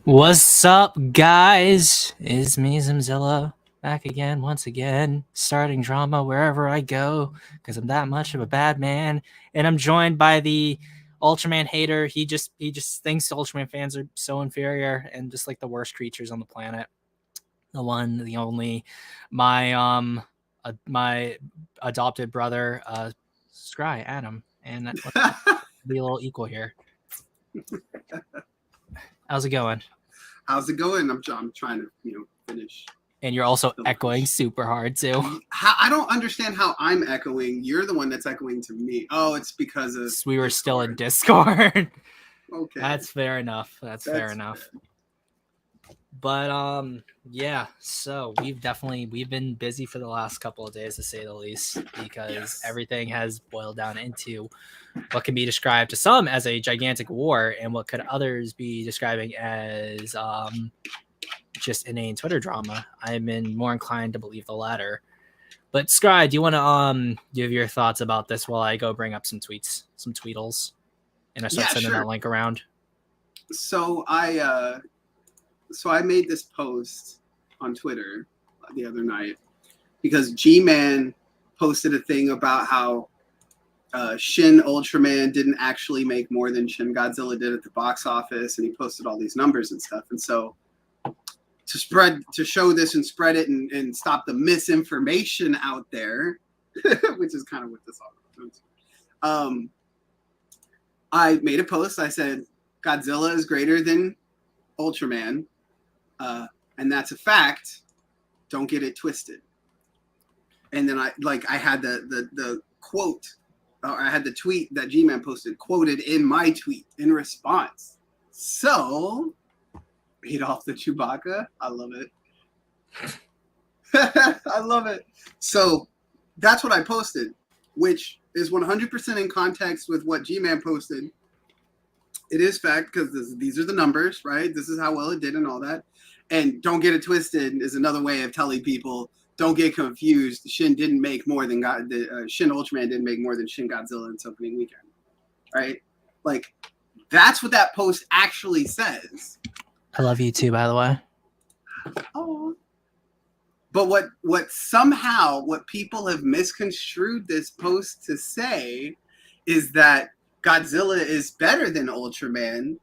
What's up, guys? It's me, Zimzilla, back again, once again, starting drama wherever I go, because I'm that much of a bad man. And I'm joined by the Ultraman hater. He just thinks Ultraman fans are so inferior and just like the worst creatures on the planet. The one, the only, my adopted brother, Scrye, Adam, and let's be a little equal here. How's it going? How's it going? I'm trying to, finish. And you're also echoing super hard too. I don't understand how I'm echoing. You're the one that's echoing to me. Oh, it's because of we were Discord. Still in Discord. Okay. That's fair enough. That's fair enough. Fair. But yeah, so we've been busy for the last couple of days, to say the least, because everything has boiled down into what can be described to some as a gigantic war and what could others be describing as just inane Twitter drama. I'm more inclined to believe the latter. But Scrye, do you want to give your thoughts about this while I go bring up some tweets, some tweetles, and I start sending that link around? So I made this post on Twitter the other night because G-Man posted a thing about how Shin Ultraman didn't actually make more than Shin Godzilla did at the box office, and he posted all these numbers and stuff. And so to show this and spread it and stop the misinformation out there, which is kind of what this all is. I made a post. I said Godzilla is greater than Ultraman, and that's a fact. Don't get it twisted. And then I had the quote, or I had the tweet that G-Man posted quoted in my tweet in response. So read off the Chewbacca. I love it. I love it. So that's what I posted, which is 100% in context with what G-Man posted. It is fact because these are the numbers, right? This is how well it did and all that. And don't get it twisted is another way of telling people, don't get confused. Shin didn't make more than Shin Ultraman didn't make more than Shin Godzilla in its opening weekend, right? Like, that's what that post actually says. I love you too, by the way. Oh. But what people have misconstrued this post to say is that Godzilla is better than Ultraman,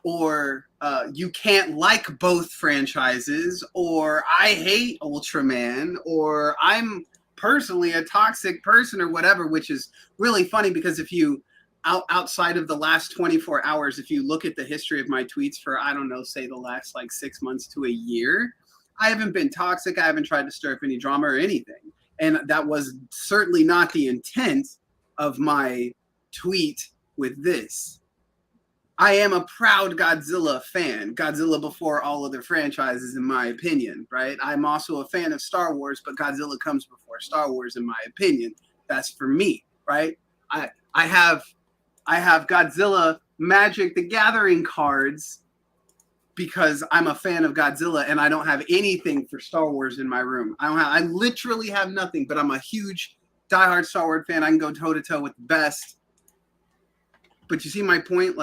or you can't like both franchises, or I hate Ultraman, or I'm personally a toxic person, or whatever, which is really funny because if you outside of the last 24 hours, if you look at the history of my tweets for, I don't know, say the last 6 months to a year, I haven't been toxic. I haven't tried to stir up any drama or anything. And that was certainly not the intent of my tweet with this. I am a proud Godzilla fan. Godzilla before all other franchises, in my opinion, right? I'm also a fan of Star Wars, but Godzilla comes before Star Wars, in my opinion. That's for me, right? I have Godzilla Magic the Gathering cards because I'm a fan of Godzilla, and I don't have anything for Star Wars in my room. I literally have nothing, but I'm a huge diehard Star Wars fan. I can go toe to toe with the best. But you see my point?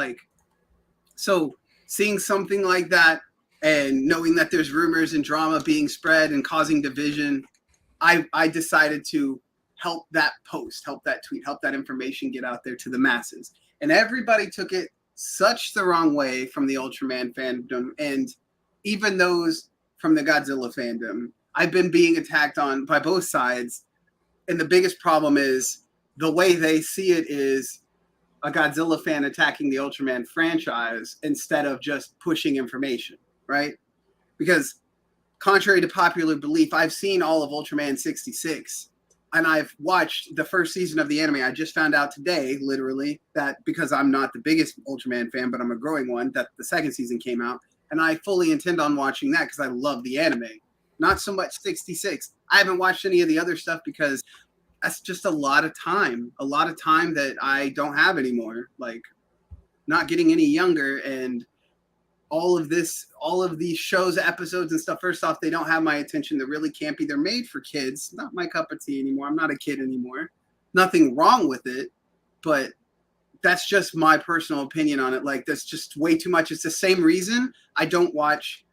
So seeing something like that and knowing that there's rumors and drama being spread and causing division, I decided to help that post, help that tweet, help that information get out there to the masses. And everybody took it such the wrong way from the Ultraman fandom, and even those from the Godzilla fandom. I've been being attacked on by both sides, and the biggest problem is the way they see it is a Godzilla fan attacking the Ultraman franchise instead of just pushing information, right? Because contrary to popular belief, I've seen all of Ultraman 66, and I've watched the first season of the anime. I just found out today, literally, that because I'm not the biggest Ultraman fan, but I'm a growing one, that the second season came out, and I fully intend on watching that because I love the anime. Not so much 66. I haven't watched any of the other stuff because that's just a lot of time that I don't have anymore. Not getting any younger, and all of these shows, episodes and stuff, first off, they don't have my attention. They're really campy. They're made for kids. Not my cup of tea anymore. I'm not a kid anymore. Nothing wrong with it, but that's just my personal opinion on it. Like, that's just way too much. It's the same reason I don't watch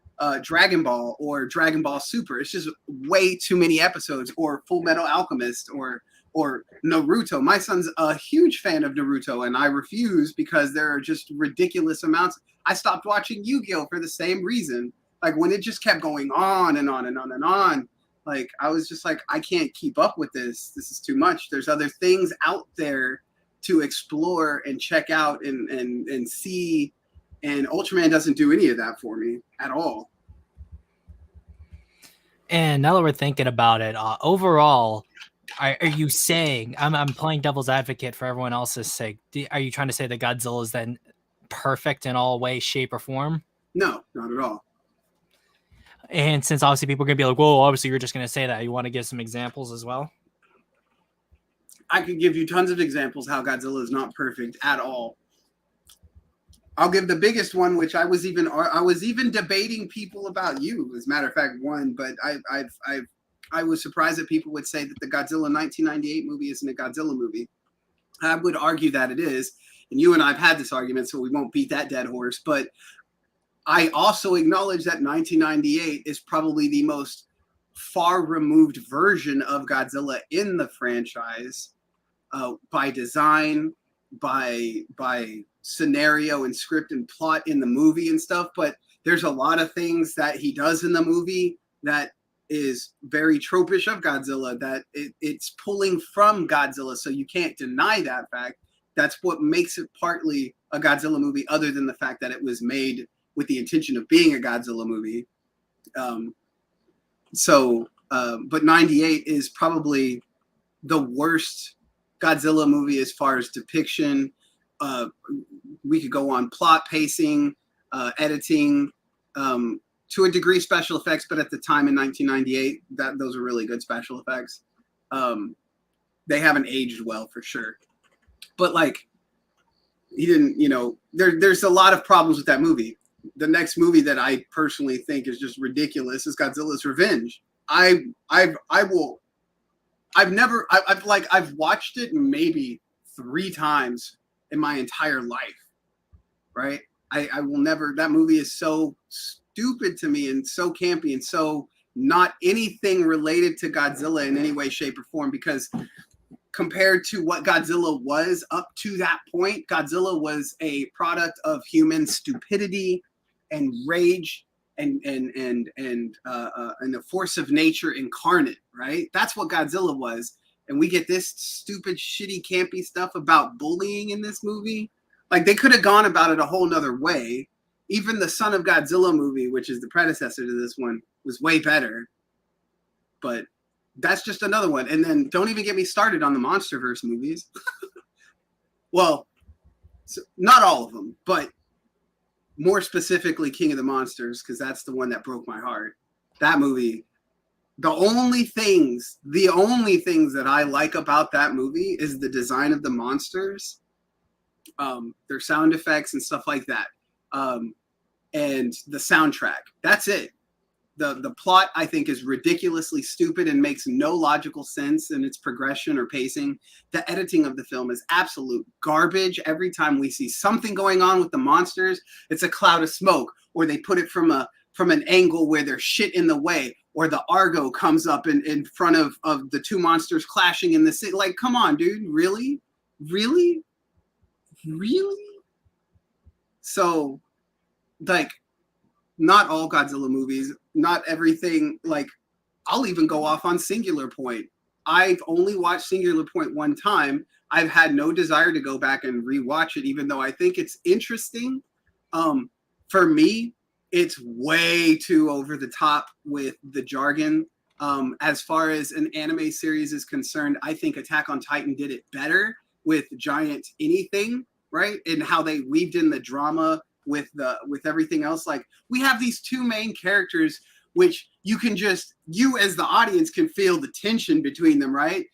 Dragon Ball or Dragon Ball Super. It's just way too many episodes. Or Full Metal Alchemist or Naruto. My son's a huge fan of Naruto, and I refuse because there are just ridiculous amounts. I stopped watching Yu-Gi-Oh for the same reason. Like, when it just kept going on and on and on and on, like, I was just like, I can't keep up with this. This is too much. There's other things out there to explore and check out and see. And Ultraman doesn't do any of that for me at all. And now that we're thinking about it, overall, are you saying, I'm playing devil's advocate for everyone else's sake, are you trying to say that Godzilla is then perfect in all way, shape, or form? No, not at all. And since obviously people are going to be like, well, obviously you're just going to say that, you want to give some examples as well? I could give you tons of examples how Godzilla is not perfect at all. I'll give the biggest one, which I was even debating people about you, as a matter of fact, one, but I was surprised that people would say that the Godzilla 1998 movie isn't a Godzilla movie. I would argue that it is, and you and I have had this argument, so we won't beat that dead horse, but I also acknowledge that 1998 is probably the most far removed version of Godzilla in the franchise, by design, by scenario and script and plot in the movie and stuff. But there's a lot of things that he does in the movie that is very tropish of Godzilla, that it's pulling from Godzilla, so you can't deny that fact. That's what makes it partly a Godzilla movie, other than the fact that it was made with the intention of being a Godzilla movie. But 98 is probably the worst Godzilla movie as far as depiction. We could go on plot, pacing, editing, to a degree special effects, but at the time in 1998, those are really good special effects. They haven't aged well for sure. But like, he didn't, there's a lot of problems with that movie. The next movie that I personally think is just ridiculous is Godzilla's Revenge. I've watched it maybe 3 times in my entire life, right? I will never, that movie is so stupid to me and so campy and so not anything related to Godzilla in any way, shape, or form, because compared to what Godzilla was up to that point, Godzilla was a product of human stupidity and rage and the force of nature incarnate, right? That's what Godzilla was. And we get this stupid, shitty, campy stuff about bullying in this movie. Like, they could have gone about it a whole nother way. Even the Son of Godzilla movie, which is the predecessor to this one, was way better. But that's just another one. And then don't even get me started on the monsterverse movies. Well, not all of them, but more specifically King of the Monsters, because that's the one that broke my heart. That movie, the only things that I like about that movie is the design of the monsters, their sound effects and stuff like that, and the soundtrack. That's it. The plot, I think, is ridiculously stupid and makes no logical sense in its progression or pacing. The editing of the film is absolute garbage. Every time we see something going on with the monsters, it's a cloud of smoke, or they put it from an angle where there's shit in the way, or the Argo comes up in front of the 2 monsters clashing in the city. Like, come on, dude. Really? So, like, not all Godzilla movies, not everything. Like, I'll even go off on Singular Point. I've only watched Singular Point 1 time. I've had no desire to go back and rewatch it, even though I think it's interesting. For me, it's way too over the top with the jargon. As far as an anime series is concerned, I think Attack on Titan did it better with Giant Anything, right? And how they weaved in the drama with everything else. Like, we have these 2 main characters, which you as the audience can feel the tension between them, right?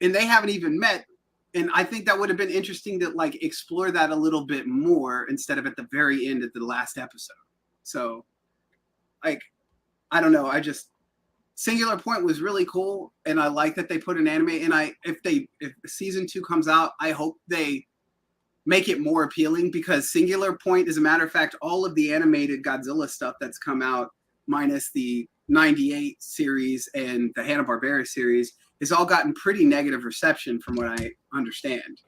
And they haven't even met. And I think that would have been interesting to like explore that a little bit more instead of at the very end at the last episode. So, like, I don't know. Singular Point was really cool, and I like that they put an anime. And if season 2 comes out, I hope they make it more appealing, because Singular Point, as a matter of fact, all of the animated Godzilla stuff that's come out, minus the 98 series and the Hanna-Barbera series, has all gotten pretty negative reception from what I understand,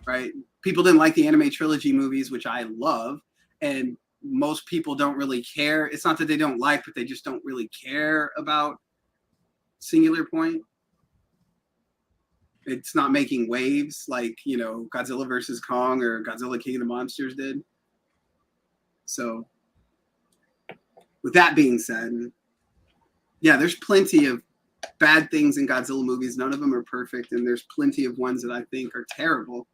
right? People didn't like the anime trilogy movies, which I love, and most people don't really care. It's not that they don't like, but they just don't really care about Singular Point. It's not making waves like, you know, Godzilla versus Kong or Godzilla King of the Monsters did. So with that being said, yeah, there's plenty of bad things in Godzilla movies. None of them are perfect, and there's plenty of ones that I think are terrible.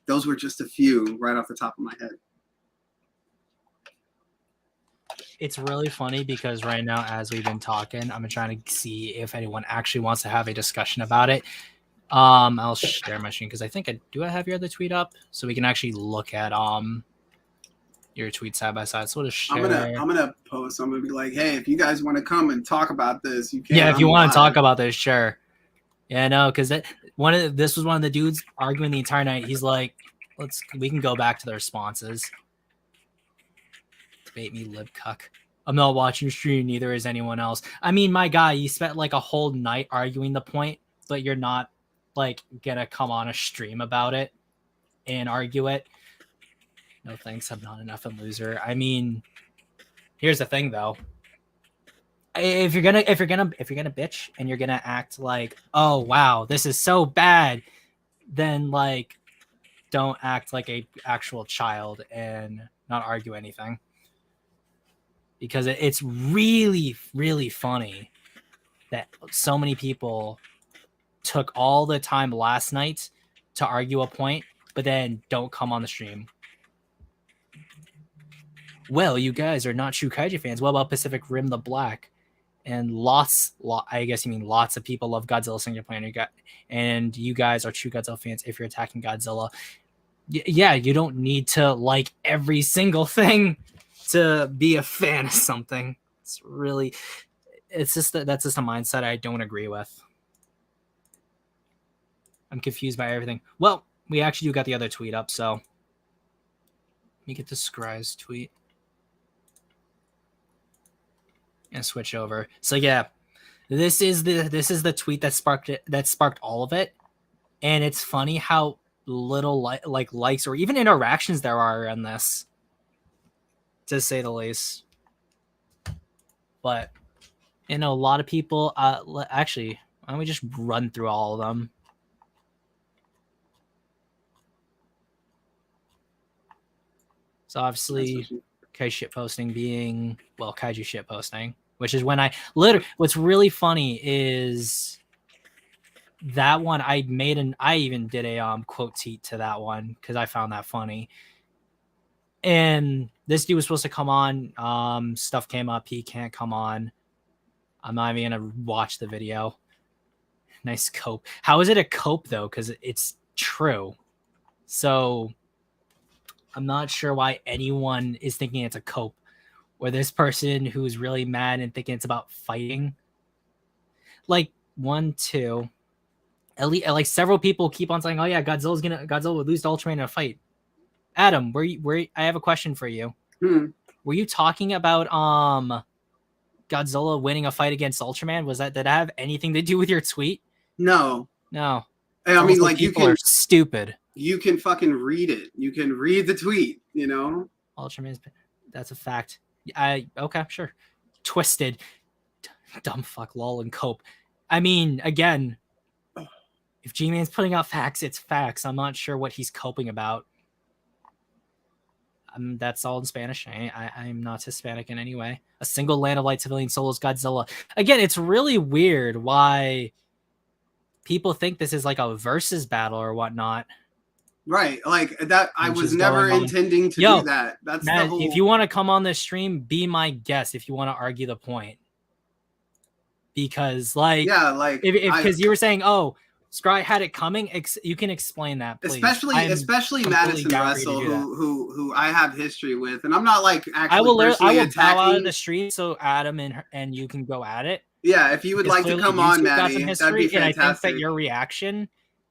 Those were just a few right off the top of my head. It's really funny because right now, as we've been talking, I'm trying to see if anyone actually wants to have a discussion about it. I'll share my screen because I think I have your other tweet up, so we can actually look at your tweet side by side. So we'll just share. I'm gonna post. I'm gonna be like, hey, if you guys want to come and talk about this, you can. Yeah, if you want to talk about this, sure. Yeah, no, because this was one of the dudes arguing the entire night. He's like, we can go back to the responses. Debate me, lib cuck. I'm not watching your stream, neither is anyone else. I mean, my guy, you spent like a whole night arguing the point, but you're not like gonna come on a stream about it and argue it. No thanks, I'm not enough a loser. I mean, here's the thing though. If you're gonna bitch and you're gonna act like, oh wow, this is so bad, then like don't act like a actual child and not argue anything. Because it's really, really funny that so many people took all the time last night to argue a point, but then don't come on the stream. Well, you guys are not true kaiju fans. What about Pacific Rim the Black? And I guess you mean lots of people love Godzilla Singular Point, and you guys are true Godzilla fans if you're attacking Godzilla. Yeah, you don't need to like every single thing to be a fan of something. That's just a mindset I don't agree with. I'm confused by everything. Well, we actually do got the other tweet up, so let me get the Scrye's tweet and switch over. So yeah, this is the tweet that sparked all of it, and it's funny how little likes or even interactions there are on this, to say the least. But you know, a lot of people actually, why don't we just run through all of them? So obviously kaiju shitposting being, well, kaiju shitposting, which is when what's really funny is that one I even did a quote tweet to that one because I found that funny. And this dude was supposed to come on. Stuff came up. He can't come on. I'm not even gonna watch the video. Nice cope. How is it a cope though? Because it's true. So I'm not sure why anyone is thinking it's a cope, or this person who's really mad and thinking it's about fighting. Like 1, 2, at least like several people keep on saying, "Oh yeah, Godzilla would lose to Ultraman in a fight." Adam, I have a question for you. Were you talking about Godzilla winning a fight against Ultraman? Did that have anything to do with your tweet? No. I mean, like, people are stupid. You can fucking read it. You can read the tweet, you know? Ultraman's, that's a fact. Okay, sure. Twisted. Dumb fuck, lol, and cope. I mean, again, if G-Man's putting out facts, it's facts. I'm not sure what he's coping about. That's all in Spanish. I'm not Hispanic in any way. A single land of light civilian solos Godzilla. Again, it's really weird why people think this is like a versus battle or whatnot. Right, like that. I was never intending to do that. That's Matt, the whole... If you want to come on the stream, be my guest. If you want to argue the point, because because you were saying, oh, Scrye had it coming. You can explain that, please. Especially Madison Russell, who I have history with, and I'm not like actually. I will bow out of the stream so Adam and you can go at it. Yeah, if you would like to come on, Maddie, that'd be fantastic. And I think that your reaction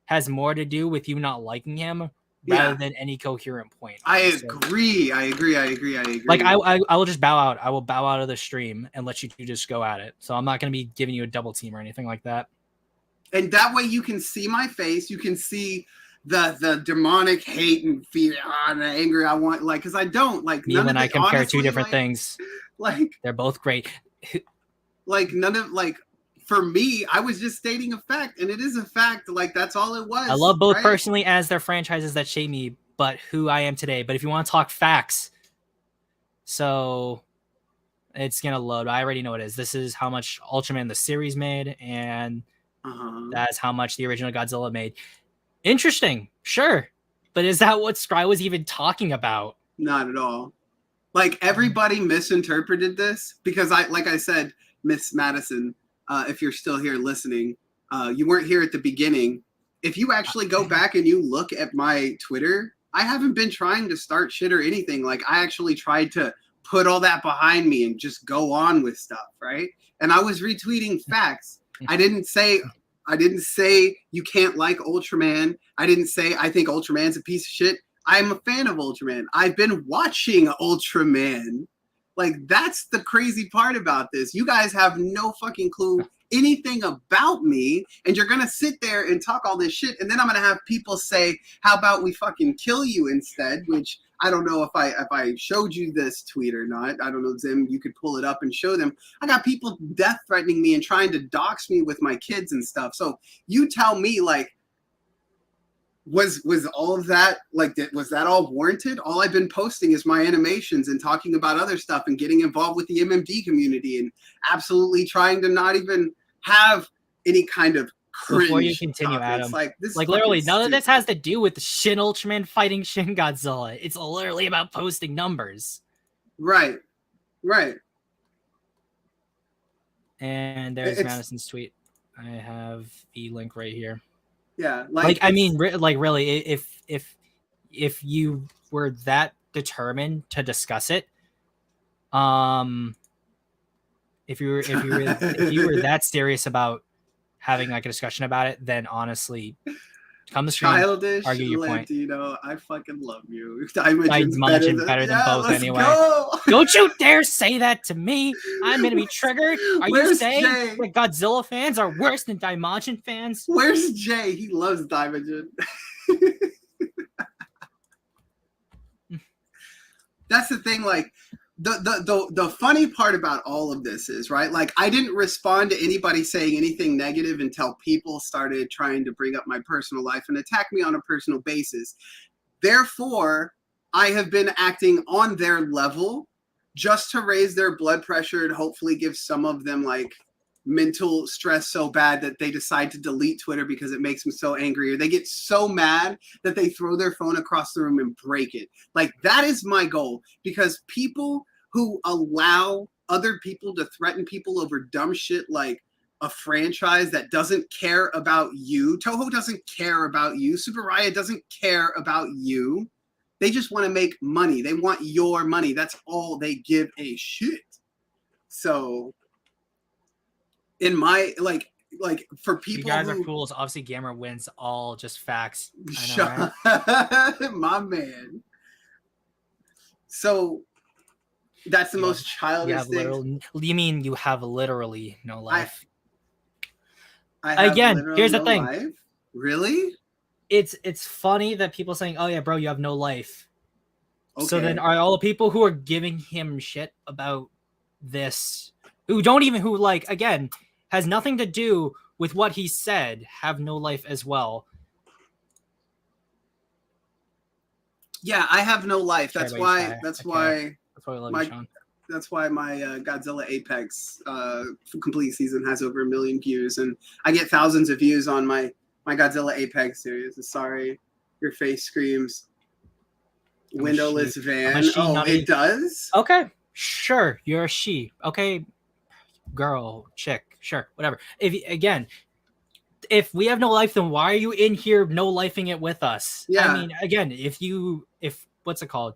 has more to do with you not liking him rather than any coherent point. I agree. Like I will just bow out. I will bow out of the stream and let you two just go at it. So I'm not going to be giving you a double team or anything like that. And that way you can see my face. You can see the demonic hate and fear and anger I want. Like, because I don't like me when I compare honestly, two different things. Like they're both great. Like none of like. For me, I was just stating a fact, and it is a fact. Like, that's all it was. I love both personally as their franchises that shape me, but who I am today. But if you want to talk facts, so it's going to load. I already know what it is. This is how much Ultraman the series made, and that's how much the original Godzilla made. Interesting, sure. But is that what Scrye was even talking about? Not at all. Like, everybody misinterpreted this because like I said, Miss Madison, if you're still here listening, you weren't here at the beginning. If you actually go back and you look at my Twitter, I haven't been trying to start shit or anything. Like, I actually tried to put all that behind me and just go on with stuff, right? And I was retweeting facts. I didn't say you can't like Ultraman. I didn't say I think Ultraman's a piece of shit. I'm a fan of Ultraman. I've been watching Ultraman. Like, that's the crazy part about this. You guys have no fucking clue anything about me, and you're going to sit there and talk all this shit, and then I'm going to have people say, how about we fucking kill you instead, which I don't know if I showed you this tweet or not. I don't know, Zim, you could pull it up and show them. I got people death threatening me and trying to dox me with my kids and stuff. So you tell me, like, was all of that, like, was that all warranted? All I've been posting is my animations and talking about other stuff and getting involved with the MMD community and absolutely trying to not even have any kind of cringe. Before you continue, Adam, like literally none of this has to do with the Shin Ultraman fighting Shin Godzilla. It's literally about posting numbers. Right. And there's Madison's tweet. I have the link right here. Yeah, like I mean, like really, if you were that determined to discuss it, if you were that serious about having like a discussion about it, then honestly, come to stream, childish, argue your point. I fucking love you. Dimension better than both anyway. Go. Don't you dare say that to me. I'm gonna be triggered. Are you saying that Godzilla fans are worse than Dimension fans? Where's Jay? He loves Dimension. That's the thing. Like, the funny part about all of this is, right, like, I didn't respond to anybody saying anything negative until people started trying to bring up my personal life and attack me on a personal basis. Therefore, I have been acting on their level just to raise their blood pressure and hopefully give some of them like mental stress so bad that they decide to delete Twitter because it makes them so angry, or they get so mad that they throw their phone across the room and break it. Like, that is my goal, because people who allow other people to threaten people over dumb shit like a franchise that doesn't care about you, Toho doesn't care about you, Super Riot doesn't care about you. They just want to make money. They want your money. That's all they give a shit. So in my like for people, you guys are fools. Obviously, Gamer wins all just facts. I know, right? My man. So that's the most childish thing. You mean you have literally no life? Again, here's the thing. Life? Really? It's funny that people saying, "Oh yeah, bro, you have no life." Okay. So then, are all the people who are giving him shit about this, who like, again, has nothing to do with what he said, have no life as well? Yeah, I have no life. That's why my Godzilla Apex complete season has over 1 million views, and I get thousands of views on my Godzilla Apex series. Sorry, your face screams. Windowless van. Oh, it does? Okay, sure. You're a she. Okay, girl, chick, sure, whatever. If we have no life, then why are you in here no lifing it with us? Yeah. I mean, again, if what's it called?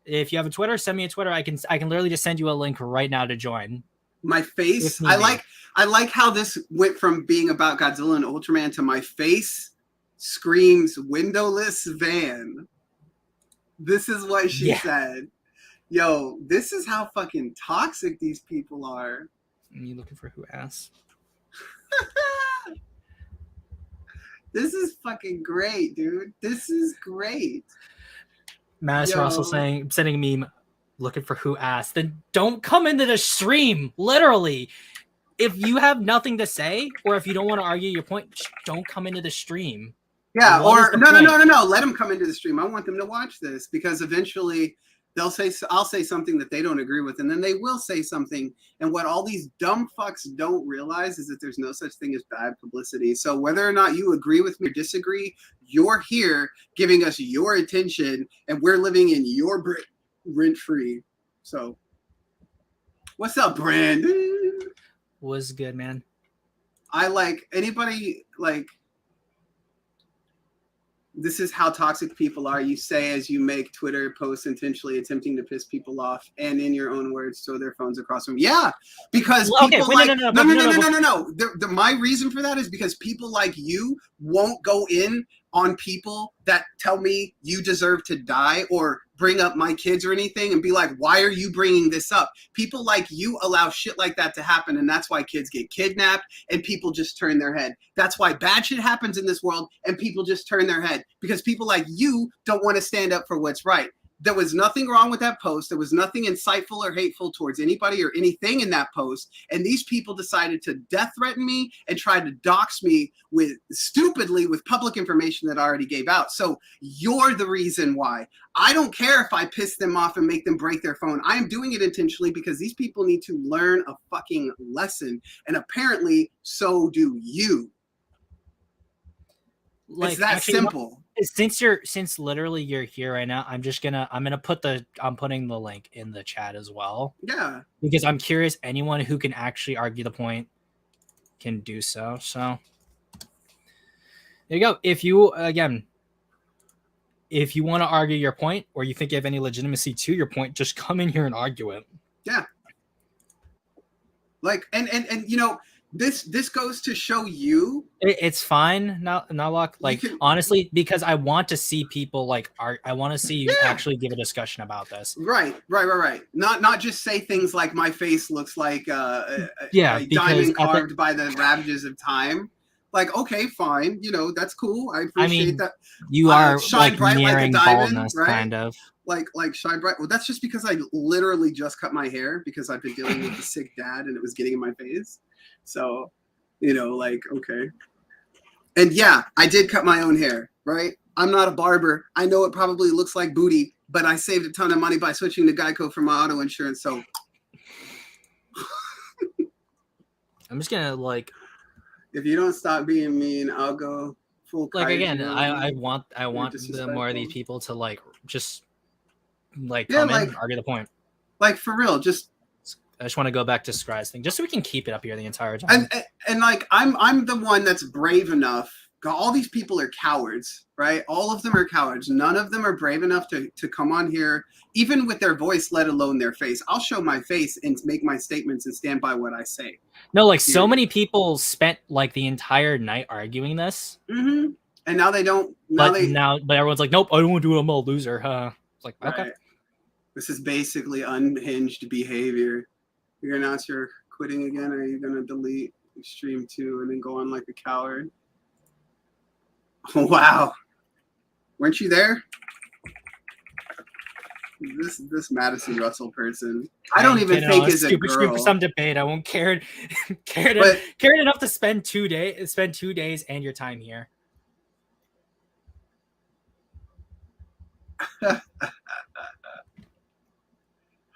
If you have a Twitter, send me a Twitter. I can literally just send you a link right now to join. My face. I like how this went from being about Godzilla and Ultraman to my face screams windowless van. This is what she said. Yo, this is how fucking toxic these people are. Are you looking for who asked? This is fucking great, dude. This is great. Mass Russell sending a meme, looking for who asked. Then don't come into the stream. Literally, if you have nothing to say or if you don't want to argue your point, just don't come into the stream. Yeah, or no. Let them come into the stream. I want them to watch this because eventually I'll say something that they don't agree with, and then they will say something. And what all these dumb fucks don't realize is that there's no such thing as bad publicity. So whether or not you agree with me or disagree, you're here giving us your attention, and we're living in your rent free. So, what's up, Brandon? Was good, man. I like anybody like. This is how toxic people are. You say as you make Twitter posts intentionally attempting to piss people off, and in your own words, throw their phones across them. Yeah, because people no. My reason for that is because people like you won't go in on people that tell me you deserve to die or bring up my kids or anything and be like, why are you bringing this up? People like you allow shit like that to happen, and that's why kids get kidnapped and people just turn their head. That's why bad shit happens in this world and people just turn their head, because people like you don't want to stand up for what's right. There was nothing wrong with that post. There was nothing insightful or hateful towards anybody or anything in that post. And these people decided to death threaten me and tried to dox me stupidly with public information that I already gave out. So you're the reason why. I don't care if I piss them off and make them break their phone. I am doing it intentionally because these people need to learn a fucking lesson. And apparently so do you. Like, it's that actually simple. Since literally you're here right now, I'm putting the link in the chat as well. Yeah. Because I'm curious, anyone who can actually argue the point can do so. So there you go. If you want to argue your point or you think you have any legitimacy to your point, just come in here and argue it. Yeah. Like and you know, this goes to show you it's fine now like honestly, because I want to see people like I want to see you actually give a discussion about this. Right. Not just say things like my face looks like a diamond carved by the ravages of time. Like, okay, fine, you know, that's cool. I appreciate that. You are shine like bright nearing like a diamond, baldness, right? kind of. Like shine bright. Well, that's just because I literally just cut my hair because I've been dealing with a sick dad and it was getting in my face. So, you know, like, okay. And yeah, I did cut my own hair, right? I'm not a barber. I know it probably looks like booty, but I saved a ton of money by switching to Geico for my auto insurance. So I'm just gonna like, if you don't stop being mean, I'll go full. Like again, I want the more of these people to like just like come in and argue the point. Like for real, I just want to go back to Scrye's thing, just so we can keep it up here the entire time. And like I'm the one that's brave enough. All these people are cowards, right? All of them are cowards. None of them are brave enough to come on here, even with their voice, let alone their face. I'll show my face and make my statements and stand by what I say. No, like so many people spent like the entire night arguing this. Mm-hmm. And now they don't. But everyone's like, nope, I don't want to do it. I'm a loser. It's like, okay. Right. This is basically unhinged behavior. You're gonna announce you're quitting again, or are you gonna delete stream 2 and then go on like a coward? Oh, wow. Weren't you there? This Madison Russell person, I don't even think is a girl. For some debate, I won't care enough to spend 2 days and your time here.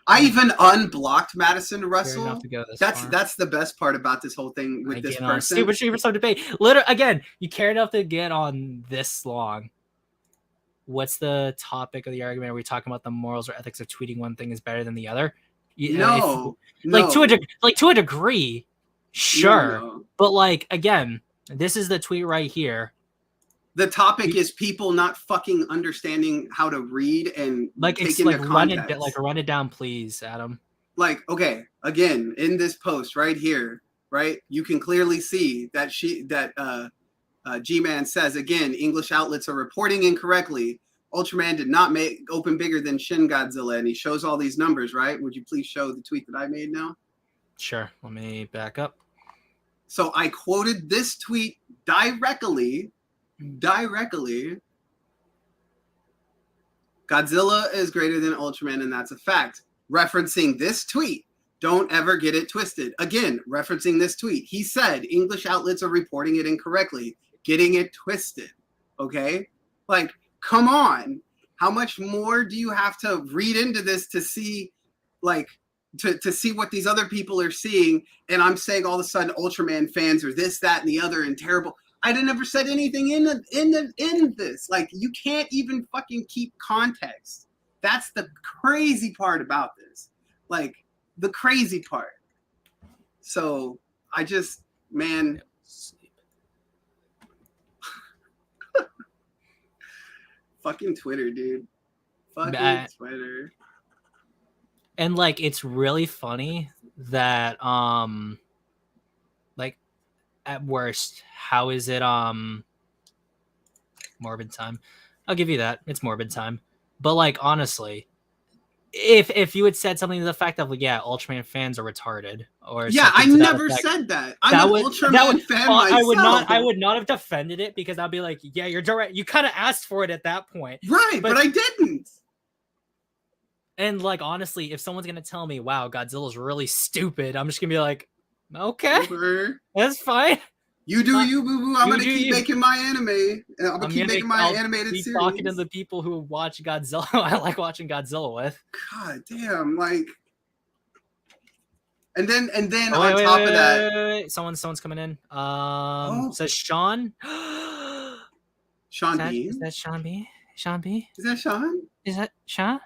I even unblocked Madison Russell. That's the best part about this whole thing with this person. Stupid stream for some debate. Literally, again, you care enough to get on this long. What's the topic of the argument? Are we talking about the morals or ethics of tweeting one thing is better than the other? No. To a degree, sure. No. But like again, this is the tweet right here. The topic is people not fucking understanding how to read and like take it's into like context. run it down, please, Adam. Like, okay, again, in this post right here, right, you can clearly see that G-Man says, again, English outlets are reporting incorrectly. Ultraman did not open bigger than Shin Godzilla, and he shows all these numbers, right? Would you please show the tweet that I made now? Sure. Let me back up. So I quoted this tweet directly. Godzilla is greater than Ultraman, and that's a fact. Referencing this tweet. Don't ever get it twisted. Again, referencing this tweet. He said English outlets are reporting it incorrectly, getting it twisted. Okay? Like, come on. How much more do you have to read into this to see, like, to see what these other people are seeing? And I'm saying all of a sudden Ultraman fans are this, that, and the other and terrible. I never said anything in this. Like, you can't even fucking keep context. That's the crazy part about this. Like, the crazy part. So I just, man. Fucking Twitter, dude. Fucking Twitter. And like, it's really funny that like, at worst, how is it morbid time? I'll give you that. It's morbid time. But like, honestly, if you had said something to the fact of, like, yeah, Ultraman fans are retarded, or yeah, I never said that. I'm an Ultraman fan myself. I would not have defended it, because I'd be like, yeah, you're direct. You kind of asked for it at that point, right? But I didn't. And like, honestly, if someone's gonna tell me, wow, Godzilla's really stupid, I'm just gonna be like, okay, that's fine. You do you, boo boo. I'm gonna keep making my anime. I'm gonna keep making my animated series. Talking to the people who watch Godzilla. I like watching Godzilla with. God damn, like. And then on top of that, someone's coming in. Says Sean. Sean B. Is that Sean B? Sean B? Is that Sean? Is that Sean?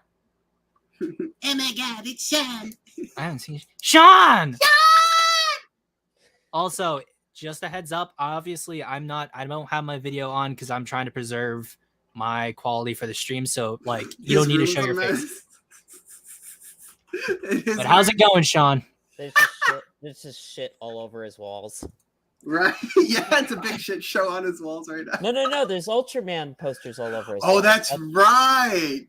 Oh my God, it's Sean. I haven't seen Sean. Also, just a heads up, obviously I don't have my video on because I'm trying to preserve my quality for the stream, so like, you don't need to show your face. But how's it going, Sean? There's just shit all over his walls. Right? Yeah, it's a big shit show on his walls right now. No. There's Ultraman posters all over his walls. Oh, that's right.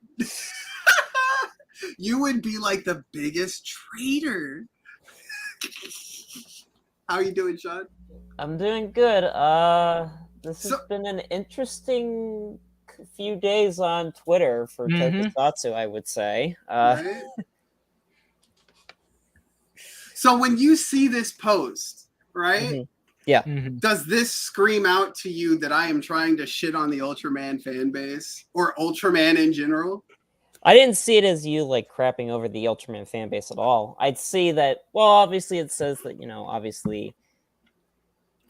You would be like the biggest traitor. How are you doing, Sean? I'm doing good. This has been an interesting few days on Twitter for Tokusatsu, I would say. Right? So when you see this post, right? Yeah. Does this scream out to you that I am trying to shit on the Ultraman fan base or Ultraman in general? I didn't see it as you like crapping over the Ultraman fan base at all. I'd see that, well, obviously it says that, you know, obviously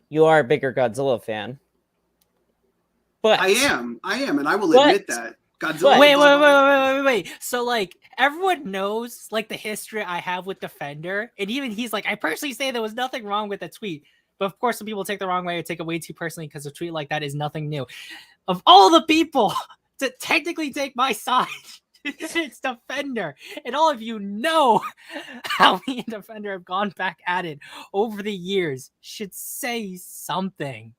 you are a bigger Godzilla fan. But I am, and I will admit that. Godzilla. Wait. So like, everyone knows like the history I have with Defender, and even he's like, I personally say there was nothing wrong with the tweet. But of course, some people take the wrong way or take it way too personally, because a tweet like that is nothing new. Of all the people to technically take my side, it's Defender. And all of you know how me and Defender have gone back at it over the years. Should say something.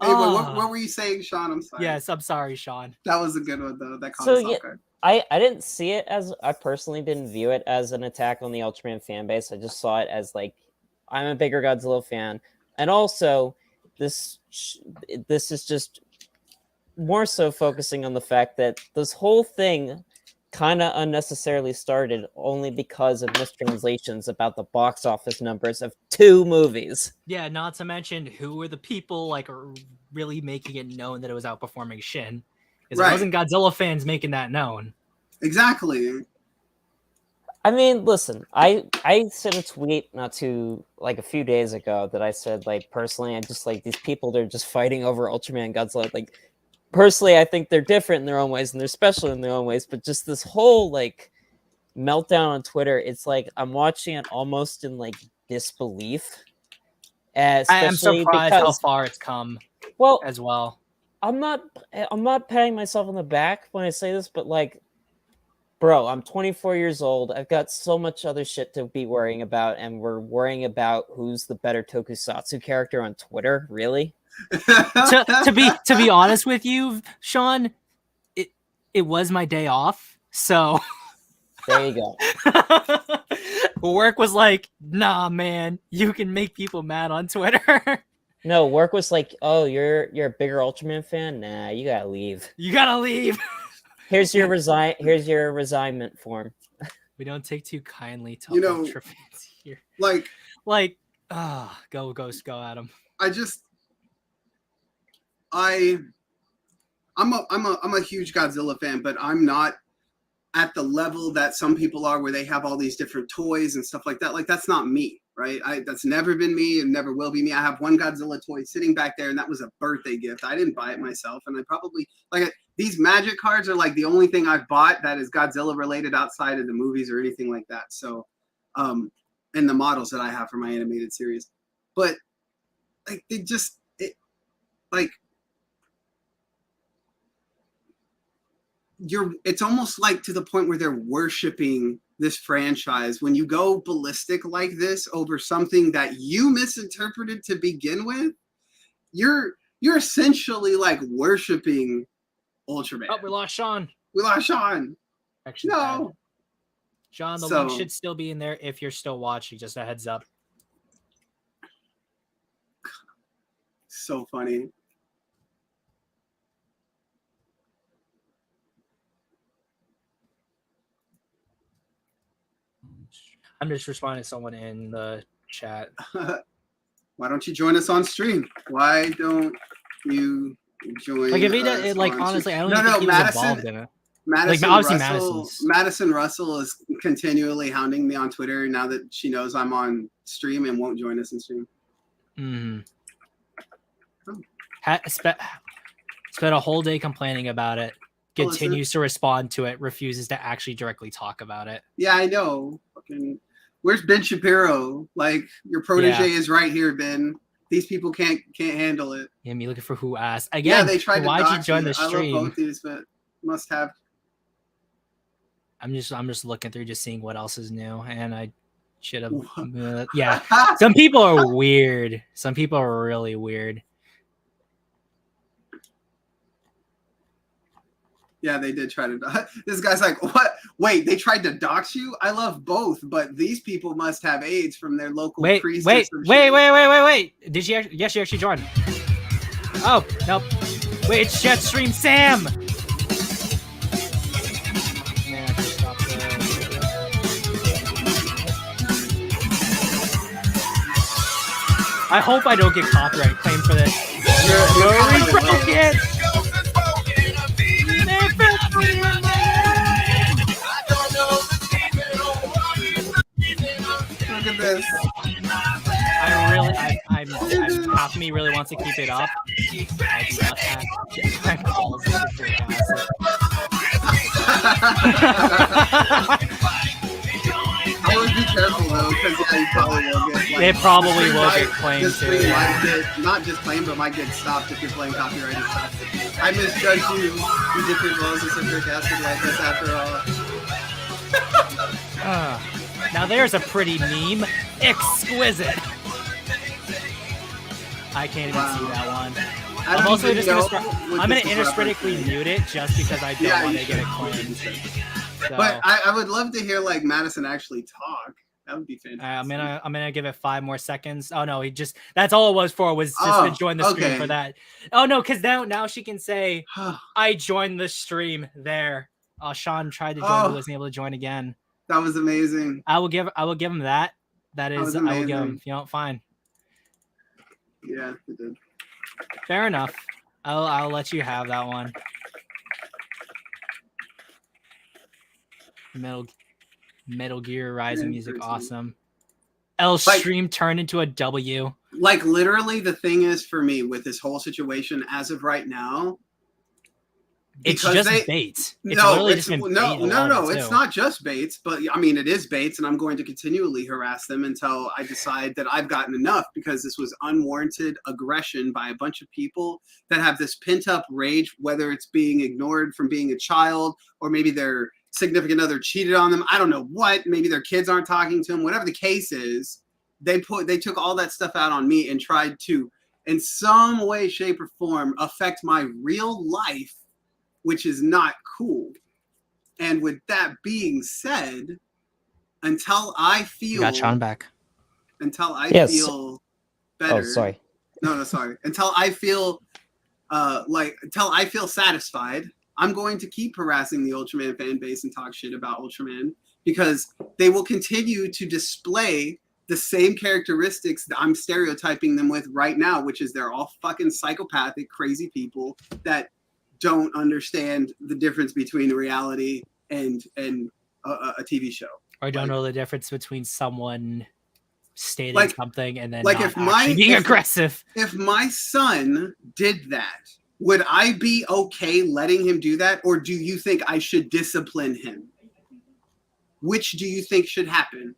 Hey, what were you saying, Sean? I'm sorry. Yes, I'm sorry, Sean. That was a good one, though. That caught us off guard. I didn't see it as, I personally didn't view it as an attack on the Ultraman fan base. I just saw it as like, I'm a bigger Godzilla fan. And also, this is just more so focusing on the fact that this whole thing kind of unnecessarily started only because of mistranslations about the box office numbers of 2 movies. Yeah, not to mention who were the people like really making it known that it was outperforming Shin. Because it wasn't Godzilla fans making that known. Exactly. I mean, listen, I sent a tweet not too, like a few days ago that I said, like, personally, I just like these people, they're just fighting over Ultraman and Godzilla. Like, personally, I think they're different in their own ways and they're special in their own ways, but just this whole like meltdown on Twitter, it's like I'm watching it almost in like disbelief. I am surprised how far it's come. Well, as well, I'm not patting myself on the back when I say this, but like, bro, I'm 24 years old. I've got so much other shit to be worrying about, and we're worrying about who's the better Tokusatsu character on Twitter. Really? to be honest with you, Sean, it was my day off, so There you go. Work was like, nah, man, you can make people mad on Twitter. No, work was like, oh, you're a bigger Ultraman fan? Nah, you gotta leave. You gotta leave. Here's your resignment form. We don't take too kindly to Ultra fans here. Like, go Adam. I'm a huge Godzilla fan, but I'm not at the level that some people are, where they have all these different toys and stuff like that. Like, that's not me, right? That's never been me and never will be me. I have one Godzilla toy sitting back there, and that was a birthday gift. I didn't buy it myself, and I probably these Magic cards are like the only thing I've bought that is Godzilla related outside of the movies or anything like that. So, and the models that I have for my animated series, but like it's almost like to the point where they're worshiping this franchise. When you go ballistic like this over something that you misinterpreted to begin with, you're essentially like worshiping Ultraman. Oh, we lost Sean. Actually, no. Sean, the link should still be in there if you're still watching. Just a heads up. So funny. I'm just responding to someone in the chat. Why don't you join us on stream? Why don't you join? Like, if he does, like, honestly, I don't think he was involved in it. Madison Russell is continually hounding me on Twitter now that she knows I'm on stream and won't join us in stream. Spent a whole day complaining about it. Continues to respond to it. Refuses to actually directly talk about it. Yeah, I know. Fucking, where's Ben Shapiro? Like, your protege is right here, Ben. These people can't handle it. Yeah, me looking for who asked again. Yeah, they tried to. Why'd you join the stream? I love both these, but must have. I'm just looking through, just seeing what else is new, and I should have. Yeah, some people are weird. Some people are really weird. Yeah, they did try to. This guy's like, what? Wait, they tried to dox you? I love both, but these people must have AIDS from their local priest. Wait. Did she? Yes, she actually joined. Oh nope. Wait, it's Jetstream Sam. I hope I don't get copyright claim for this. Look at this. Half of me really wants to keep it up. I would be careful though, because you probably will get. Like, it probably will get claimed too. Not just claimed, but might get stopped if you're playing copyrighted stuff. I misjudged you. You different roles as a sarcastic like this after all. Now there's a pretty meme. Exquisite. I can't even see that one. I'm also just I'm gonna introspectively mute it just because I don't want to get it claimed. So, but I would love to hear like Madison actually talk. That would be fantastic. I'm gonna give it 5 more seconds. Oh no, that's all it was just to join the stream for that. Oh no, because now she can say I joined the stream there. Sean tried to join, but wasn't able to join again. That was amazing. I will give him that. That is, I will give him. You know, fine. Yeah, it did. Fair enough. I'll let you have that one. Metal Gear Rising music, awesome. L stream turned into a W. Like, literally, the thing is for me with this whole situation as of right now, it's just bait. It's not just baits, but I mean, it is baits, and I'm going to continually harass them until I decide that I've gotten enough, because this was unwarranted aggression by a bunch of people that have this pent-up rage, whether it's being ignored from being a child, or maybe their significant other cheated on them. I don't know what. Maybe their kids aren't talking to them. Whatever the case is, they took all that stuff out on me and tried to in some way, shape, or form affect my real life, which is not cool. And with that being said, until I feel got Sean back. Until I Yes. feel better. Oh, sorry. No, sorry. Until I feel until I feel satisfied, I'm going to keep harassing the Ultraman fan base and talk shit about Ultraman because they will continue to display the same characteristics that I'm stereotyping them with right now, which is they're all fucking psychopathic, crazy people that don't understand the difference between reality and a TV show. I don't know the difference between someone stating Like- something and then like not if my- actually being if- aggressive. If my son did that, would I be okay letting him do that? Or do you think I should discipline him? Which do you think should happen?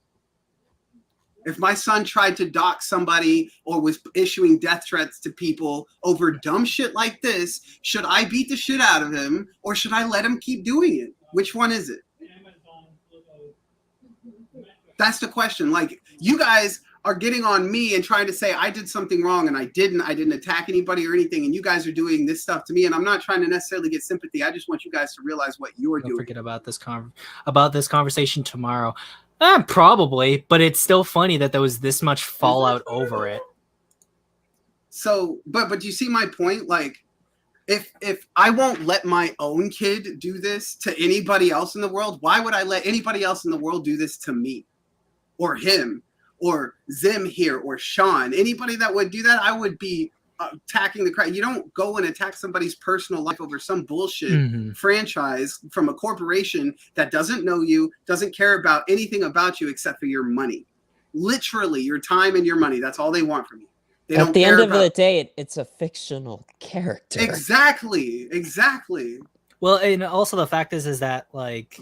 If my son tried to dox somebody or was issuing death threats to people over dumb shit like this, should I beat the shit out of him or should I let him keep doing it? Which one is it? That's the question. Like, you guys are getting on me and trying to say I did something wrong and I didn't attack anybody or anything, and you guys are doing this stuff to me, and I'm not trying to necessarily get sympathy. I just want you guys to realize what you're Don't doing. forget about this conversation tomorrow. Probably, but it's still funny that there was this much fallout over it. So, but you see my point? Like, if I won't let my own kid do this to anybody else in the world, why would I let anybody else in the world do this to me? Or him, or Zim here, or Sean? Anybody that would do that, I would be attacking the crowd. You don't go and attack somebody's personal life over some bullshit franchise from a corporation that doesn't know you, doesn't care about anything about you except for your money. Literally, your time and your money. That's all they want from you. They At don't the care end of about... the day, it's a fictional character. Exactly. Well, and also the fact is that, like,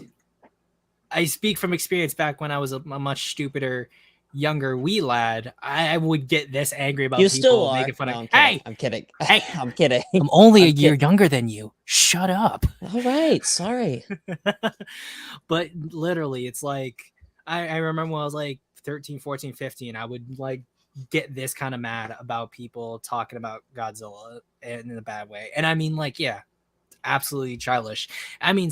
I speak from experience. Back when I was a much stupider, younger wee lad, I would get this angry about You people still are. making fun No, of. I'm kidding. Hey, I'm kidding. I'm only a I'm year kidding. younger than you. Shut up. All right, sorry. But literally, it's like I remember when I was like 13, 14, 15, I would like get this kind of mad about people talking about Godzilla in a bad way. And I mean, like, yeah, absolutely childish. I mean,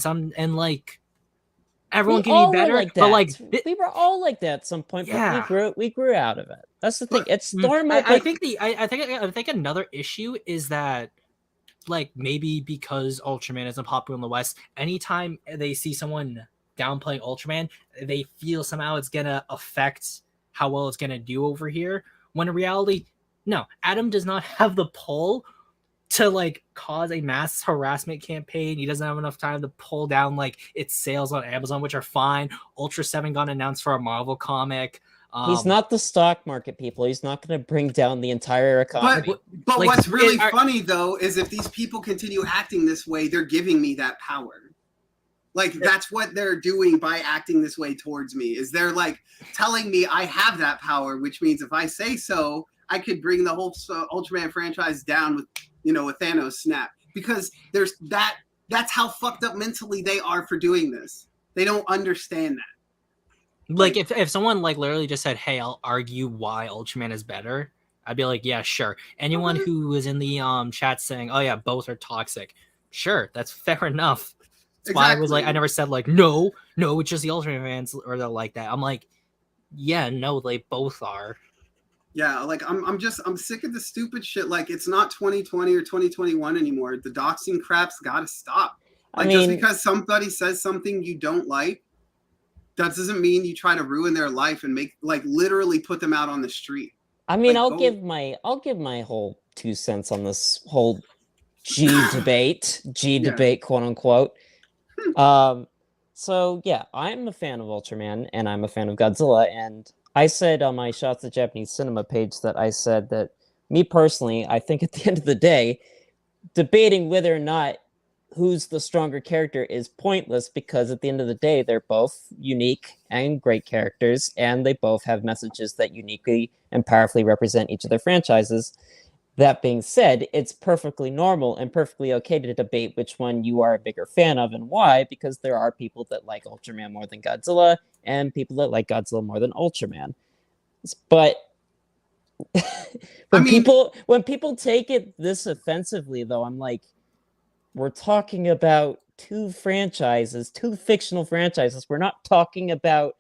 everyone can be better, like that. but like we were all like that at some point, Yeah. but we grew out of it. That's the thing. But- It's normal. I think another issue is that, like, maybe because Ultraman isn't popular in the West, anytime they see someone downplaying Ultraman, they feel somehow it's gonna affect how well it's gonna do over here. When in reality, no, Adam does not have the pull to like cause a mass harassment campaign. He doesn't have enough time to pull down like its sales on Amazon, which are fine. Ultra 7 got announced for a Marvel comic. He's not the stock market, people. He's not going to bring down the entire economy. But Like, what's really are- funny though is if these people continue acting this way, they're giving me that power. Like, that's what they're doing by acting this way towards me, is they're like telling me I have that power, which means if I say so, I could bring the whole Ultraman franchise down with, a Thanos snap. Because that's how fucked up mentally they are for doing this. They don't understand that. Like, if someone like literally just said, "Hey, I'll argue why Ultraman is better," I'd be like, "Yeah, sure." Anyone who was in the chat saying, "Oh yeah, both are toxic," sure, that's fair enough. That's why I was like, I never said like, no, it's just the Ultraman fans or they're like that. I'm like, yeah, no, they both are. Yeah, like I'm sick of the stupid shit. Like, it's not 2020 or 2021 anymore. The doxing crap's gotta stop. Like, just because somebody says something you don't like, that doesn't mean you try to ruin their life and make, like, literally put them out on the street. I mean, Like, I'll give my whole 2 cents on this whole G debate, quote unquote. So yeah, I'm a fan of Ultraman and I'm a fan of Godzilla, and I said on my Shots at Japanese Cinema page that I said that me personally, I think at the end of the day, debating whether or not who's the stronger character is pointless, because at the end of the day, they're both unique and great characters, and they both have messages that uniquely and powerfully represent each of their franchises. That being said, it's perfectly normal and perfectly okay to debate which one you are a bigger fan of and why, because there are people that like Ultraman more than Godzilla and people that like Godzilla more than Ultraman. But when people take it this offensively, though, I'm like, we're talking about two fictional franchises. We're not talking about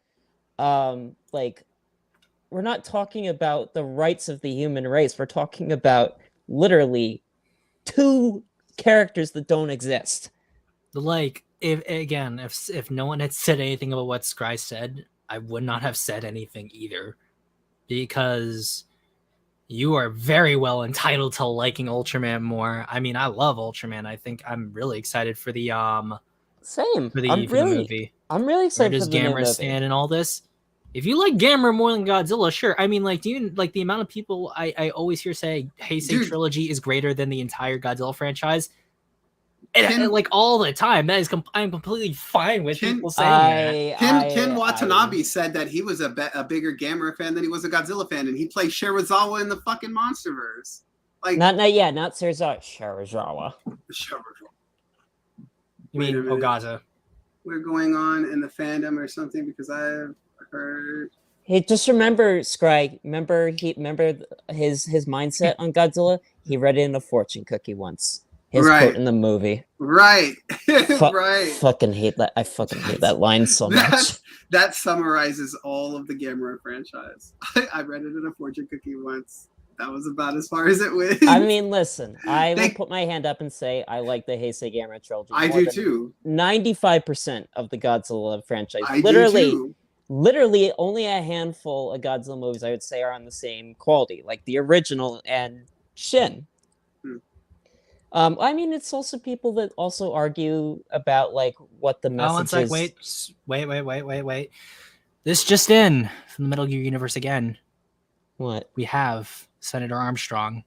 we're not talking about the rights of the human race. We're talking about literally two characters that don't exist. Like, if no one had said anything about what Scrye said, I would not have said anything either, because you are very well entitled to liking Ultraman more. I mean, I love Ultraman. I think I'm really excited for the Same. for the movie. I'm really excited Where for does the new Gamera movie. stand and all this? If you like Gamera more than Godzilla, sure. I mean, like, do you like the amount of people I always hear say Heisei trilogy is greater than the entire Godzilla franchise? And like all the time, that is I'm completely fine with people saying that. Ken Watanabe said that he was a bigger Gamera fan than he was a Godzilla fan, and he played Shirazawa in the fucking MonsterVerse. Like not Shirazawa. You mean Ogata? We're going on in the fandom or something, because I've heard. Hey, just remember, Scrye. Remember his mindset on Godzilla. He read it in a fortune cookie once. His quote in the movie. Right. Right. Fucking hate that. I fucking hate that line so much. That summarizes all of the Gamera franchise. I read it in a fortune cookie once. That was about as far as it went. I mean, listen, I will put my hand up and say I like the Heisei Gamera trilogy. I do too. 95% of the Godzilla franchise. I do too. Literally, only a handful of Godzilla movies I would say are on the same quality, like the original and Shin. I mean, it's also people that also argue about like what the message is. Wait. This just in from the Metal Gear universe again. What? We have Senator Armstrong.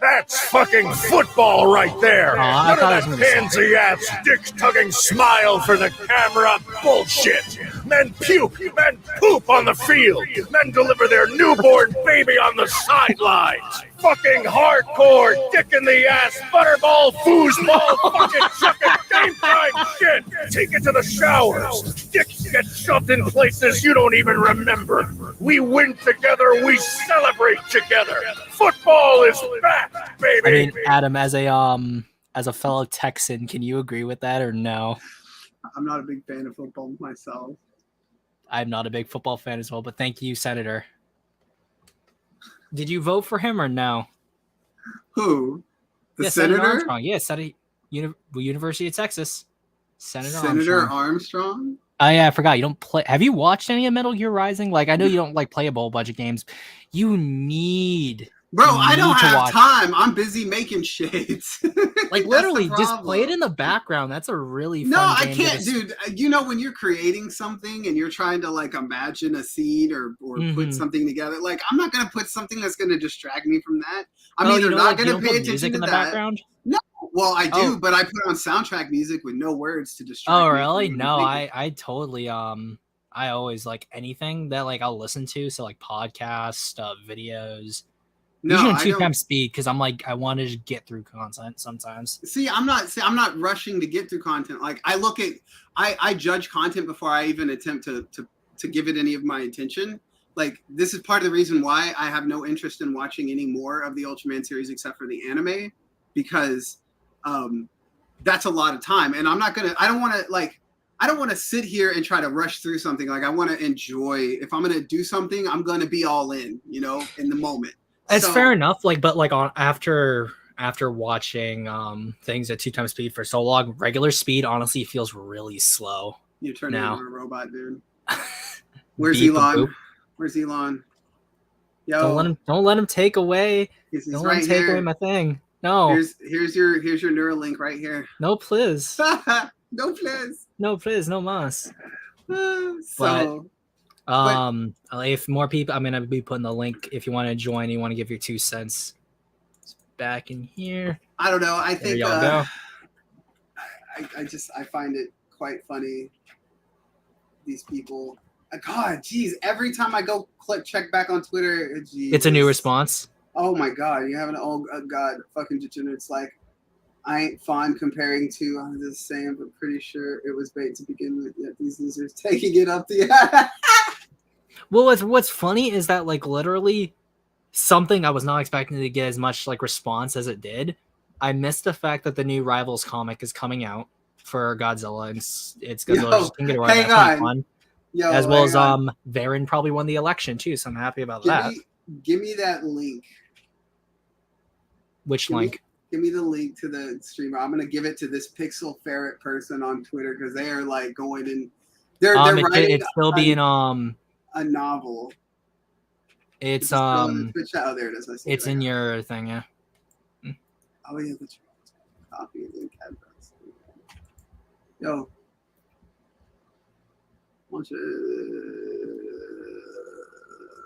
That's fucking football right there. None of that pansy-ass, dick-tugging smile for the camera bullshit. Men puke, men poop on the field. Men deliver their newborn baby on the sidelines. Fucking hardcore, dick-in-the-ass, butterball, foosball, fucking chucking game-time shit. Take it to the showers. Dicks get shoved in places you don't even remember. We win together, we celebrate together. Football is back, baby. I mean, Adam, as a fellow Texan, can you agree with that or no? I'm not a big fan of football myself. I'm not a big football fan as well, but thank you, Senator. Did you vote for him or no? Who? The Senator Senator? Armstrong. Yeah, University of Texas. Senator Armstrong? Oh yeah, I forgot. You don't play. Have you watched any of Metal Gear Rising? Like, I know you don't like play a whole bunch of games. You need. Bro, I don't have time. I'm busy making shades. Like, literally, just play it in the background. That's a really fun game. No, I can't, dude. You know, when you're creating something and you're trying to, like, imagine a seed or put something together, like, I'm not going to put something that's going to distract me from that. I'm either not going to pay attention to that. Background? No. Well, I do, but I put on soundtrack music with no words to distract me. Oh, really? No, I totally, I always, like, anything that, like, I'll listen to. So, like, podcasts, videos. No, usually 2 times speed, because I'm like, I want to get through content sometimes. I'm not rushing to get through content. Like, I judge content before I even attempt to give it any of my attention. Like, this is part of the reason why I have no interest in watching any more of the Ultraman series except for the anime, because that's a lot of time, and I don't want to sit here and try to rush through something. Like, I want to enjoy. If I'm going to do something, I'm going to be all in, in the moment. It's fair enough, but after watching things at 2 times speed for so long, regular speed honestly feels really slow. You turn into a robot, dude. Where's Elon? Where's Elon? Yo, don't let him take away. Don't let him take away my thing. No. Here's your Neuralink right here. No, please. No, please. No, please. No mas. If more people, I'm gonna be putting the link if you want to join. You want to give your 2 cents. It's back in here. I don't know. I think y'all go. I find it quite funny. These people. God, geez. Every time I go check back on Twitter, it's a new response. Oh my God, you have fucking degenerates. Like, I ain't fond comparing to. I'm just saying, but pretty sure it was bait to begin with. Yet these losers taking it up the. Well, what's funny is that like literally something I was not expecting to get as much like response as it did. I missed the fact that the new Rivals comic is coming out for Godzilla, and it's Godzilla's King Ghidorah. That's gonna be fun. As well as Varen probably won the election too, so I'm happy about that. Give me that link. Which link? Give me the link to the streamer. I'm gonna give it to this Pixel Ferret person on Twitter because they are like going in. They're writing. It's still being a novel. It's oh, there it is. It's in your thing, yeah. Oh yeah, that's right. Copy link address. Yo, why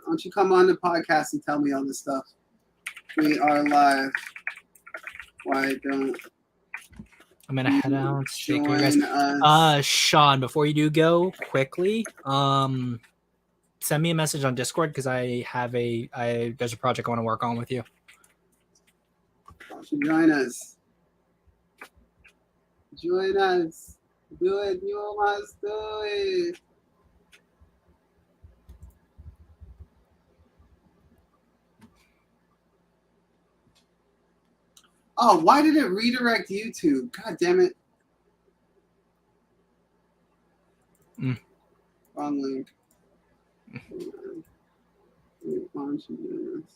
don't you come on the podcast and tell me all this stuff? We are live. Why don't I'm gonna head out. Take care, guys. Sean, before you do go quickly, send me a message on Discord because I have there's a project I want to work on with you. Why don't you join us? Join us. Do it. You must do it. Oh, why did it redirect YouTube? God damn it. Wrong link. Why don't you do this?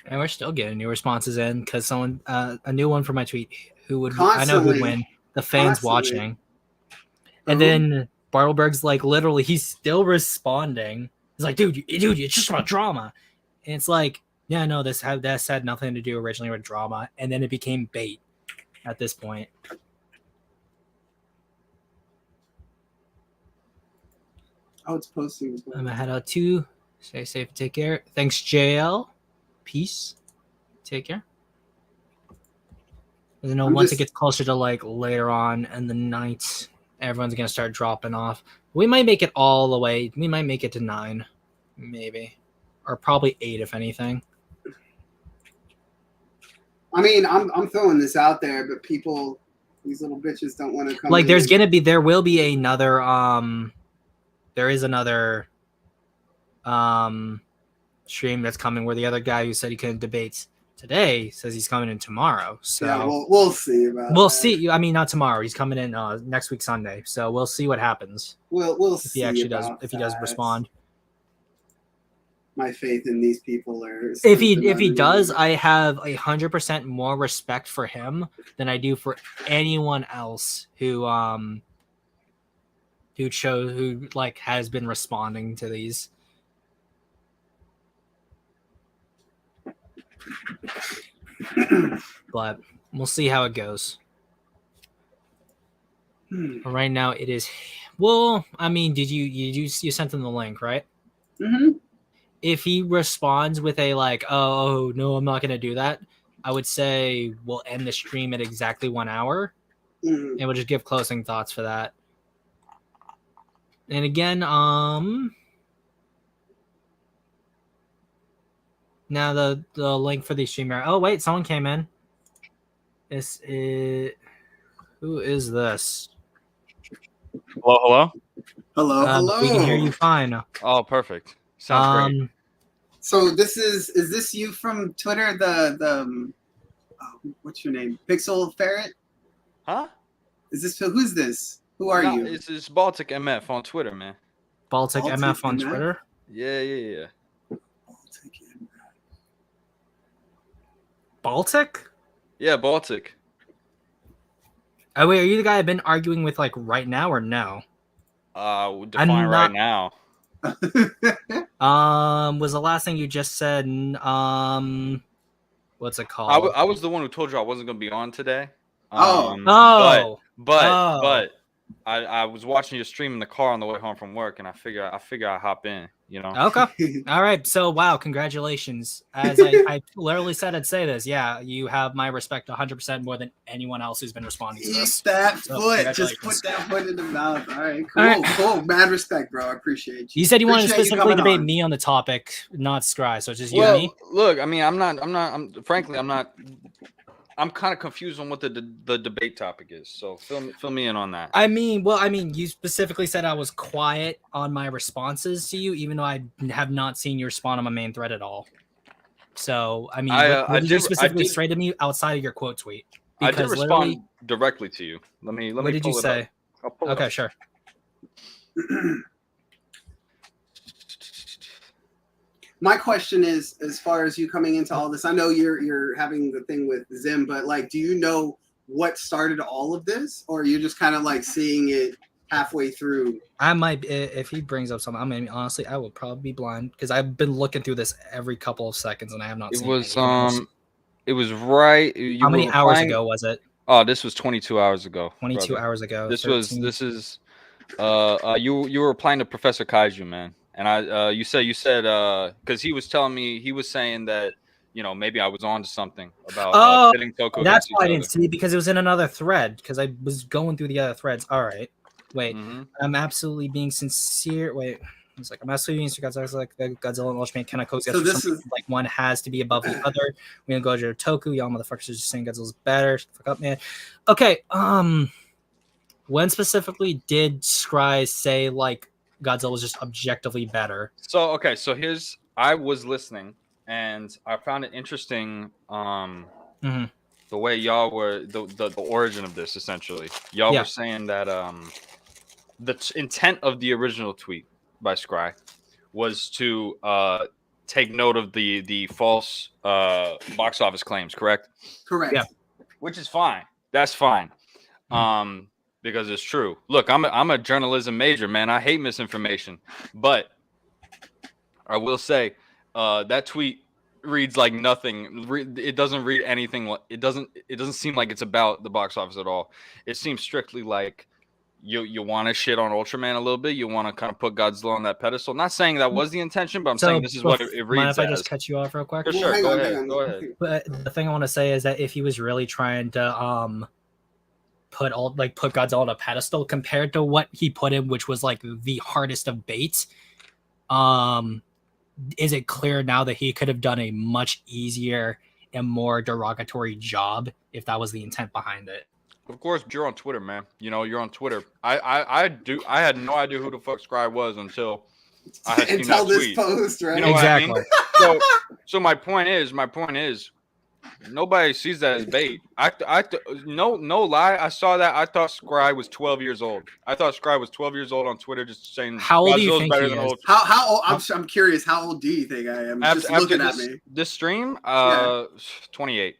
And we're still getting new responses in because someone, a new one for my tweet, I know who would win. The fans watching. And then Bartleberg's like, literally, he's still responding. He's like, dude, it's just about drama. And it's like, yeah, no, this had nothing to do originally with drama. And then it became bait at this point. Oh, it's posting. I'm gonna head out too. Stay safe and take care. Thanks, JL. Peace. Take care. You know, once it gets closer to like later on in the night, everyone's gonna start dropping off. We might make it all the way. We might make it to 9, maybe, or probably 8 if anything. I mean, I'm throwing this out there, but people, these little bitches don't want to come. Like, there will be another. There is another. Stream that's coming where the other guy who said he couldn't debate today says he's coming in tomorrow. So yeah, we'll see about that. We'll see. I mean, not tomorrow. He's coming in next week Sunday. So we'll see what happens. We'll if see he actually does. If he does respond. My faith in these people are. If he does, I have 100% more respect for him than I do for anyone else who like has been responding to these. But we'll see how it goes. Right now it is. Well, I mean, you sent him the link, right? Mm-hmm. If he responds with a like, oh no, I'm not gonna do that, I would say we'll end the stream at exactly 1 hour, and we'll just give closing thoughts for that. And again, now the link for the streamer. Oh wait, someone came in. Who is this? Hello. Hello. We can hear you fine. Oh, perfect. Sounds great. So is this you from Twitter? What's your name? Pixel Ferret? Huh? Who's this? Who are you? It's Baltic MF on Twitter, man. Baltic MF on Twitter? Yeah. Baltic? Yeah, Baltic. Oh wait, are you the guy I've been arguing with like right now or no? Define right now. Was the last thing you just said what's it called? I was the one who told you I wasn't gonna be on today. But I was watching your stream in the car on the way home from work, and I figure I'd hop in. You know. Okay. All right. So, wow, congratulations. As I literally said I'd say this. Yeah, you have my respect 100% more than anyone else who's been responding to Eat this. that So, foot. Just put that foot in the mouth. All right, cool, All right. cool. Mad respect, bro. I appreciate you. You said you wanted to Appreciate you specifically coming debate on. me on the topic, not Scrye. So it's just you and me. Look, I mean, frankly, I'm kind of confused on what the debate topic is. So fill me in on that. I mean, you specifically said I was quiet on my responses to you, even though I have not seen you respond on my main thread at all. So, I mean, what did you specifically say to me outside of your quote tweet? Because I did respond directly to you. Let me. What did you say? Okay, sure. My question is, as far as you coming into all this, I know you're having the thing with Zim, but like, do you know what started all of this, or are you just kind of like seeing it halfway through? I might, if he brings up something, I mean, honestly, I will probably be blind because I've been looking through this every couple of seconds and I have not seen it. It was right. How many hours ago was it? Oh, this was 22 hours ago. 22 hours ago. This is you were replying to Professor Kaiju, man. And you said because he was telling me, he was saying that, you know, maybe I was on to something about pitting Toku. That's why I didn't see, because it was in another thread, because I was going through the other threads. All right. Wait, I'm absolutely being sincere. Wait, it's like I'm absolutely being sincere. It's like the Godzilla and Ultraman cannot coexist. So this is like one has to be above the other. We're gonna go to Toku. Y'all motherfuckers are just saying Godzilla's better. Shut the fuck up, man. Okay. When specifically did Scrye say like Godzilla was just objectively better? So I was listening and I found it interesting the way y'all were the origin of this. Essentially y'all were saying that the intent of the original tweet by Scrye was to take note of the false box office claims, correct? Yeah, which is fine. That's fine. Because it's true. Look, I'm a journalism major, man. I hate misinformation, but I will say that tweet reads like nothing. It doesn't read anything. It doesn't seem like it's about the box office at all. It seems strictly like you want to shit on Ultraman a little bit. You want to kind of put Godzilla on that pedestal. Not saying that was the intention, but I'm saying this is what it reads. Mind if I just cut you off real quick? For sure. Go ahead. But the thing I want to say is that if he was really trying to put Godzilla on a pedestal compared to what he put in, which was like the hardest of baits, is it clear now that he could have done a much easier and more derogatory job if that was the intent behind it? Of course, you're on Twitter, man. You know, you're on Twitter. I had no idea who the fuck Scrye was until I had seen that tweet. Post, right? You know exactly. What I mean? So my point is, nobody sees that as bait. No lie. I saw that. I thought Scrye was 12 years old. I thought Scrye was 12 years old on Twitter, just saying. How old do you think he is? How old? I'm curious. How old do you think I am? Just looking at me. This stream, 28.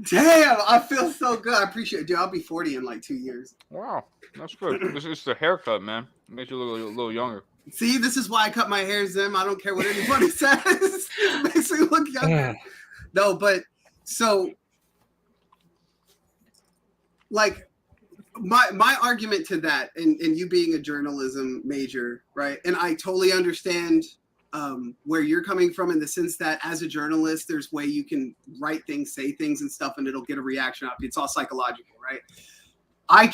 Damn, I feel so good. I appreciate it, dude. I'll be 40 in like 2 years. Wow, that's good. This is the haircut, man. Makes you look a little younger. See, this is why I cut my hair, Zim. I don't care what anybody says. It makes me look younger. No, but so like my argument to that, and you being a journalism major, right? And I totally understand where you're coming from in the sense that as a journalist, there's way you can write things, say things and stuff, and it'll get a reaction out of you. It's all psychological, right? I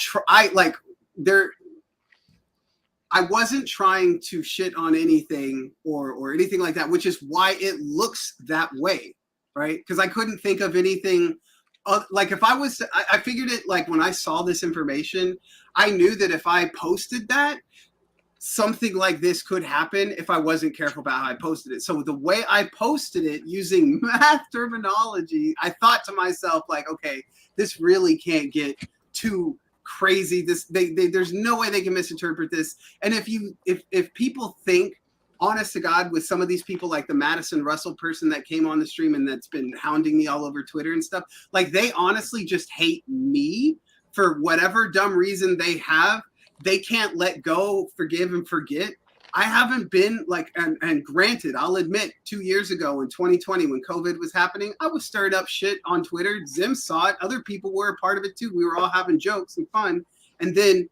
wasn't trying to shit on anything or anything like that, which is why it looks that way, right? Because I couldn't think of anything like if I figured it like when I saw this information, I knew that if I posted that, something like this could happen if I wasn't careful about how I posted it. So the way I posted it using math terminology, I thought to myself like, okay, this really can't get too crazy. There's no way they can misinterpret this. And if people think, honest to God, with some of these people like the Madison Russell person that came on the stream and that's been hounding me all over Twitter and stuff, like they honestly just hate me for whatever dumb reason they have. They can't let go, forgive and forget. I haven't been like, and granted, I'll admit 2 years ago in 2020 when COVID was happening, I was stirred up shit on Twitter. Zim saw it. Other people were a part of it too. We were all having jokes and fun. And then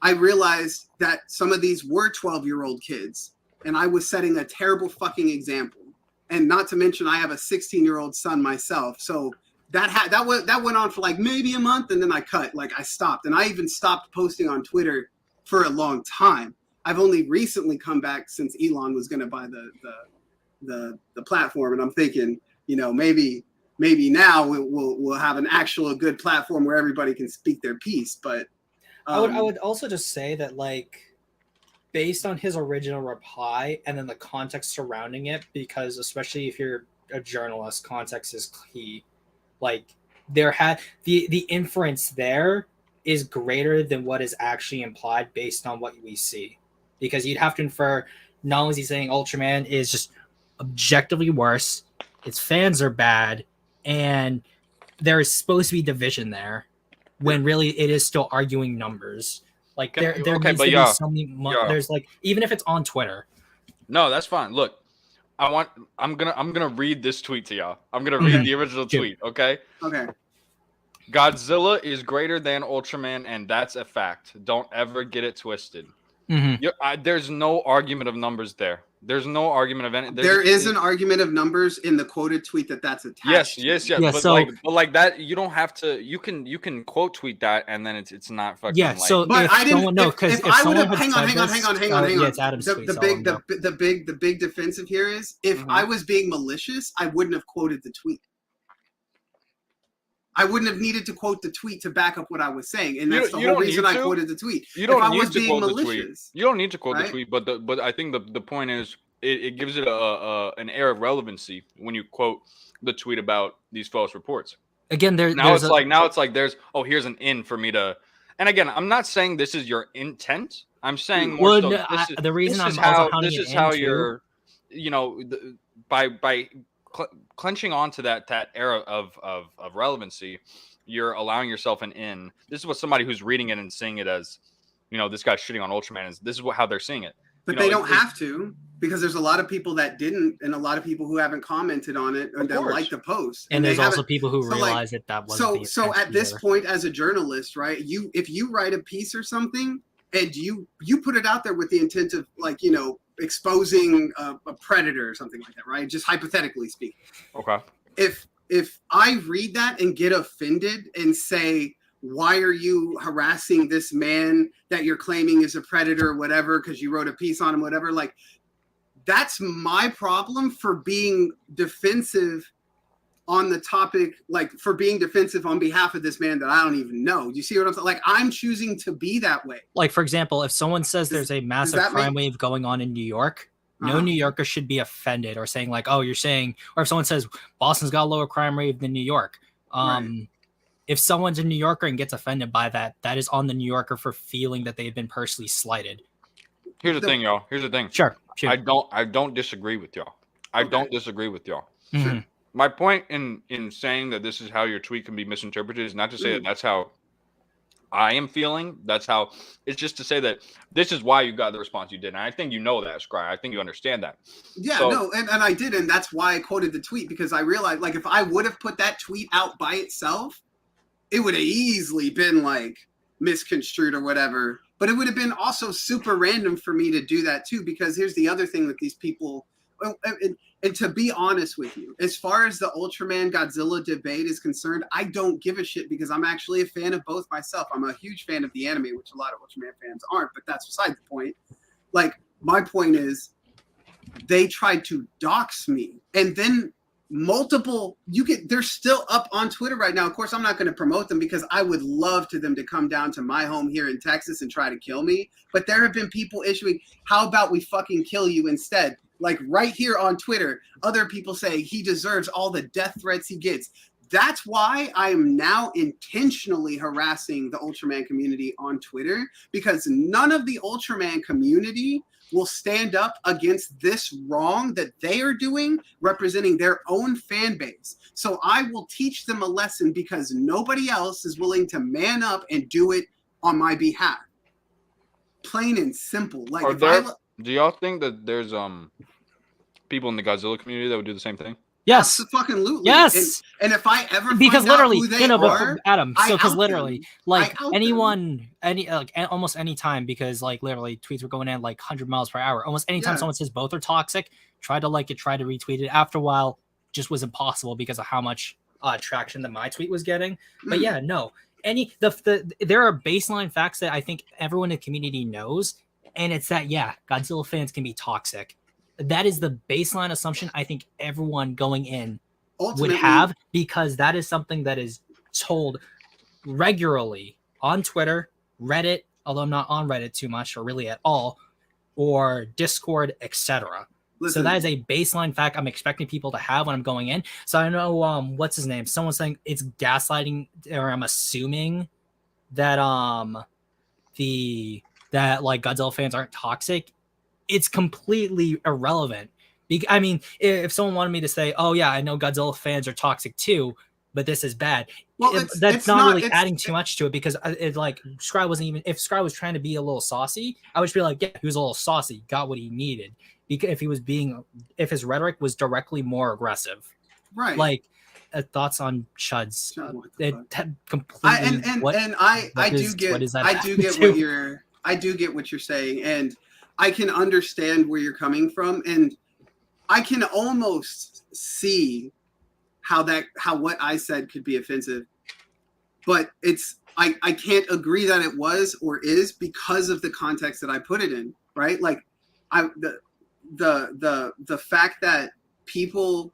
I realized that some of these were 12-year-old kids, and I was setting a terrible fucking example. And not to mention, I have a 16-year-old son myself. So that went on for like maybe a month, and then I cut. Like, I stopped, and I even stopped posting on Twitter for a long time. I've only recently come back since Elon was going to buy the platform, and I'm thinking, you know, maybe now we'll have an actual good platform where everybody can speak their piece. But I would also just say that, like, based on his original reply and then the context surrounding it, because especially if you're a journalist, context is key. Like, there had the inference there is greater than what is actually implied based on what we see, because you'd have to infer not only is he saying Ultraman is just objectively worse, its fans are bad, and there is supposed to be division there, when really it is still arguing numbers. Like, there needs to be so many. There's like, even if it's on Twitter. No, that's fine. Look, I'm gonna read this tweet to y'all. I'm gonna read the original tweet. Okay. Okay. Godzilla is greater than Ultraman, and that's a fact. Don't ever get it twisted. There's no argument of numbers there. There's no argument of any. There is an argument of numbers in the quoted tweet that's attached. Yes. But like that, you don't have to. You can quote tweet that, and then it's not fucking. Yeah. So, but I didn't know, because if I would have hang on. Yeah, it's Adam's tweet, the big defensive here is, if I was being malicious, I wouldn't have quoted the tweet. I wouldn't have needed to quote the tweet to back up what I was saying, and that's the whole reason I quoted the tweet. You don't need to quote the tweet. You don't need to quote the tweet, but I think the point is, it gives it an air of relevancy when you quote the tweet about these false reports. Again, here's an in for me to. And again, I'm not saying this is your intent. I'm saying more the reason this is how you're, you know, by clenching onto that era of relevancy, you're allowing yourself an in. This is what somebody who's reading it and seeing it as, you know, this guy's shitting on Ultraman is. This is how they're seeing it. But they don't have to, because there's a lot of people that didn't, and a lot of people who haven't commented on it and that like the post. And there's also people who realize that wasn't. So at this point, as a journalist, right? If you write a piece or something and you put it out there with the intent of, like, you know, exposing a predator or something like that, right? Just hypothetically speaking. Okay. If I read that and get offended and say, why are you harassing this man that you're claiming is a predator or whatever, because you wrote a piece on him, whatever, like, that's my problem for being defensive on the topic, like, for being defensive on behalf of this man that I don't even know. Do you see what I'm saying? Like, I'm choosing to be that way. Like, for example, if someone says there's a massive crime wave going on in New York, no New Yorker should be offended or saying, like, oh, you're saying, or if someone says Boston's got a lower crime rate than New York. Right. If someone's a New Yorker and gets offended by that, that is on the New Yorker for feeling that they've been personally slighted. Here's the thing, y'all. Here's the thing. Sure. I don't disagree with y'all. I don't disagree with y'all. Mm-hmm. My point in saying that this is how your tweet can be misinterpreted is not to say that that's how I am feeling. That's how it's just to say that this is why you got the response you did. And I think you know that, Scrye. I think you understand that. Yeah, and I did. And that's why I quoted the tweet, because I realized, like, if I would have put that tweet out by itself, it would have easily been, like, misconstrued or whatever. But it would have been also super random for me to do that too, because here's the other thing that these people, and to be honest with you, as far as the Ultraman Godzilla debate is concerned, I don't give a shit, because I'm actually a fan of both myself. I'm a huge fan of the anime, which a lot of Ultraman fans aren't, but that's beside the point. Like, my point is, they tried to dox me, and then they're still up on Twitter right now. Of course, I'm not going to promote them, because I would love to them to come down to my home here in Texas and try to kill me. But there have been people issuing, how about we fucking kill you instead? Like, right here on Twitter, other people say he deserves all the death threats he gets. That's why I am now intentionally harassing the Ultraman community on Twitter, because none of the Ultraman community will stand up against this wrong that they are doing, representing their own fan base. So I will teach them a lesson, because nobody else is willing to man up and do it on my behalf. Plain and simple. Like, do y'all think that there's people in the Godzilla community that would do the same thing? Yes. Absolutely. Yes. And if I ever because find literally, out who they are, Adam. I So because out literally, them. like I out anyone, almost any time, because like literally tweets were going in like 100 miles per hour. Almost anytime Yeah. someone says both are toxic, try to like it, try to retweet it. After a while, just was impossible because of how much traction that my tweet was getting. But yeah, no. There are baseline facts that I think everyone in the community knows, and it's that Godzilla fans can be toxic. That is the baseline assumption I think everyone going in would have, because that is something that is told regularly on Twitter, Reddit, although I'm not on Reddit too much or really at all, or Discord, etc. So that is a baseline fact I'm expecting people to have when I'm going in. So I know what's his name? Someone's saying it's gaslighting, or I'm assuming that that like Godzilla fans aren't toxic. It's completely irrelevant. I mean, if someone wanted me to say, "Oh yeah, I know Godzilla fans are toxic too, but this is bad," that's not really adding too much to it, because it's like Scrye wasn't even. If Scrye was trying to be a little saucy, I would just be like, "Yeah, he was a little saucy, got what he needed." Because if his rhetoric was directly more aggressive, right? Like thoughts on Chuds. Completely. I do get what you're saying, and I can understand where you're coming from, and I can almost see how what I said could be offensive, but I can't agree that it was or is because of the context that I put it in, right? Like the fact that people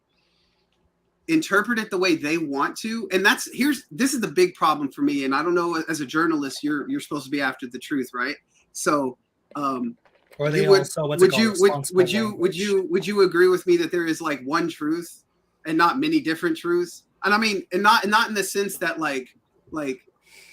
interpret it the way they want to, and this is the big problem for me. And I don't know, as a journalist, you're supposed to be after the truth, right? So would you agree with me that there is like one truth and not many different truths? And I mean, and not in the sense that like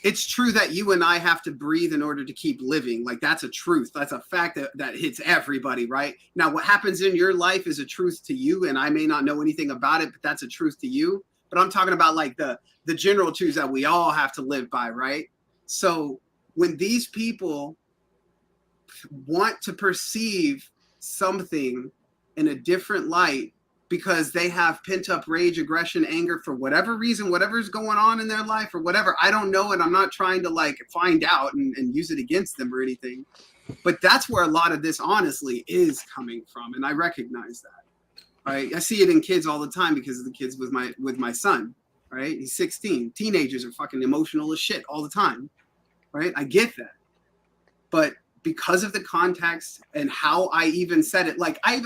it's true that you and I have to breathe in order to keep living. Like that's a truth. That's a fact that hits everybody, right? Now, what happens in your life is a truth to you, and I may not know anything about it, but that's a truth to you. But I'm talking about like the general truths that we all have to live by, right? So when these people want to perceive something in a different light because they have pent-up rage, aggression, anger for whatever reason, whatever's going on in their life or whatever, I don't know, and I'm not trying to like find out and use it against them or anything, but that's where a lot of this honestly is coming from, and I recognize that, right? I see it in kids all the time because of the kids with my son, right? He's 16. Teenagers are fucking emotional as shit all the time, right? I get that, but because of the context and how I even said it, like I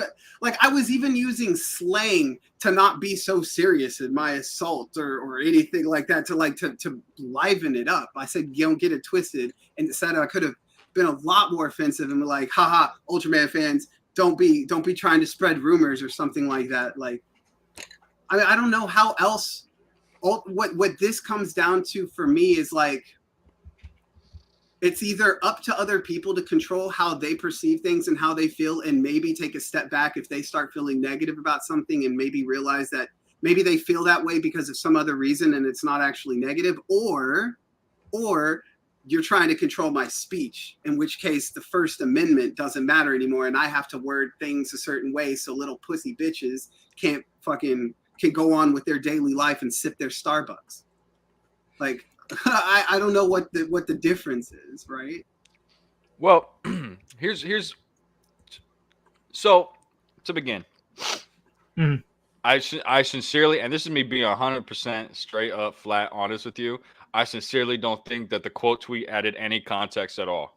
was even using slang to not be so serious in my assault or anything like that, to liven it up. I said, you don't get it twisted, and said I could have been a lot more offensive and be like, haha, Ultraman fans, don't be trying to spread rumors or something like that. Like, I mean, I don't know how else. What this comes down to for me is like, it's either up to other people to control how they perceive things and how they feel, and maybe take a step back if they start feeling negative about something, and maybe realize that maybe they feel that way because of some other reason and it's not actually negative, or you're trying to control my speech, in which case the First Amendment doesn't matter anymore, and I have to word things a certain way so little pussy bitches can go on with their daily life and sip their Starbucks. Like, I don't know what the difference is, right? Well, here's so to begin. Mm-hmm. I sincerely, and this is me being 100% straight up, flat honest with you, I sincerely don't think that the quote tweet added any context at all.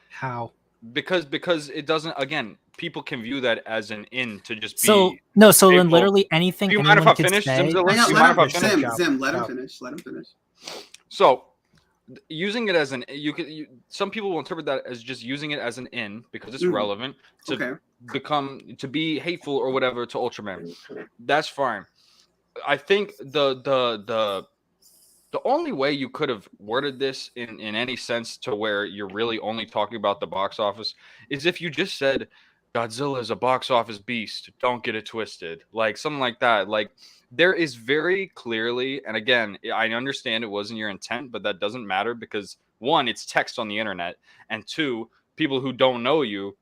How? Because it doesn't. Again, people can view that as an in to just so be. No, so then literally anything. Do you mind if I finish? Zim, let him finish. So, using it as an some people will interpret that as just using it as an in because it's relevant to be hateful or whatever to Ultraman. That's fine. I think the only way you could have worded this in any sense to where you're really only talking about the box office is if you just said Godzilla is a box office beast. Don't get it twisted. Like something like that. Like there is very clearly, and again, I understand it wasn't your intent, but that doesn't matter because one, it's text on the internet, and two, people who don't know you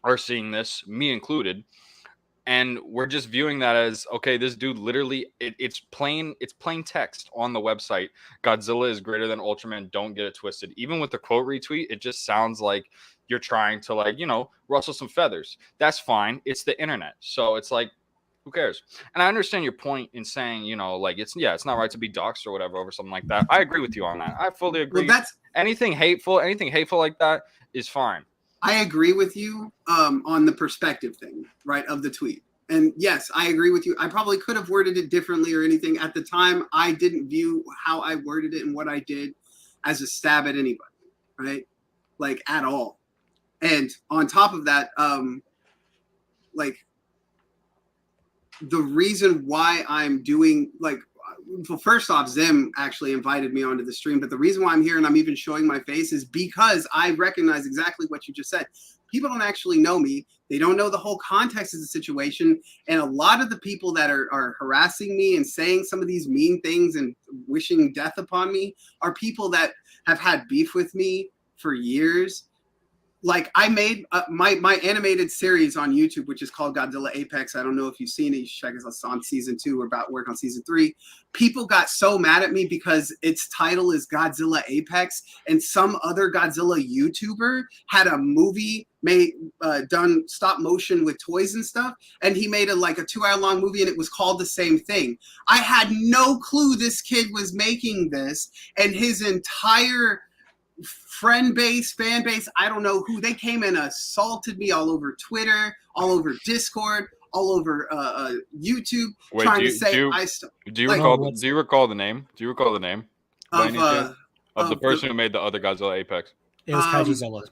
are seeing this, me included. And we're just viewing that as, okay, this dude literally, it's plain text on the website. Godzilla is greater than Ultraman. Don't get it twisted. Even with the quote retweet, it just sounds like you're trying to, like, you know, rustle some feathers. That's fine. It's the internet. So it's like, who cares? And I understand your point in saying, you know, like, it's not right to be doxxed or whatever over something like that. I agree with you on that. I fully agree. Well, anything hateful like that is fine. I agree with you on the perspective thing, right, of the tweet. And yes, I agree with you. I probably could have worded it differently or anything. At the time, I didn't view how I worded it and what I did as a stab at anybody, right? Like, at all. And on top of that, like, the reason why I'm doing, like, well, first off, Zim actually invited me onto the stream, but the reason why I'm here and I'm even showing my face is because I recognize exactly what you just said. People don't actually know me. They don't know the whole context of the situation. And a lot of the people that are harassing me and saying some of these mean things and wishing death upon me are people that have had beef with me for years. Like, I made my animated series on YouTube, which is called Godzilla Apex. I don't know if you've seen it. You should check us out on season 2. We're about to work on season 3. People got so mad at me because its title is Godzilla Apex, and some other Godzilla YouTuber had a movie made done stop motion with toys and stuff, and he made a 2-hour long movie, and it was called the same thing. I had no clue this kid was making this, and his entire fan base, I don't know who, they came and assaulted me all over Twitter, all over Discord, all over YouTube. Wait, trying do to say do you recall the name? Do you recall the name of the person who made the other Godzilla Apex? It was Kaijuzilla.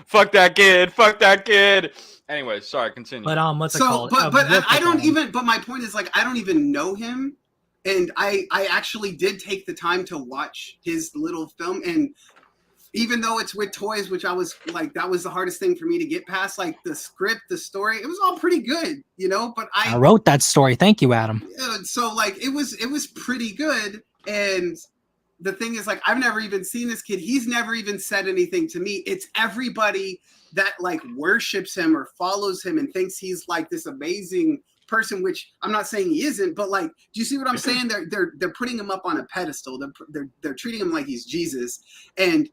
Fuck that kid. Anyway, sorry, continue. But what's it called? But my point is, like, I don't even know him. And I actually did take the time to watch his little film. And even though it's with toys, which I was like, that was the hardest thing for me to get past, like the script, the story, it was all pretty good, you know, but I wrote that story. Thank you, Adam. So like, it was pretty good. And the thing is, like, I've never even seen this kid. He's never even said anything to me. It's everybody that like worships him or follows him and thinks he's like this amazing person, which I'm not saying he isn't, but like, do you see what I'm saying? They're putting him up on a pedestal. They're treating him like he's Jesus. And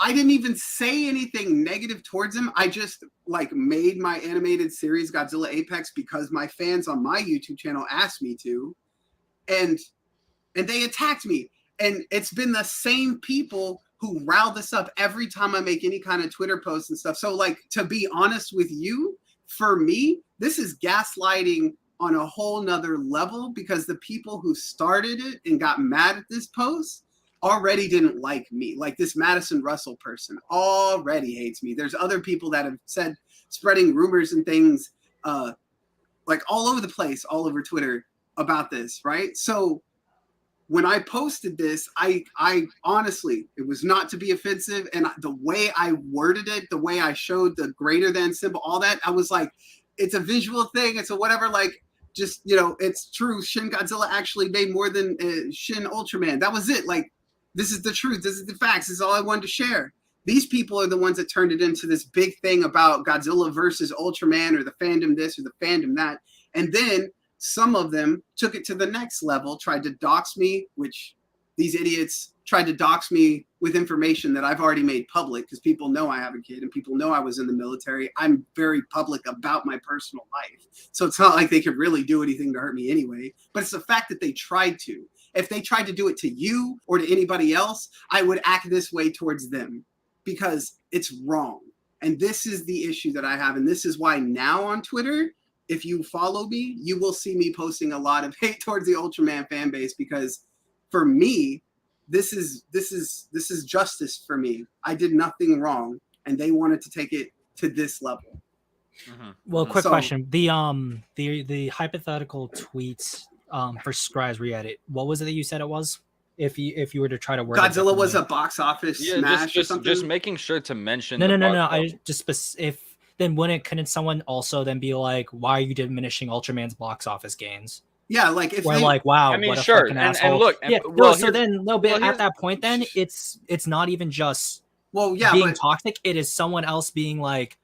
I didn't even say anything negative towards him. I just like made my animated series Godzilla Apex because my fans on my YouTube channel asked me to, and they attacked me. And it's been the same people who rile this up every time I make any kind of Twitter posts and stuff. So like, to be honest with you, for me, this is gaslighting on a whole nother level, because the people who started it and got mad at this post already didn't like me. Like, this Madison Russell person already hates me. There's other people that have said, spreading rumors and things like all over the place, all over Twitter about this, right? So when I posted this, I honestly, it was not to be offensive. And the way I worded it, the way I showed the greater than symbol, all that, I was like, it's a visual thing. It's a whatever, like, just, you know, it's true. Shin Godzilla actually made more than Shin Ultraman. That was it. Like, this is the truth. This is the facts. This is all I wanted to share. These people are the ones that turned it into this big thing about Godzilla versus Ultraman, or the fandom this or the fandom that. And then some of them took it to the next level, tried to dox me, which these idiots tried to dox me with information that I've already made public, because people know I have a kid and people know I was in the military. I'm very public about my personal life. So it's not like they could really do anything to hurt me anyway, but it's the fact that they tried to. If they tried to do it to you or to anybody else, I would act this way towards them, because it's wrong. And this is the issue that I have. And this is why now on Twitter, if you follow me, you will see me posting a lot of hate towards the Ultraman fan base, because for me, this is justice for me. I did nothing wrong, and they wanted to take it to this level. Mm-hmm. Well, quick question: the hypothetical tweets for Scrye's re-edit, what was it that you said it was? If you were to try to word Godzilla was a box office smash or something. Just making sure to mention. No. I just then couldn't someone also then be like, why are you diminishing Ultraman's box office gains? Yeah, like if we're like, wow, I mean, what a sure, fucking asshole. and look, yeah, well, so then at that point, then it's not even just being toxic. It is someone else being like,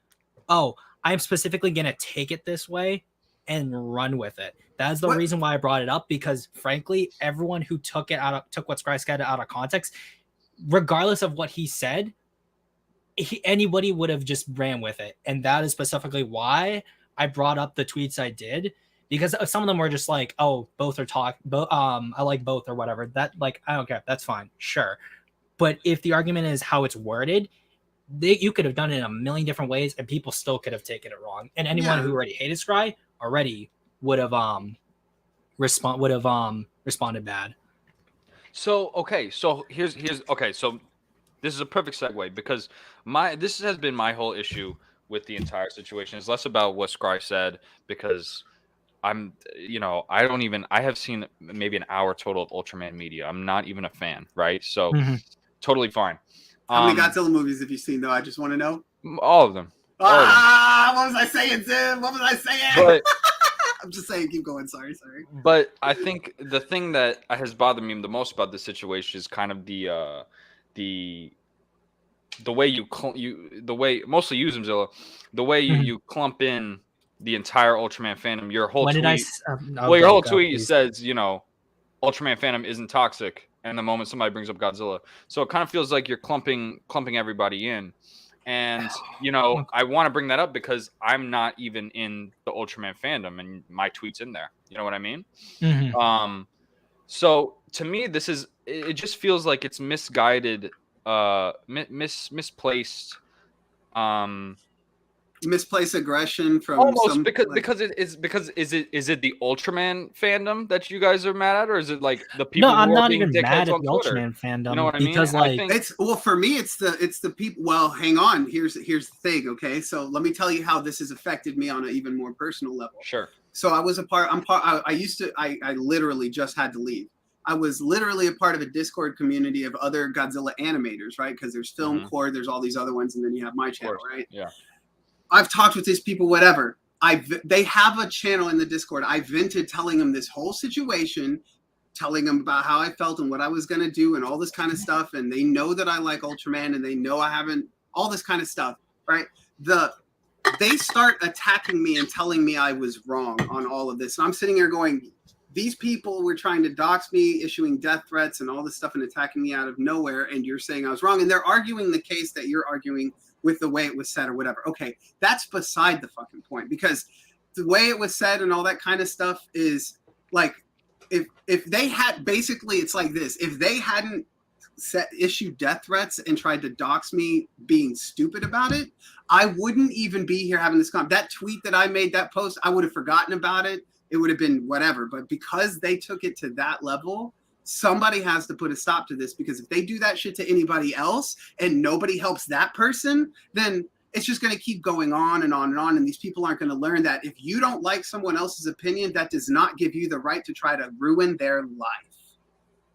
oh, I'm specifically going to take it this way and run with it. That's the reason why I brought it up, because frankly, everyone who took what Scrye said out of context, regardless of what he said, anybody would have just ran with it. And that is specifically why I brought up the tweets I did, because some of them were just like, oh, both are I like both or whatever. That, like, I don't care. That's fine. Sure. But if the argument is how it's worded, you could have done it in a million different ways and people still could have taken it wrong. And anyone who already hated Scrye already would have responded bad. So okay, so here's okay, so this is a perfect segue, because this has been my whole issue with the entire situation. It's less about what Scrye said, because I have seen maybe an hour total of Ultraman media. I'm not even a fan, right? So totally fine. How many Godzilla movies have you seen, though? I just want to know. All of them. What was I saying, Zim? What was I saying? But, I'm just saying, keep going. Sorry. But I think the thing that has bothered me the most about this situation is kind of the way mostly you, Zimzilla, the way you clump in the entire Ultraman fandom. Your whole tweet says, Ultraman fandom isn't toxic, and the moment somebody brings up Godzilla, so it kind of feels like you're clumping everybody in. And I want to bring that up because I'm not even in the Ultraman fandom, and my tweet's in there. You know what I mean? So to me, it just feels like it's misguided, misplaced. Misplaced aggression from almost, because is it the Ultraman fandom that you guys are mad at, or is it like the people? No, I'm not being even mad at the Twitter? Ultraman fandom. You know what I mean? Because for me, it's the people. Well, hang on. Here's the thing. Okay, so let me tell you how this has affected me on an even more personal level. Sure. So I literally just had to leave. I was literally a part of a Discord community of other Godzilla animators, right? Because there's Film Core, there's all these other ones, and then you have my channel, right? Yeah. I've talked with these people, whatever. They have a channel in the Discord. I vented telling them this whole situation, telling them about how I felt and what I was going to do and all this kind of stuff. And they know that I like Ultraman, and they know I haven't, all this kind of stuff, right? They start attacking me and telling me I was wrong on all of this. And I'm sitting here going, these people were trying to dox me, issuing death threats and all this stuff and attacking me out of nowhere. And you're saying I was wrong. And they're arguing the case that you're arguing with the way it was said or whatever. Okay, that's beside the fucking point, because the way it was said and all that kind of stuff is like, if they had, basically it's like this, if they hadn't issued death threats and tried to dox me being stupid about it, I wouldn't even be here having this that tweet that I made, that post, I would have forgotten about it. It would have been whatever. But because they took it to that level, somebody has to put a stop to this, because if they do that shit to anybody else and nobody helps that person, then it's just going to keep going on and on and on. And these people aren't going to learn that if you don't like someone else's opinion, that does not give you the right to try to ruin their life.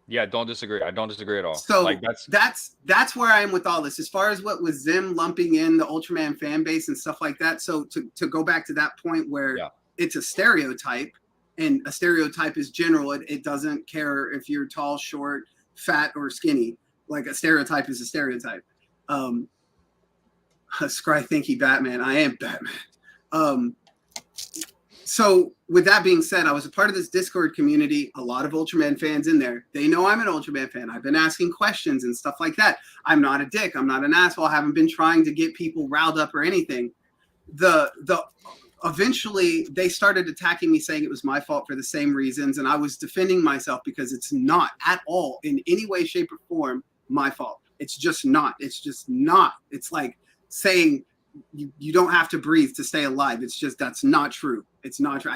Yeah, don't disagree. I don't disagree at all. So like, that's where I am with all this. As far as what was Zim lumping in the Ultraman fan base and stuff like that. So to go back to that point where it's a stereotype, and a stereotype is general. It doesn't care if you're tall, short, fat, or skinny. Like, a stereotype is a stereotype. Scrye think he Batman. I am Batman. So with that being said, I was a part of this Discord community, a lot of Ultraman fans in there. They know I'm an Ultraman fan. I've been asking questions and stuff like that. I'm not a dick. I'm not an asshole. I haven't been trying to get people riled up or anything. Eventually, they started attacking me, saying it was my fault for the same reasons, and I was defending myself because it's not at all, in any way, shape, or form, my fault. It's just not. It's just not. It's like saying you don't have to breathe to stay alive. It's just, that's not true. It's not true.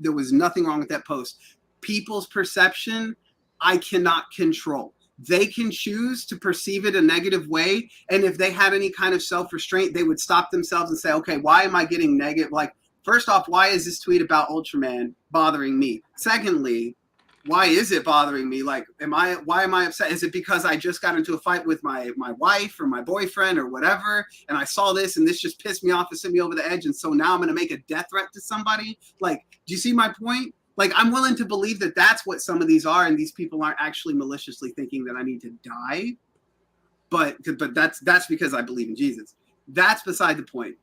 There was nothing wrong with that post. People's perception, I cannot control. They can choose to perceive it a negative way. And if they had any kind of self-restraint, they would stop themselves and say, okay, why am I getting negative? Like, first off, why is this tweet about Ultraman bothering me? Secondly, why is it bothering me? Like, why am I upset? Is it because I just got into a fight with my wife or my boyfriend or whatever, and I saw this and this just pissed me off and sent me over the edge, and so now I'm going to make a death threat to somebody? Like, do you see my point? Like, I'm willing to believe that that's what some of these are, and these people aren't actually maliciously thinking that I need to die. But that's because I believe in Jesus. That's beside the point.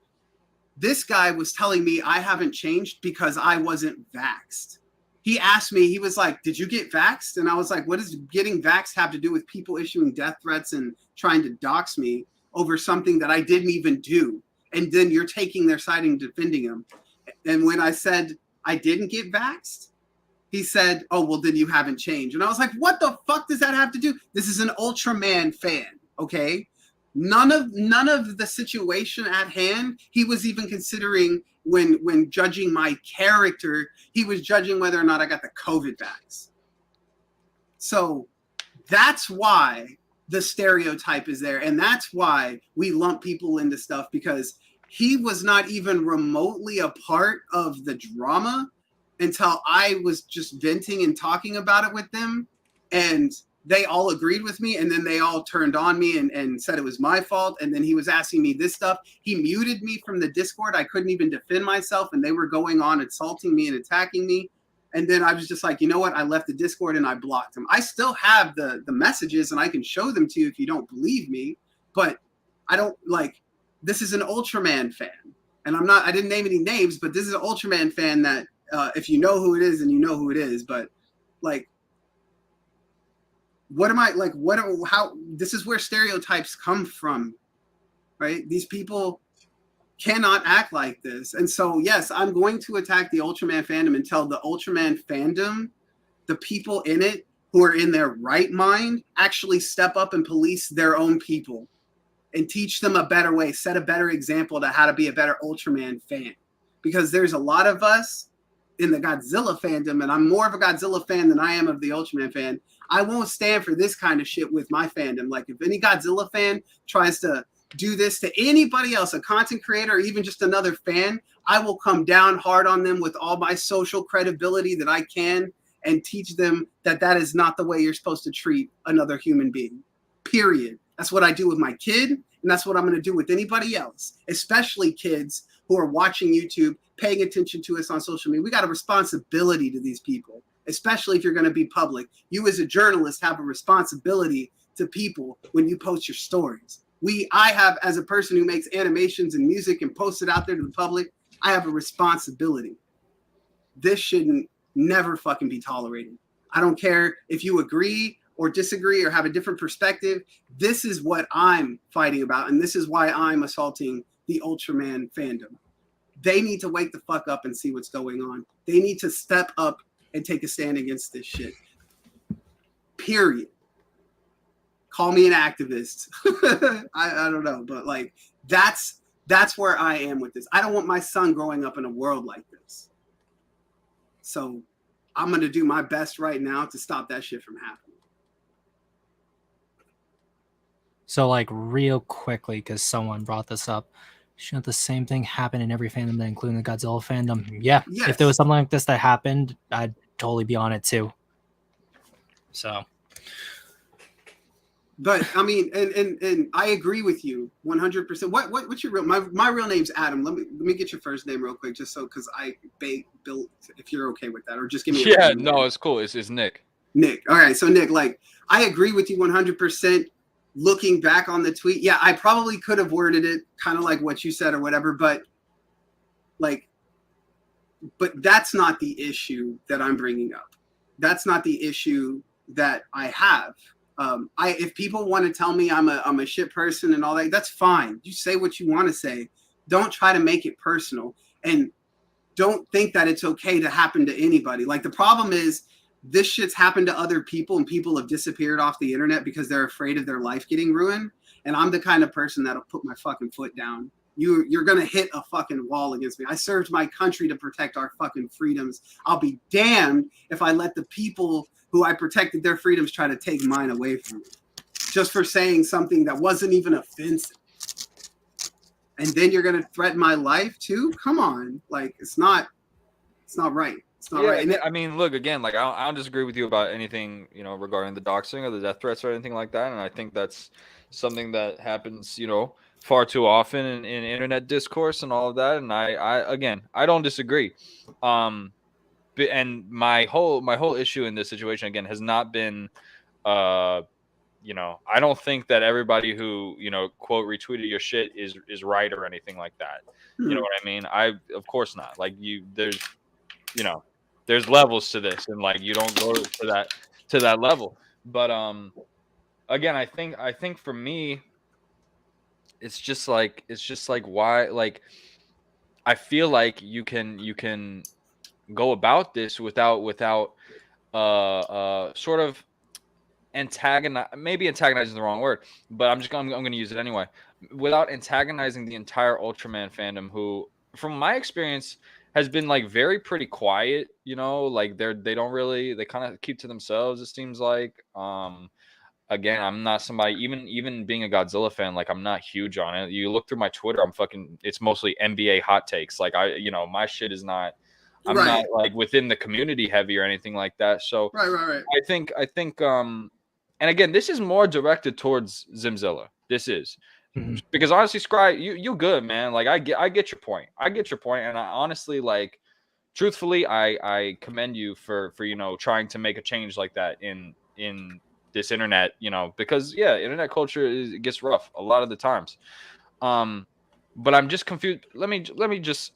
this guy was telling me I haven't changed because I wasn't vaxxed. He asked me, he was like, did you get vaxxed? And I was like, what does getting vaxxed have to do with people issuing death threats and trying to dox me over something that I didn't even do? And then you're taking their side and defending them. And when I said I didn't get vaxxed, he said, oh, well, then you haven't changed. And I was like, what the fuck does that have to do? This is an Ultraman fan, okay? None of the situation at hand, he was even considering when judging my character, he was judging whether or not I got the COVID vax. So that's why the stereotype is there. And that's why we lump people into stuff, because he was not even remotely a part of the drama until I was just venting and talking about it with them. And they all agreed with me, and then they all turned on me and said it was my fault. And then he was asking me this stuff. He muted me from the Discord. I couldn't even defend myself, and they were going on insulting me and attacking me. And then I was just like, you know what? I left the Discord and I blocked him. I still have the messages, and I can show them to you if you don't believe me. But I don't like. This is an Ultraman fan, and I didn't name any names, but this is an Ultraman fan that if you know who it is, then you know who it is. But like, what am I like? How this is where stereotypes come from, right? These people cannot act like this. And so, yes, I'm going to attack the Ultraman fandom and tell the Ultraman fandom, the people in it who are in their right mind, actually step up and police their own people and teach them a better way, set a better example to how to be a better Ultraman fan. Because there's a lot of us in the Godzilla fandom, and I'm more of a Godzilla fan than I am of the Ultraman fan. I won't stand for this kind of shit with my fandom. Like, if any Godzilla fan tries to do this to anybody else, a content creator, or even just another fan, I will come down hard on them with all my social credibility that I can and teach them that that is not the way you're supposed to treat another human being, period. That's what I do with my kid, and that's what I'm going to do with anybody else, especially kids who are watching YouTube, paying attention to us on social media. We got a responsibility to these people, especially if you're going to be public. You as a journalist have a responsibility to people when you post your stories. I have, as a person who makes animations and music and posts it out there to the public, I have a responsibility. This shouldn't never fucking be tolerated. I don't care if you agree or disagree or have a different perspective. This is what I'm fighting about, and this is why I'm assaulting the Ultraman fandom. They need to wake the fuck up and see what's going on. They need to step up and take a stand against this shit. Period. Call me an activist. I don't know, but like that's where I am with this. I don't want my son growing up in a world like this. So I'm gonna do my best right now to stop that shit from happening. So, like, real quickly, because someone brought this up, shouldn't the same thing happen in every fandom, including the Godzilla fandom? Yeah. Yes. If there was something like this that happened, I'd totally be on it too. So. But I mean, and I agree with you 100%. What's your real? My real name's Adam. Let me get your first name real quick, just so because I built. If you're okay with that, or just give me. Yeah, no, it's cool. It's Nick. Nick. All right, so Nick, like, I agree with you 100%. Looking back on the tweet, yeah, I probably could have worded it kind of like what you said or whatever, but that's not the issue that I'm bringing up. That's not the issue that I have. If people want to tell me I'm a shit person and all that, that's fine. You say what you want to say. Don't try to make it personal, and don't think that it's okay to happen to anybody. Like, the problem is this shit's happened to other people, and people have disappeared off the internet because they're afraid of their life getting ruined. And I'm the kind of person that'll put my fucking foot down. You're gonna hit a fucking wall against me. I served my country to protect our fucking freedoms. I'll be damned if I let the people who I protected their freedoms try to take mine away from me, just for saying something that wasn't even offensive. And then you're gonna threaten my life too? Come on, like, it's not right. It's not right. I mean, look, again, like, I don't disagree with you about anything, regarding the doxing or the death threats or anything like that. And I think that's something that happens, far too often in internet discourse and all of that. And I don't disagree. And my whole issue in this situation, again, has not been you know, I don't think that everybody who, you know, quote retweeted your shit is right or anything like that. You know what I mean? Of course not. Like there's, you know, there's levels to this, and like you don't go to that level. But again, I think for me, it's just like why, like, I feel like you can go about this without sort of maybe antagonize is the wrong word, but I'm going to use it anyway, without antagonizing the entire Ultraman fandom, who from my experience has been like pretty quiet, you know, like they don't really, they kind of keep to themselves, it seems like. Again, I'm not somebody, even being a Godzilla fan, like I'm not huge on it. You look through my Twitter, it's mostly NBA hot takes. Like you know, my shit is not, I'm not like within the community heavy or anything like that. So right. I think and again, this is more directed towards Zimzilla. This is because honestly, Scrye, you good, man. Like I get your point. And I honestly, like, truthfully, I commend you for you know, trying to make a change like that in this internet, you know, because yeah, internet culture it gets rough a lot of the times. But I'm just confused. Let me just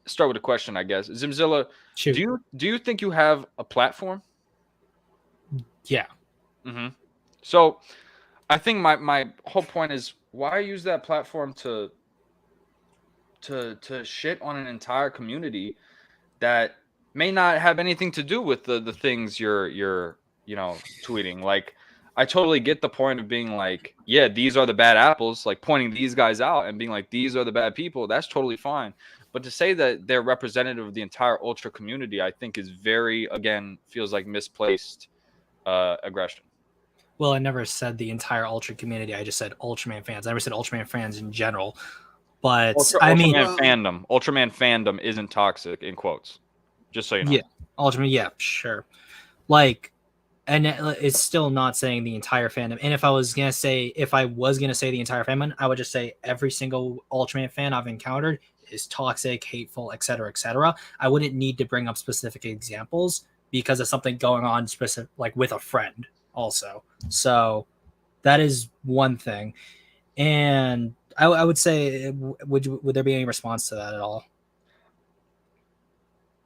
start with a question, I guess. Zimzilla, do you think you have a platform? Yeah. So I think my whole point is, why use that platform to shit on an entire community that may not have anything to do with the things you're you know, tweeting. Like, I totally get the point of being like, yeah, these are the bad apples, like pointing these guys out and being like, these are the bad people. That's totally fine. But to say that they're representative of the entire Ultra community, I think is again, feels like misplaced aggression. Well, I never said the entire Ultra community. I just said Ultraman fans. I never said Ultraman fans in general. But Ultraman fandom isn't toxic, in quotes. Just so you know. Yeah, Ultraman. Yeah, sure. Like, and it's still not saying the entire fandom. And if I was gonna say the entire fandom, I would just say every single Ultraman fan I've encountered is toxic, hateful, etc., etc. I wouldn't need to bring up specific examples because of something going on specific, like with a friend, also. So that is one thing. And I would say, would there be any response to that at all?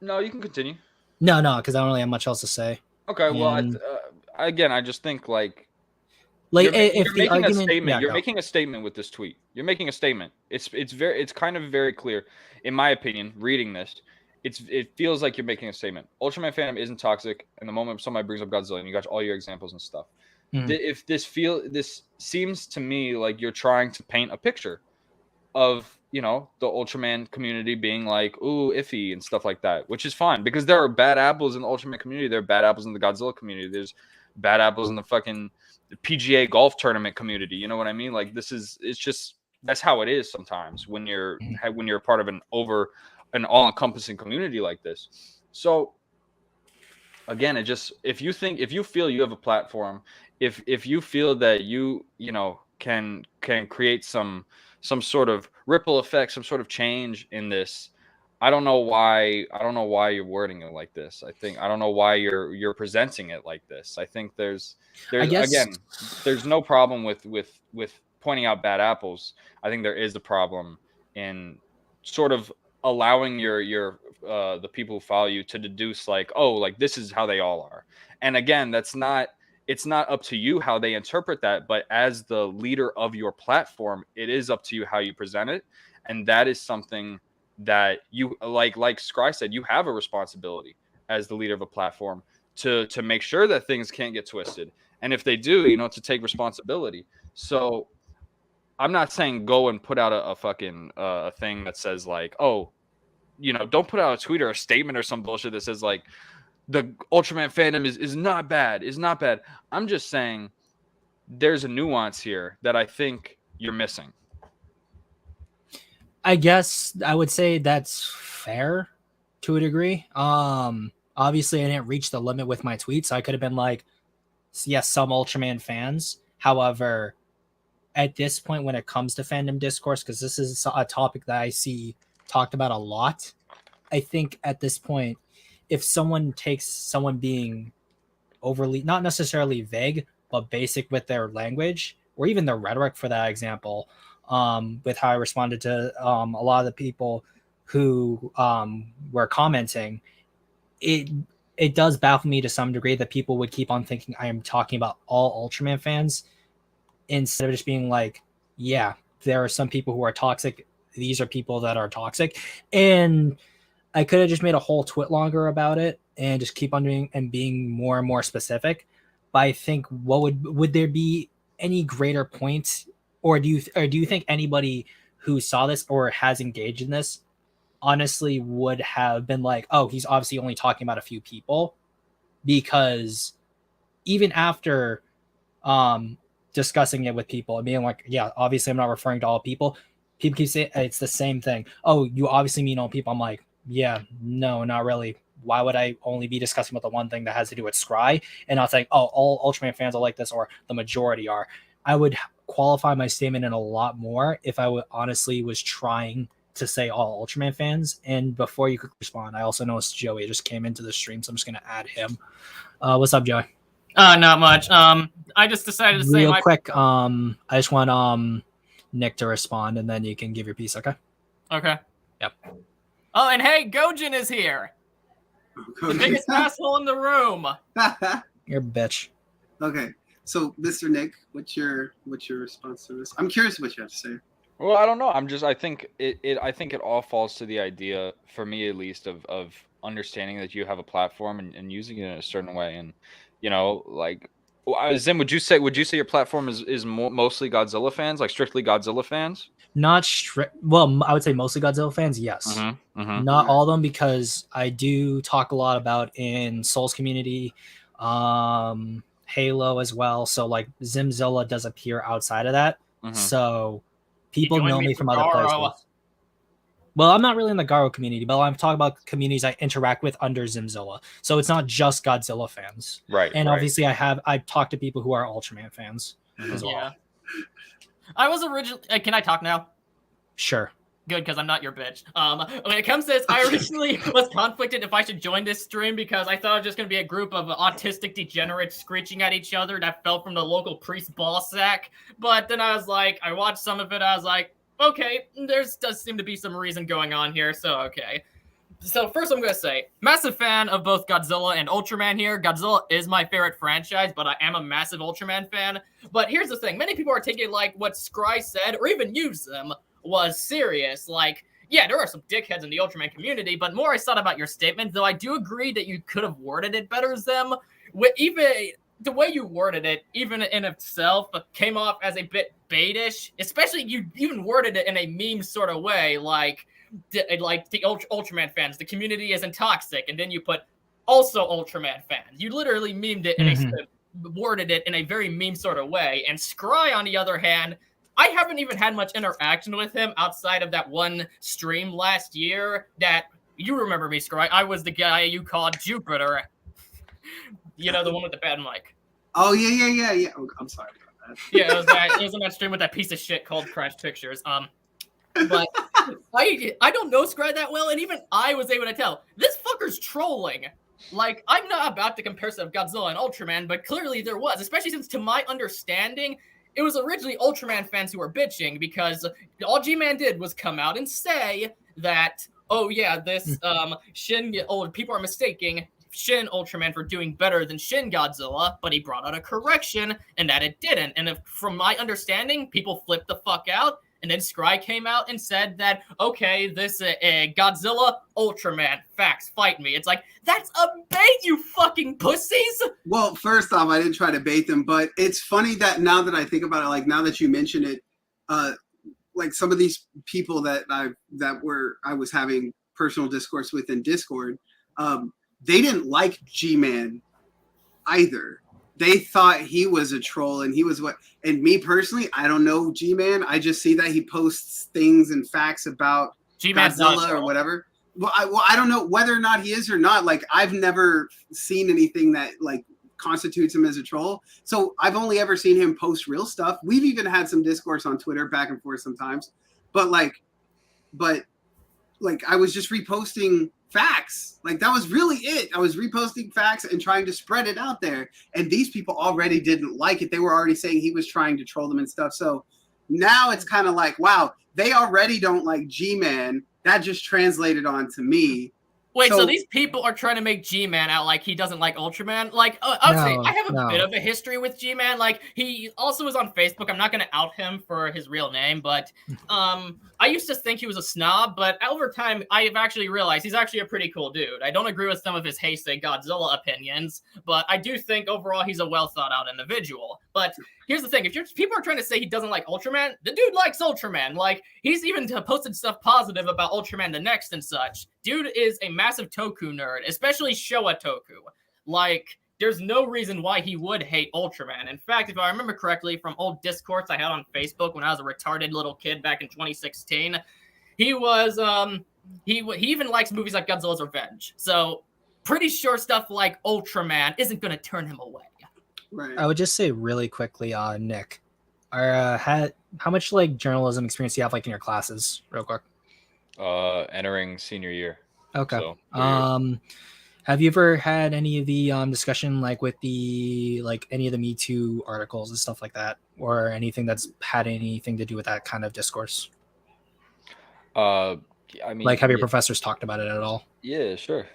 No, you can continue. No, because I don't really have much else to say. Okay, well, again, I just think like you're making a statement. You're making a statement with this tweet. You're making a statement. It's kind of very clear, in my opinion. Reading this, it feels like you're making a statement. Ultraman fandom isn't toxic, and the moment somebody brings up Godzilla, and you got all your examples and stuff. If this seems to me like you're trying to paint a picture of, you know, the Ultraman community being like, ooh, iffy and stuff like that, which is fine because there are bad apples in the Ultraman community. There are bad apples in the Godzilla community. There's bad apples in the fucking PGA golf tournament community. You know what I mean? Like, it's just, that's how it is sometimes when you're part of an all-encompassing community like this. So again, if you feel you have a platform, if you feel that you know, can create some sort of ripple effect, some sort of change in this, I don't know why you're wording it like this. I don't know why you're presenting it like this. I think there's again, there's no problem with pointing out bad apples. I think there is a problem in sort of allowing your the people who follow you to deduce like, oh, like this is how they all are. And again, it's not up to you how they interpret that, but as the leader of your platform, it is up to you how you present it. And that is something that you, like Scrye said, you have a responsibility as the leader of a platform to make sure that things can't get twisted. And if they do, you know, to take responsibility. So I'm not saying go and put out a fucking a thing that says like, oh, you know, don't put out a tweet or a statement or some bullshit that says like, the Ultraman fandom is not bad, I'm just saying there's a nuance here that I think you're missing. I guess I would say that's fair to a degree. Obviously I didn't reach the limit with my tweets. So I could have been like, yes, some Ultraman fans. However, at this point, when it comes to fandom discourse, because this is a topic that I see talked about a lot, I think at this point, if someone takes someone being overly, not necessarily vague, but basic with their language or even their rhetoric for that example, with how I responded to a lot of the people who were commenting, it does baffle me to some degree that people would keep on thinking I am talking about all Ultraman fans instead of just being like, yeah, there are some people who are toxic. These are people that are toxic. And I could have just made a whole twit longer about it and just keep on doing and being more and more specific. But I think would there be any greater point, or do you think anybody who saw this or has engaged in this honestly would have been like, oh, he's obviously only talking about a few people? Because even after discussing it with people and being like, yeah, obviously I'm not referring to all people keep saying it's the same thing. Oh, you obviously mean all people. I'm like, yeah, no, not really. Why would I only be discussing about the one thing that has to do with Scrye and not saying, oh, all Ultraman fans are like this or the majority are? I would qualify my statement in a lot more if I would honestly was trying to say all Ultraman fans. And before you could respond, I also noticed Joey just came into the stream, so I'm just going to add him. What's up, Joey? Not much. I just decided to say real quick. I just want Nick to respond, and then you can give your piece. Okay. Okay. Yep. Oh, and hey, Gojin is here. The biggest asshole in the room. You're a bitch. Okay. So, Mr. Nick, what's your response to this? I'm curious what you have to say. Well, I don't know. I think it all falls to the idea, for me at least, of understanding that you have a platform and using it in a certain way. And, you know, like, Zim, would you say your platform is mostly Godzilla fans, like strictly Godzilla fans? Not strict. Well, I would say mostly Godzilla fans. Yes. Not all of them, because I do talk a lot about in Souls community, Halo as well. So like Zimzilla does appear outside of that. So people know me from other places. Well, I'm not really in the Garo community, but I'm talking about communities I interact with under Zimzilla. So it's not just Godzilla fans. Right. And obviously I've talked to people who are Ultraman fans as well. Yeah. I was originally... can I talk now? Sure. Good, because I'm not your bitch. When it comes to this, I originally was conflicted if I should join this stream because I thought it was just going to be a group of autistic degenerates screeching at each other that fell from the local priest ball sack. But then I was like, I watched some of it, I was like, okay, does seem to be some reason going on here, so okay. So first I'm going to say, massive fan of both Godzilla and Ultraman here. Godzilla is my favorite franchise, but I am a massive Ultraman fan. But here's the thing, many people are taking like what Scrye said, or even used them, was serious. Like, yeah, there are some dickheads in the Ultraman community, but more I thought about your statement, though I do agree that you could have worded it better, Zim. Even the way you worded it, even in itself, came off as a bit baitish, especially you even worded it in a meme sort of way, like the Ultraman fans, the community isn't toxic, and then you put also Ultraman fans. You literally memed it and worded it in a very meme sort of way. And Scrye, on the other hand, I haven't even had much interaction with him outside of that one stream last year that you remember me, Scrye. I was the guy you called Jupiter. You know, the one with the bad mic. Oh, yeah. Oh, I'm sorry about that. Yeah, it was in that stream with that piece of shit called Crash Pictures. But I don't know Scrye that well, and even I was able to tell, this fucker's trolling. Like, I'm not about to compare of Godzilla and Ultraman, but clearly there was, especially since, to my understanding, it was originally Ultraman fans who were bitching, because all G-Man did was come out and say that, oh yeah, this people are mistaking Shin Ultraman for doing better than Shin Godzilla, but he brought out a correction and that it didn't. And from my understanding, people flipped the fuck out. And then Scrye came out and said that, okay, this Godzilla, Ultraman, facts, fight me. It's like, that's a bait, you fucking pussies! Well, first off, I didn't try to bait them, but it's funny that now that I think about it, like now that you mention it, like some of these people that I was having personal discourse with in Discord, they didn't like G-Man either. They thought he was a troll, and he was what. And me personally, I don't know G-Man. I just see that he posts things and facts about Godzilla or whatever. Well, I don't know whether or not he is or not. Like, I've never seen anything that like constitutes him as a troll. So I've only ever seen him post real stuff. We've even had some discourse on Twitter back and forth sometimes. But I was just reposting facts. Like that was really it. I was reposting facts and trying to spread it out there. And these people already didn't like it. They were already saying he was trying to troll them and stuff. So now it's kind of like, wow, they already don't like G-Man. That just translated on to me. Wait, so these people are trying to make G-Man out like he doesn't like Ultraman? Like, I would say I have a bit of a history with G-Man. Like, he also was on Facebook. I'm not going to out him for his real name, but I used to think he was a snob, but over time, I've actually realized he's actually a pretty cool dude. I don't agree with some of his Heisei Godzilla opinions, but I do think overall he's a well-thought-out individual. But here's the thing. If people are trying to say he doesn't like Ultraman, the dude likes Ultraman. Like, he's even posted stuff positive about Ultraman the Next and such. Dude is a massive Toku nerd, especially Showa Toku. Like, there's no reason why he would hate Ultraman. In fact, if I remember correctly from old discourse I had on Facebook when I was a retarded little kid back in 2016, he was, he even likes movies like Godzilla's Revenge. So, pretty sure stuff like Ultraman isn't going to turn him away. Right. I would just say really quickly, Nick, how much like journalism experience do you have like in your classes, real quick? Entering senior year. Okay. So, have you ever had any of the discussion like with the any of the Me Too articles and stuff like that, or anything that's had anything to do with that kind of discourse? I mean, like, have your professors talked about it at all? Yeah, sure.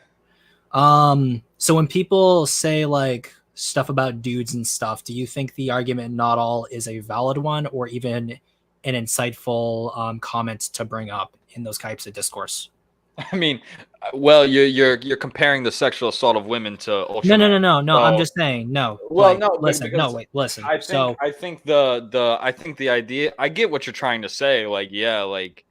So when people say like stuff about dudes and stuff, do you think the argument not all is a valid one, or even an insightful comment to bring up in those types of discourse? I mean, well, you're comparing the sexual assault of women to Ultraman. No. I'm just saying no. Well, like, no. Listen. Listen. I think the idea. I get what you're trying to say. Like, yeah, like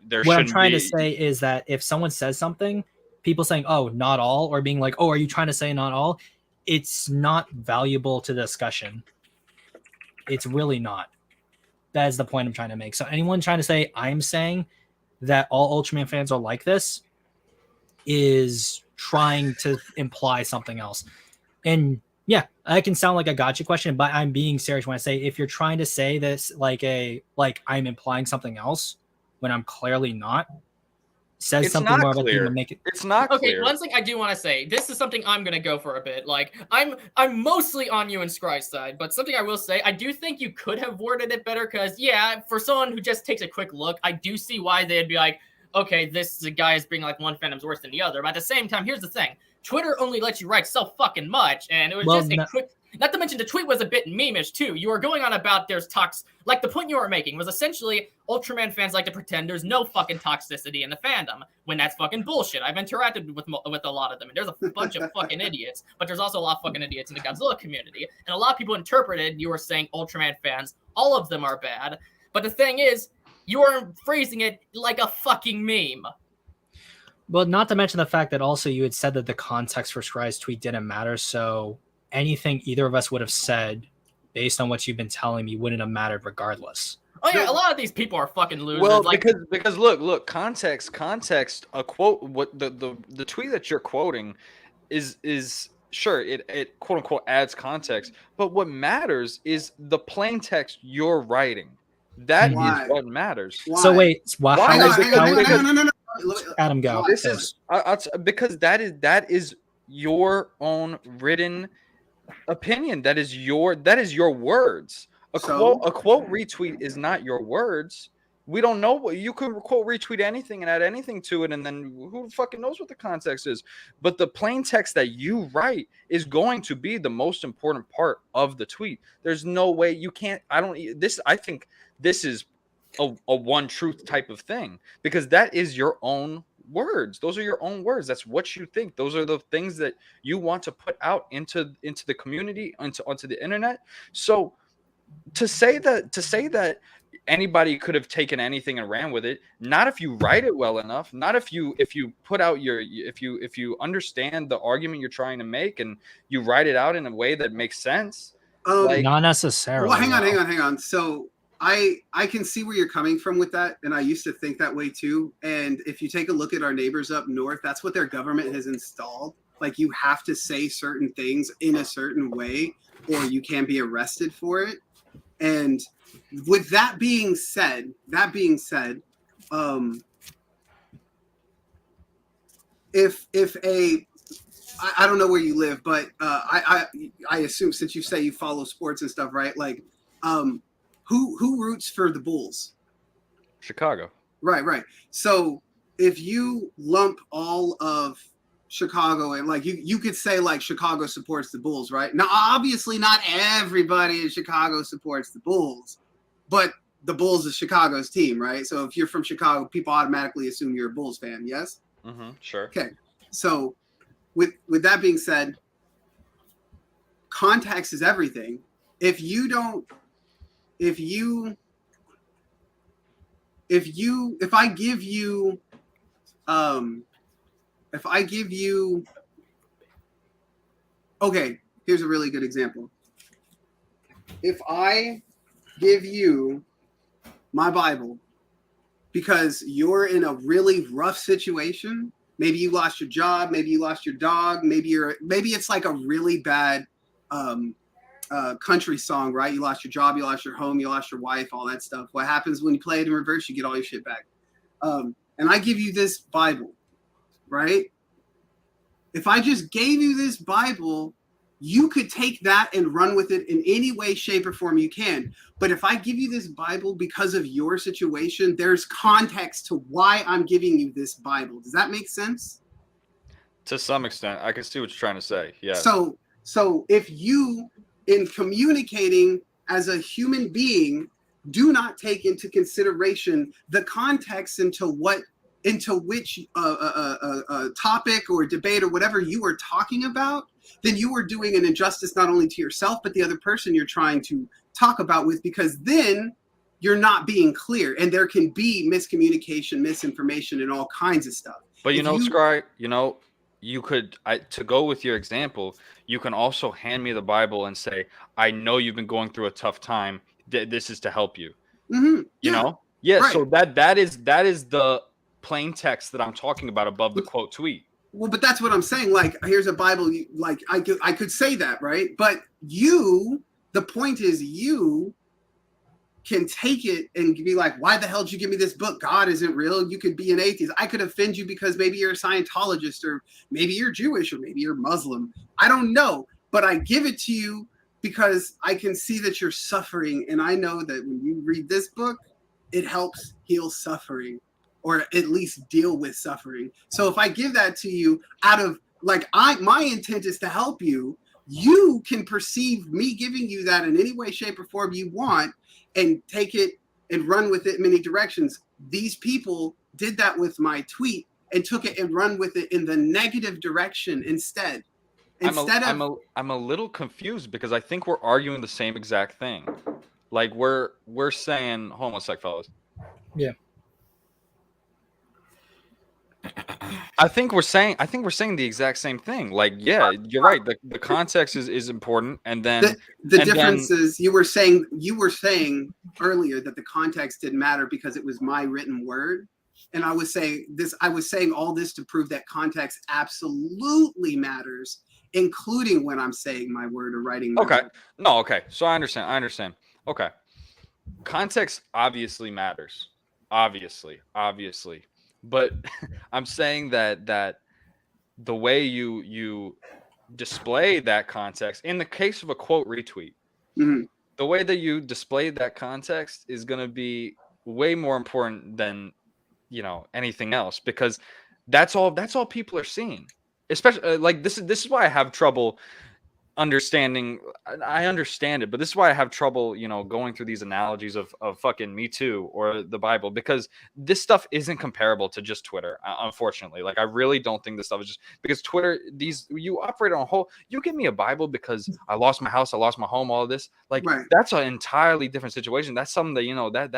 there. What I'm trying to say is that if someone says something, people saying, "Oh, not all," or being like, "Oh, are you trying to say not all?" It's not valuable to the discussion. It's really not. That is the point I'm trying to make. So anyone trying to say I'm saying that all Ultraman fans are like this is trying to imply something else. And yeah, I can sound like a gotcha question, but I'm being serious when I say if you're trying to say this like I'm implying something else when I'm clearly not, says it's something not more about clear. to make it. It's not okay. Clear. One thing I do want to say, this is something I'm gonna go for a bit. Like, I'm mostly on you and Scrye's side, but something I will say, I do think you could have worded it better. Because yeah, for someone who just takes a quick look, I do see why they'd be like, okay, this guy is being like one fandom's worse than the other. But at the same time, here's the thing: Twitter only lets you write so fucking much, and it was just a quick. Not to mention the tweet was a bit memeish too. You were going on about there's like the point you were making was essentially Ultraman fans like to pretend there's no fucking toxicity in the fandom when that's fucking bullshit. I've interacted with a lot of them, and there's a bunch of fucking idiots, but there's also a lot of fucking idiots in the Godzilla community, and a lot of people interpreted you were saying Ultraman fans, all of them are bad. But the thing is, you are phrasing it like a fucking meme. Well, not to mention the fact that also you had said that the context for Scrye's tweet didn't matter, so anything either of us would have said based on what you've been telling me wouldn't have mattered regardless. Oh yeah, a lot of these people are fucking losers. Well, like, because look, context. A quote. What the tweet that you're quoting is sure it quote unquote adds context, but what matters is the plain text you're writing. That is what matters. Why? So wait, no. Adam, go. This is because that is your own written opinion. That is your words. A quote retweet is not your words. We don't know what you could quote retweet anything and add anything to it, and then who fucking knows what the context is. But the plain text that you write is going to be the most important part of the tweet. There's no way you can't. I think this is a one truth type of thing, because that is your own words. Those are your own words. That's what you think. Those are the things that you want to put out into the community, onto the internet. So to say that anybody could have taken anything and ran with it, not if you write it well enough, not if you put out if you understand the argument you're trying to make and you write it out in a way that makes sense. Not necessarily. Well, hang on. So I can see where you're coming from with that, and I used to think that way too. And if you take a look at our neighbors up north, that's what their government has installed. Like, you have to say certain things in a certain way, or you can be arrested for it. And with that being said, if I don't know where you live, but I assume since you say you follow sports and stuff, right? Like, who roots for the Bulls? Chicago. Right. So if you lump all of Chicago and like you could say like Chicago supports the Bulls, right? Now, obviously, not everybody in Chicago supports the Bulls, but the Bulls is Chicago's team, right? So if you're from Chicago, people automatically assume you're a Bulls fan. Yes. Sure. Okay. So with that being said, context is everything. If I give you okay, here's a really good example. If I give you my Bible because you're in a really rough situation, maybe you lost your job, maybe you lost your dog, maybe it's like a really bad country song, right? You lost your job, you lost your home, you lost your wife, all that stuff. What happens when you play it in reverse? You get all your shit back. And I give you this Bible, right? If I just gave you this Bible, you could take that and run with it in any way, shape, or form you can. But if I give you this Bible because of your situation, there's context to why I'm giving you this Bible. Does that make sense? To some extent, I can see what you're trying to say. Yeah. So if you, in communicating as a human being, do not take into consideration the context into which topic or debate or whatever you are talking about, then you are doing an injustice not only to yourself, but the other person you're trying to talk about with, because then you're not being clear and there can be miscommunication, misinformation, and all kinds of stuff. But Scrye, you could, to go with your example, you can also hand me the Bible and say, I know you've been going through a tough time. This is to help you. Mm-hmm. You know? Yeah. Right. So that is the plain text that I'm talking about above the quote tweet. Well, but that's what I'm saying. Like, here's a Bible. Like, I could say that, right? But the point is, you can take it and be like, why the hell did you give me this book? God isn't real. You could be an atheist. I could offend you because maybe you're a Scientologist, or maybe you're Jewish, or maybe you're Muslim. I don't know. But I give it to you because I can see that you're suffering. And I know that when you read this book, it helps heal suffering, or at least deal with suffering. So if I give that to you out of my intent is to help you, you can perceive me giving you that in any way, shape, or form you want, and take it and run with it in many directions. These people did that with my tweet and took it and run with it in the negative direction instead. I'm a little confused because I think we're arguing the same exact thing. Like we're saying homosexual fellas. Yeah. I think we're saying the exact same thing. Like, yeah, you're right. The context is important, and then the difference is you were saying earlier that the context didn't matter because it was my written word, and I was saying all this to prove that context absolutely matters, including when I'm saying my word or writing my word. Okay. So I understand. Okay. Context obviously matters. Obviously. But I'm saying that the way you display that context, in the case of a quote retweet, mm-hmm. the way that you display that context is going to be way more important than anything else, because that's all people are seeing. Especially like this is why I have trouble understanding. I understand it, but this is why I have trouble, going through these analogies of fucking Me Too or the Bible, because this stuff isn't comparable to just Twitter. Unfortunately, like I really don't think this stuff is just because Twitter. You operate on a whole. You give me a Bible because I lost my house, I lost my home, all of this. Like That's an entirely different situation. That's something that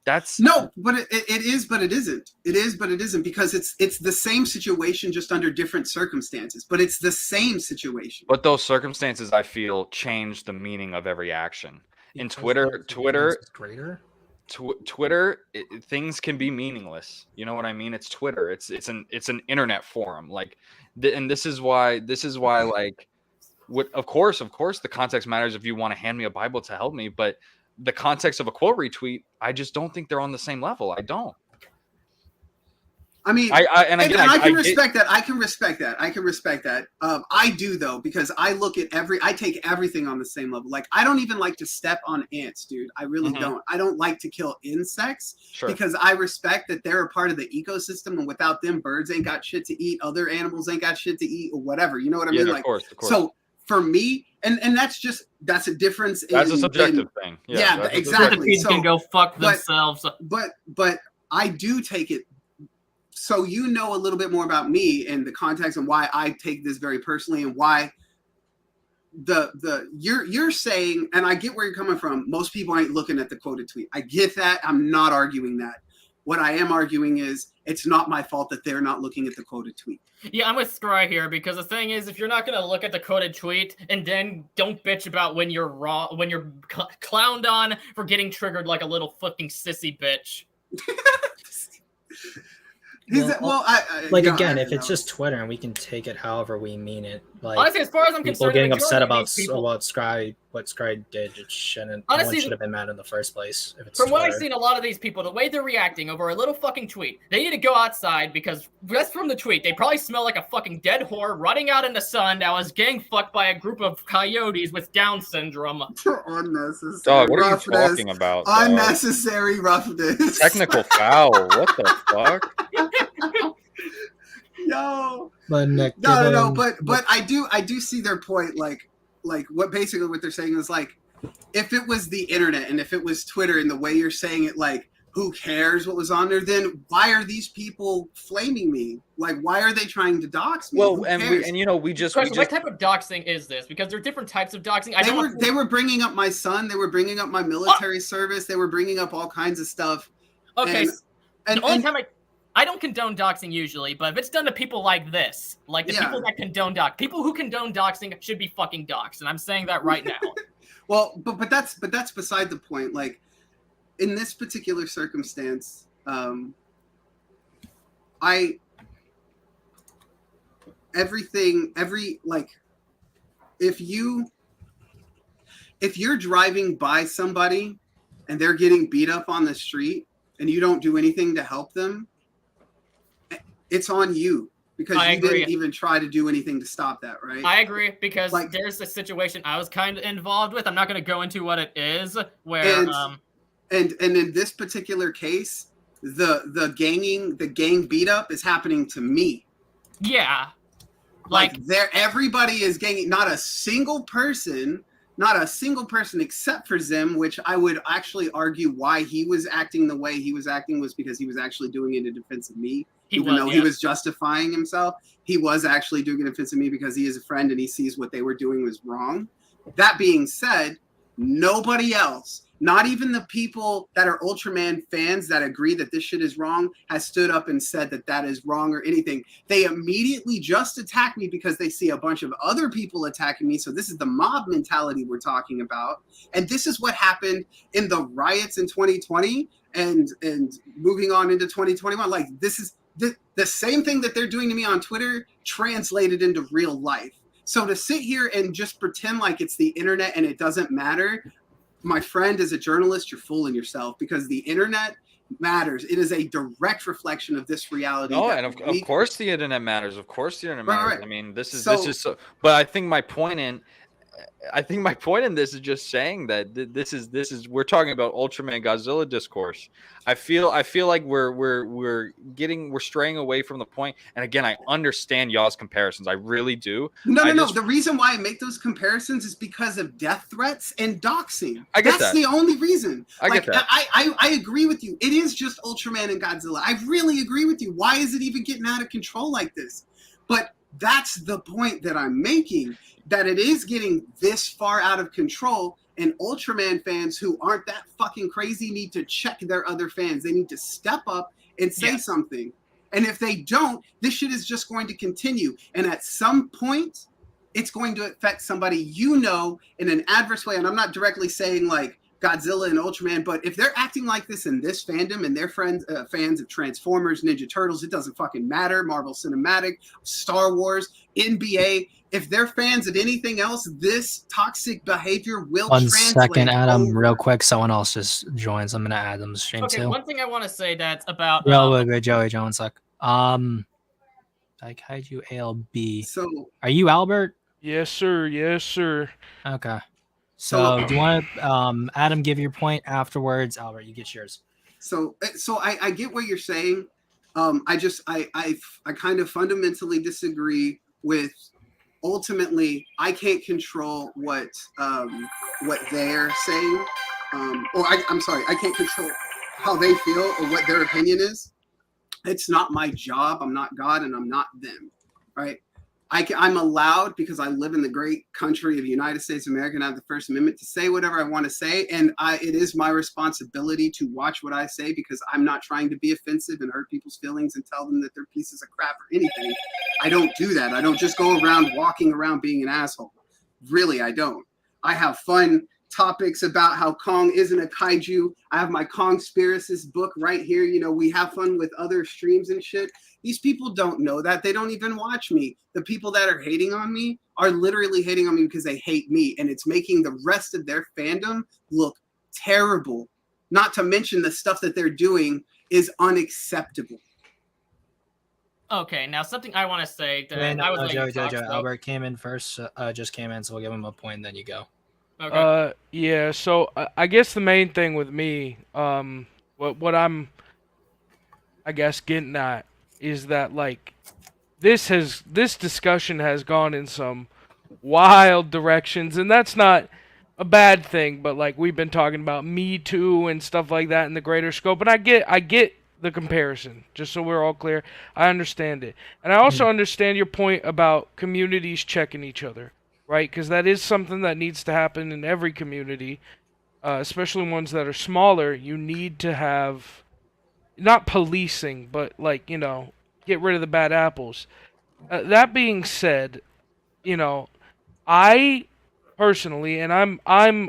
that's no, but it is, but it isn't. It is, but it isn't, because it's the same situation, just under different circumstances. But it's the same situation. But those circumstances, I feel, change the meaning of every action. In Twitter, things can be meaningless. You know what I mean? It's Twitter. It's an internet forum. Like, and this is why like, of course, the context matters. If you want to hand me a Bible to help me, but the context of a quote retweet, I just don't think they're on the same level. I don't. I mean, and again, I can respect that. I can respect that. I do though, because I look at I take everything on the same level. Like, I don't even like to step on ants, dude. I really don't. I don't like to kill insects because I respect that they're a part of the ecosystem, and without them, birds ain't got shit to eat, other animals ain't got shit to eat, or whatever. You know what I mean? Yeah, Like, of course. So for me, and that's a difference. That's a subjective thing. Yeah, exactly. So can go fuck themselves. But I do take it. So you know a little bit more about me and the context and why I take this very personally, and why you're saying, and I get where you're coming from. Most people ain't looking at the quoted tweet. I get that. I'm not arguing that. What I am arguing is it's not my fault that they're not looking at the quoted tweet. Yeah, I'm with Scrye here, because the thing is, if you're not gonna look at the quoted tweet and then don't bitch about when you're clowned on for getting triggered like a little fucking sissy bitch. Again, if it's just Twitter and we can take it however we mean it, like, honestly, as far as I'm people concerned, getting upset about people, what Scrye did, it shouldn't. Honestly, no one should have been mad in the first place. If it's from what Twitter. I've seen, a lot of these people, the way they're reacting over a little fucking tweet, they need to go outside, because just from the tweet, they probably smell like a fucking dead whore running out in the sun that was gang fucked by a group of coyotes with Down syndrome. Unnecessary. Dog, what are you talking about? Unnecessary roughness. Technical foul. What the fuck? Yo. But Nick, no. But I do see their point. Like what they're saying is, like, if it was the internet and if it was Twitter and the way you're saying it, like, who cares what was on there? Then why are these people flaming me? Like, why are they trying to dox me? Well, what type of doxing is this? Because there are different types of doxing. They were bringing up my son. They were bringing up my military service. They were bringing up all kinds of stuff. Okay, the only time I don't condone doxing usually, but if it's done to people like this, like the people that condone people who condone doxing should be fucking doxed, and I'm saying that right now. Well, but that's beside the point. Like, in this particular circumstance, if you're driving by somebody and they're getting beat up on the street and you don't do anything to help them, it's on you, because you didn't even try to do anything to stop that, right? I agree, because there's a situation I was kind of involved with. I'm not going to go into what it is, where and in this particular case, the gang beat up is happening to me. Yeah, everybody is ganging. Not a single person except for Zim, which I would actually argue why he was acting the way he was acting was because he was actually doing it in defense of me. He was justifying himself, he was actually doing it in defense of me because he is a friend and he sees what they were doing was wrong. That being said, nobody else, not even the people that are Ultraman fans that agree that this shit is wrong, has stood up and said that that is wrong or anything. They immediately just attack me because they see a bunch of other people attacking me. So this is the mob mentality we're talking about. And this is what happened in the riots in 2020 and moving on into 2021. Like, this is the same thing that they're doing to me on Twitter translated into real life. So to sit here and just pretend like it's the internet and it doesn't matter, my friend, as a journalist, you're fooling yourself, because the internet matters. It is a direct reflection of this reality. Oh, and of course the internet matters. Of course the internet matters. Right. I mean, this is so. But I think my point in this is just saying that this is we're talking about Ultraman Godzilla discourse. I feel like we're straying away from the point. And again, I understand y'all's comparisons. I really do. No. The reason why I make those comparisons is because of death threats and doxing. I get That's that. the only reason. I get that. I agree with you. It is just Ultraman and Godzilla. I really agree with you. Why is it even getting out of control like this? But that's the point that I'm making, that it is getting this far out of control, and Ultraman fans who aren't that fucking crazy need to check their other fans. They need to step up and say something. And if they don't, this shit is just going to continue. And at some point, it's going to affect somebody in an adverse way. And I'm not directly saying like Godzilla and Ultraman, but if they're acting like this in this fandom and they're fans of Transformers, Ninja Turtles, it doesn't fucking matter, Marvel Cinematic, Star Wars, NBA, if they're fans of anything else, this toxic behavior will translate. 1 second, Adam, real quick. Someone else just joins. I'm going to add them to stream too. One thing I want to say that's about... Wait, Joey, John, 1 sec. Like kaiju ALB. So Are you Albert? Yes, sir. Yes, sir. Okay. So do you want to Adam give your point afterwards? Albert, you get yours. So I get what you're saying. I kind of fundamentally disagree with. Ultimately, I can't control what they're saying, I'm sorry, I can't control how they feel or what their opinion is. It's not my job. I'm not God, and I'm not them, right? I'm allowed, because I live in the great country of the United States of America and I have the First Amendment, to say whatever I want to say. And it is my responsibility to watch what I say, because I'm not trying to be offensive and hurt people's feelings and tell them that they're pieces of crap or anything. I don't do that. I don't just go around walking around being an asshole. Really, I don't. I have fun topics about how Kong isn't a kaiju. I have my Kongspiracist book right here. You know, we have fun with other streams and shit. These people don't know that. They don't even watch me. The people that are hating on me are literally hating on me because they hate me, and it's making the rest of their fandom look terrible. Not to mention the stuff that they're doing is unacceptable. Okay, now something I want to say that Wait, no, I was Joe. Albert came in first. Just came in, so we'll give him a point, and then you go. Okay. Yeah. So I guess the main thing with me, what I'm, I guess, getting at is that, like, this discussion has gone in some wild directions, and that's not a bad thing. But, like, we've been talking about Me Too and stuff like that in the greater scope, and I get the comparison. Just so we're all clear, I understand it, and I also understand your point about communities checking each other, right? Because that is something that needs to happen in every community, especially ones that are smaller. You need to have, not policing, but, like, you know, get rid of the bad apples. That being said, you know, I personally, and I'm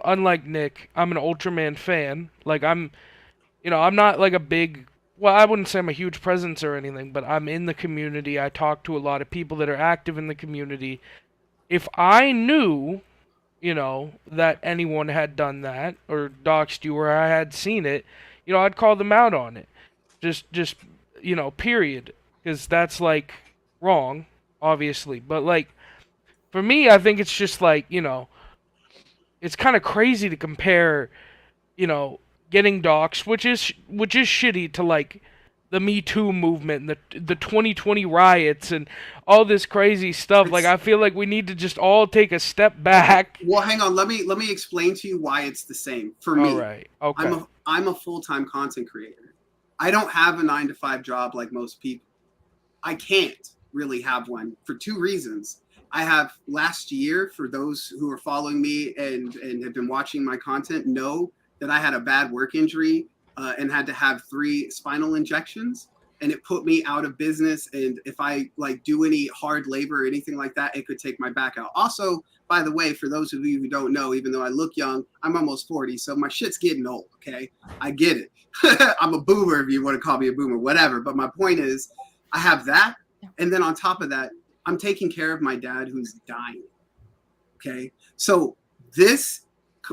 unlike Nick, I'm an Ultraman fan. Like, I'm not like a big, well, I wouldn't say I'm a huge presence or anything, but I'm in the community. I talk to a lot of people that are active in the community. If I knew, you know, that anyone had done that or doxed you, or I had seen it, you know, I'd call them out on it. Just you know, period. Because that's, like, wrong, obviously. But, like, for me, I think it's just, like, you know, it's kind of crazy to compare, you know, getting doxxed, which is shitty, to, like, the Me Too movement and the 2020 riots and all this crazy stuff. Like, I feel like we need to just all take a step back. Well, hang on. Let me explain to you why it's the same for me. All right. Okay. I'm a full-time content creator. I don't have a 9-to-5 job like most people. I can't really have one for two reasons. I have, last year, for those who are following me and have been watching my content, know that I had a bad work injury and had to have 3 spinal injections, and it put me out of business. And if I, like, do any hard labor or anything like that, it could take my back out. Also, by the way, for those of you who don't know, even though I look young, I'm almost 40, so my shit's getting old, okay? I get it. I'm a boomer, if you want to call me a boomer, whatever. But my point is, I have that, and then on top of that, I'm taking care of my dad who's dying, okay? So this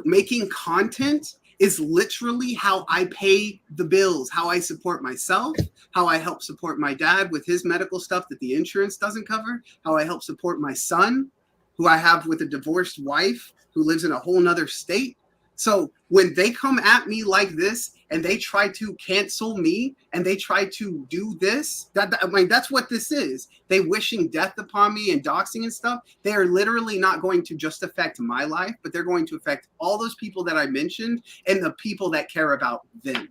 making content is literally how I pay the bills, how I support myself, how I help support my dad with his medical stuff that the insurance doesn't cover, how I help support my son, who I have with a divorced wife who lives in a whole nother state. So when they come at me like this and they try to cancel me and they try to do this, I mean, that's what this is. They wishing death upon me and doxing and stuff. They are literally not going to just affect my life, but they're going to affect all those people that I mentioned and the people that care about them.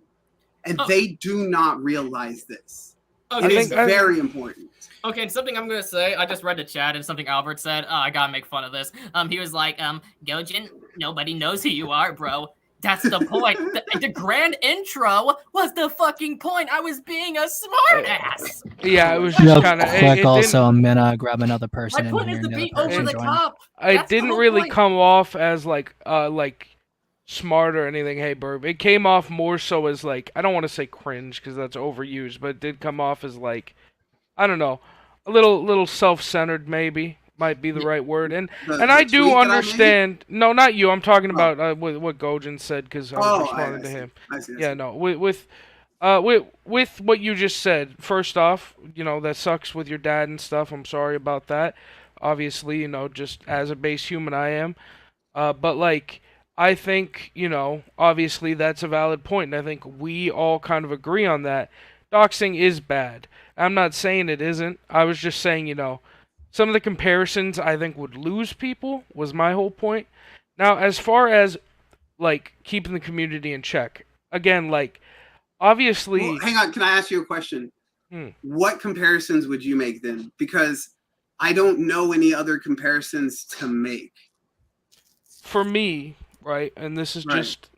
And they do not realize this. Okay, and it's very important. Okay, and something I'm gonna say, I just read the chat and something Albert said. I gotta make fun of this. He was like, Gojin, nobody knows who you are, bro. That's the point. The grand intro was the fucking point. I was being a smartass. Yeah, it was just kind of. Quick, also, I'm gonna grab another person. My point is to be over the top. It didn't really come off as like smart or anything. Hey, Burb. It came off more so as, like, I don't want to say cringe because that's overused, but it did come off as, like, I don't know, a little self-centered, maybe might be the right word. And I do understand. No, not you. I'm talking about what Gojin said, because I was responding to him. I see. Yeah, no, with With what you just said, first off, that sucks with your dad and stuff. I'm sorry about that. Obviously, just as a base human, I am. But like, I think, obviously that's a valid point, and I think we all kind of agree on that. Doxing is bad. I'm not saying it isn't. I was just saying, some of the comparisons I think would lose people was my whole point. Now, as far as like keeping the community in check, again, like obviously. Well, hang on, can I ask you a question? What comparisons would you make then? Because I don't know any other comparisons to make. For me, right, and this is just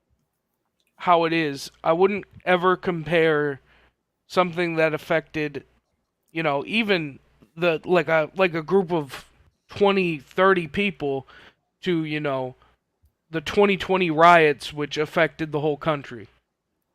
how it is, I wouldn't ever compare something that affected, even the like a group of 20, 30 people to, the 2020 riots which affected the whole country.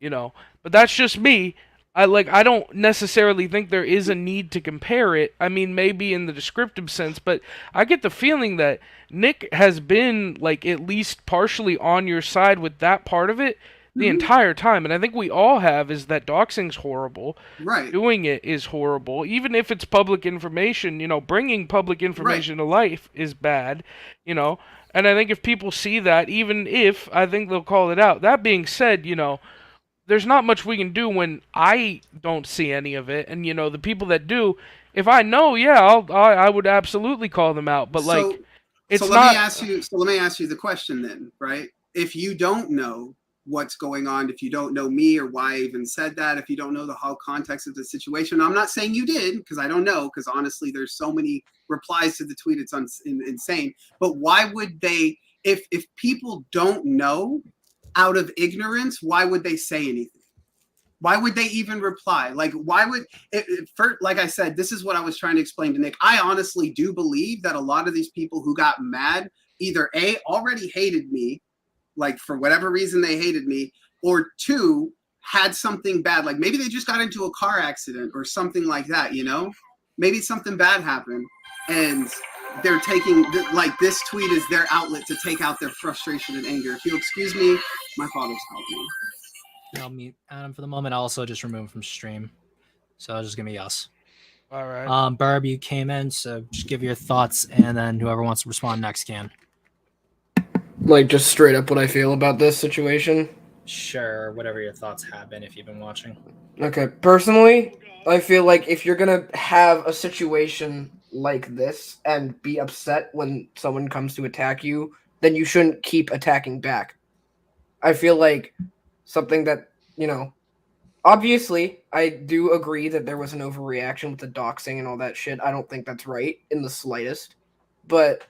But that's just me. I don't necessarily think there is a need to compare it. I mean, maybe in the descriptive sense, but I get the feeling that Nick has been like at least partially on your side with that part of it the entire time, and I think we all have, is that doxing's horrible. Right. Doing it is horrible. Even if it's public information, bringing public information to life is bad, And I think if people see that, even if, I think they'll call it out. That being said, there's not much we can do when I don't see any of it, and the people that do, if I know, I would absolutely call them out. But it's so not. Let me ask you the question then, right? If you don't know what's going on, if you don't know me or why I even said that, if you don't know the whole context of the situation, I'm not saying you did, because I don't know, because honestly, there's so many replies to the tweet, it's insane. But why would they, if people don't know, out of ignorance, why would they say anything? Why would they even reply? Like, why would like I said, this is what I was trying to explain to Nick. I honestly do believe that a lot of these people who got mad either A, already hated me, like for whatever reason they hated me, or two, had something bad. Like maybe they just got into a car accident or something like that, Maybe something bad happened and they're taking, like, this tweet is their outlet to take out their frustration and anger. If you'll excuse me, my father's calling me. I'll mute Adam for the moment. I'll also just remove him from stream. So it's just going to be us. All right. Barb, you came in, so just give your thoughts, and then whoever wants to respond next can. Like, just straight up what I feel about this situation? Sure, whatever your thoughts have been if you've been watching. Okay, personally, I feel like if you're going to have a situation like this and be upset when someone comes to attack you, then you shouldn't keep attacking back. I feel like something that, obviously, I do agree that there was an overreaction with the doxing and all that shit. I don't think that's right in the slightest. But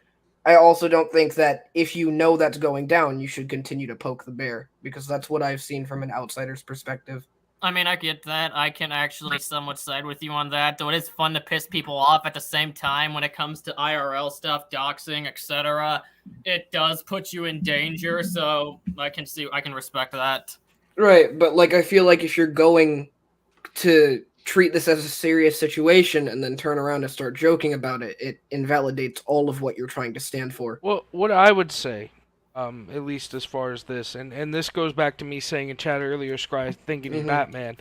I also don't think that if you know that's going down, you should continue to poke the bear, because that's what I've seen from an outsider's perspective. I mean, I get that. I can actually somewhat side with you on that, though it is fun to piss people off at the same time when it comes to IRL stuff, doxing, etc. It does put you in danger, so I can respect that. Right, but I feel like if you're going to treat this as a serious situation and then turn around and start joking about it, it invalidates all of what you're trying to stand for. Well, what I would say, at least as far as this, and this goes back to me saying in chat earlier, Scrye, thinking Batman.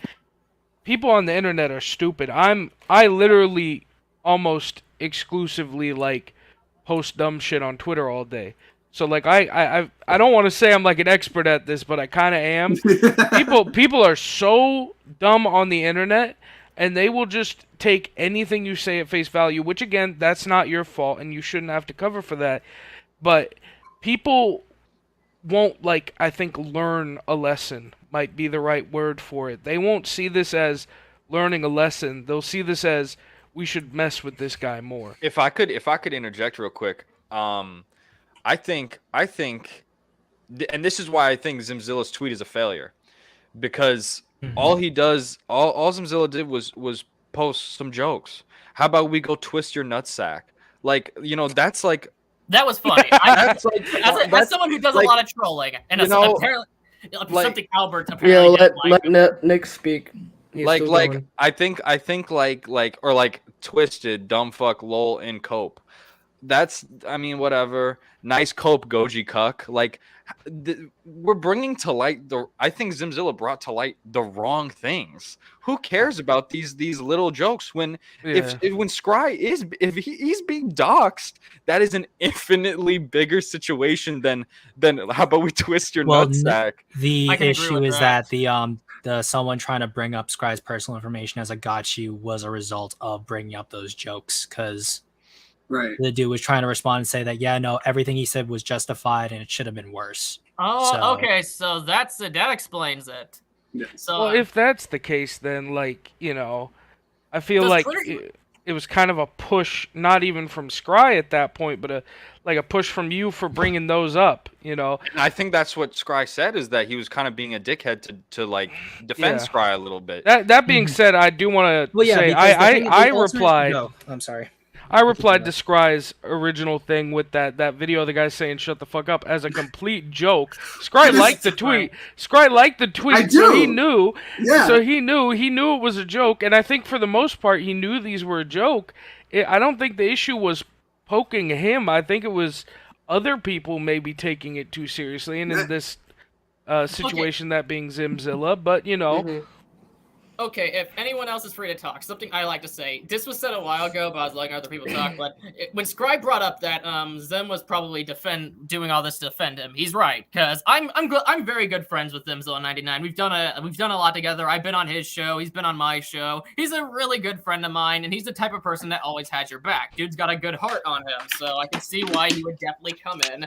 People on the internet are stupid. I literally almost exclusively post dumb shit on Twitter all day. So I don't want to say I'm like an expert at this, but I kind of am. People are so dumb on the internet, and they will just take anything you say at face value, which again, that's not your fault, and you shouldn't have to cover for that. But people won't, I think learn a lesson might be the right word for it. They won't see this as learning a lesson. They'll see this as, we should mess with this guy more. If I could interject real quick, I think, and this is why I think Zimzilla's tweet is a failure, because all Zimzilla did was post some jokes. How about we go twist your nutsack? That's like. That was funny. As someone who does a lot of trolling, and apparently something Albert apparently. Yeah, let Nick speak. I think twisted dumb fuck lol in cope. that's, I mean, whatever. Nice cope, Goji Cuck. Like, we're bringing to light I think Zimzilla brought to light the wrong things. Who cares about these little jokes when when Scrye he's being doxxed, that is an infinitely bigger situation than how about we twist your nutsack. The issue is that the someone trying to bring up Scrye's personal information as a gotcha was a result of bringing up those jokes, because the dude was trying to respond and say that, yeah, no, everything he said was justified and it should have been worse. Oh, okay, so that explains it. Yeah. So, well, if that's the case, then, like, you know, I feel like it was kind of a push, not even from Scrye at that point, but a push from you for bringing those up, you know. And I think that's what Scrye said, is that he was kind of being a dickhead to like defend Scrye a little bit. That being said, I do want to say I replied. No, I'm sorry. I replied to Scrye's original thing with that video of the guy saying "shut the fuck up" as a complete joke. Scrye liked the tweet. Scrye liked the tweet, so he knew. Yeah. So he knew it was a joke, and I think for the most part he knew these were a joke. I don't think the issue was poking him. I think it was other people maybe taking it too seriously, and in this situation, that being Zimzilla. But you know. Okay, if anyone else is free to talk, something I like to say. This was said a while ago, but I was letting other people talk. But when Scrye brought up that Zim was probably doing all this to defend him, he's right, because I'm very good friends with Zimzilla99. We've done a lot together. I've been on his show. He's been on my show. He's a really good friend of mine, and he's the type of person that always has your back. Dude's got a good heart on him, so I can see why he would definitely come in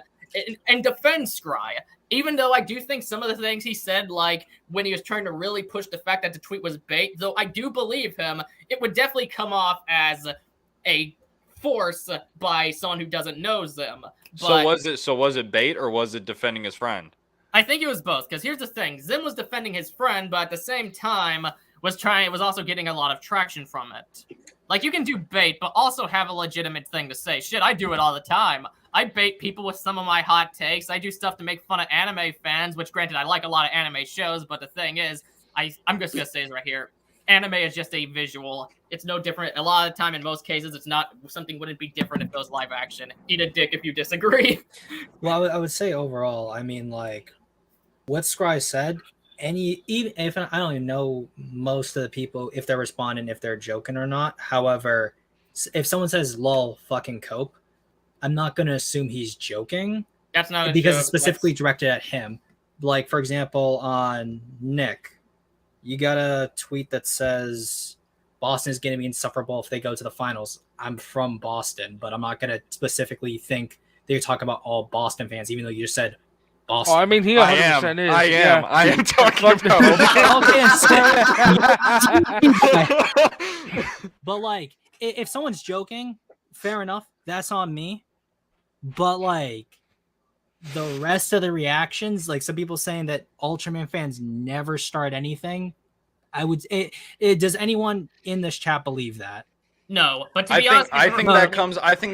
and defend Scrye. Even though I do think some of the things he said, like when he was trying to really push the fact that the tweet was bait, though I do believe him, it would definitely come off as a force by someone who doesn't know them. But So was it bait, or was it defending his friend? I think it was both, because here's the thing. Zim was defending his friend, but at the same time was also getting a lot of traction from it. Like, you can do bait, but also have a legitimate thing to say. Shit, I do it all the time. I bait people with some of my hot takes. I do stuff to make fun of anime fans, which, granted, I like a lot of anime shows, but the thing is, I'm just going to say this right here. Anime is just a visual. It's no different. A lot of the time, in most cases, it's not something wouldn't be different if it was live action. Eat a dick if you disagree. Well, I would say overall, I mean, like, what Scrye said, even if I don't even know most of the people, if they're responding, if they're joking or not. However, if someone says "lol fucking cope," I'm not going to assume he's joking. That's not because it's specifically directed at him. Like, for example, on Nick, you got a tweet that says Boston is going to be insufferable if they go to the finals. I'm from Boston, but I'm not going to specifically think that you're talking about all Boston fans, even though you just said Boston. Oh, I mean, he 100% is. I am talking about. But, like, if someone's joking, fair enough. That's on me. But, like, the rest of the reactions, like some people saying that Ultraman fans never start anything, does anyone in this chat believe that? No, but to be honest, I think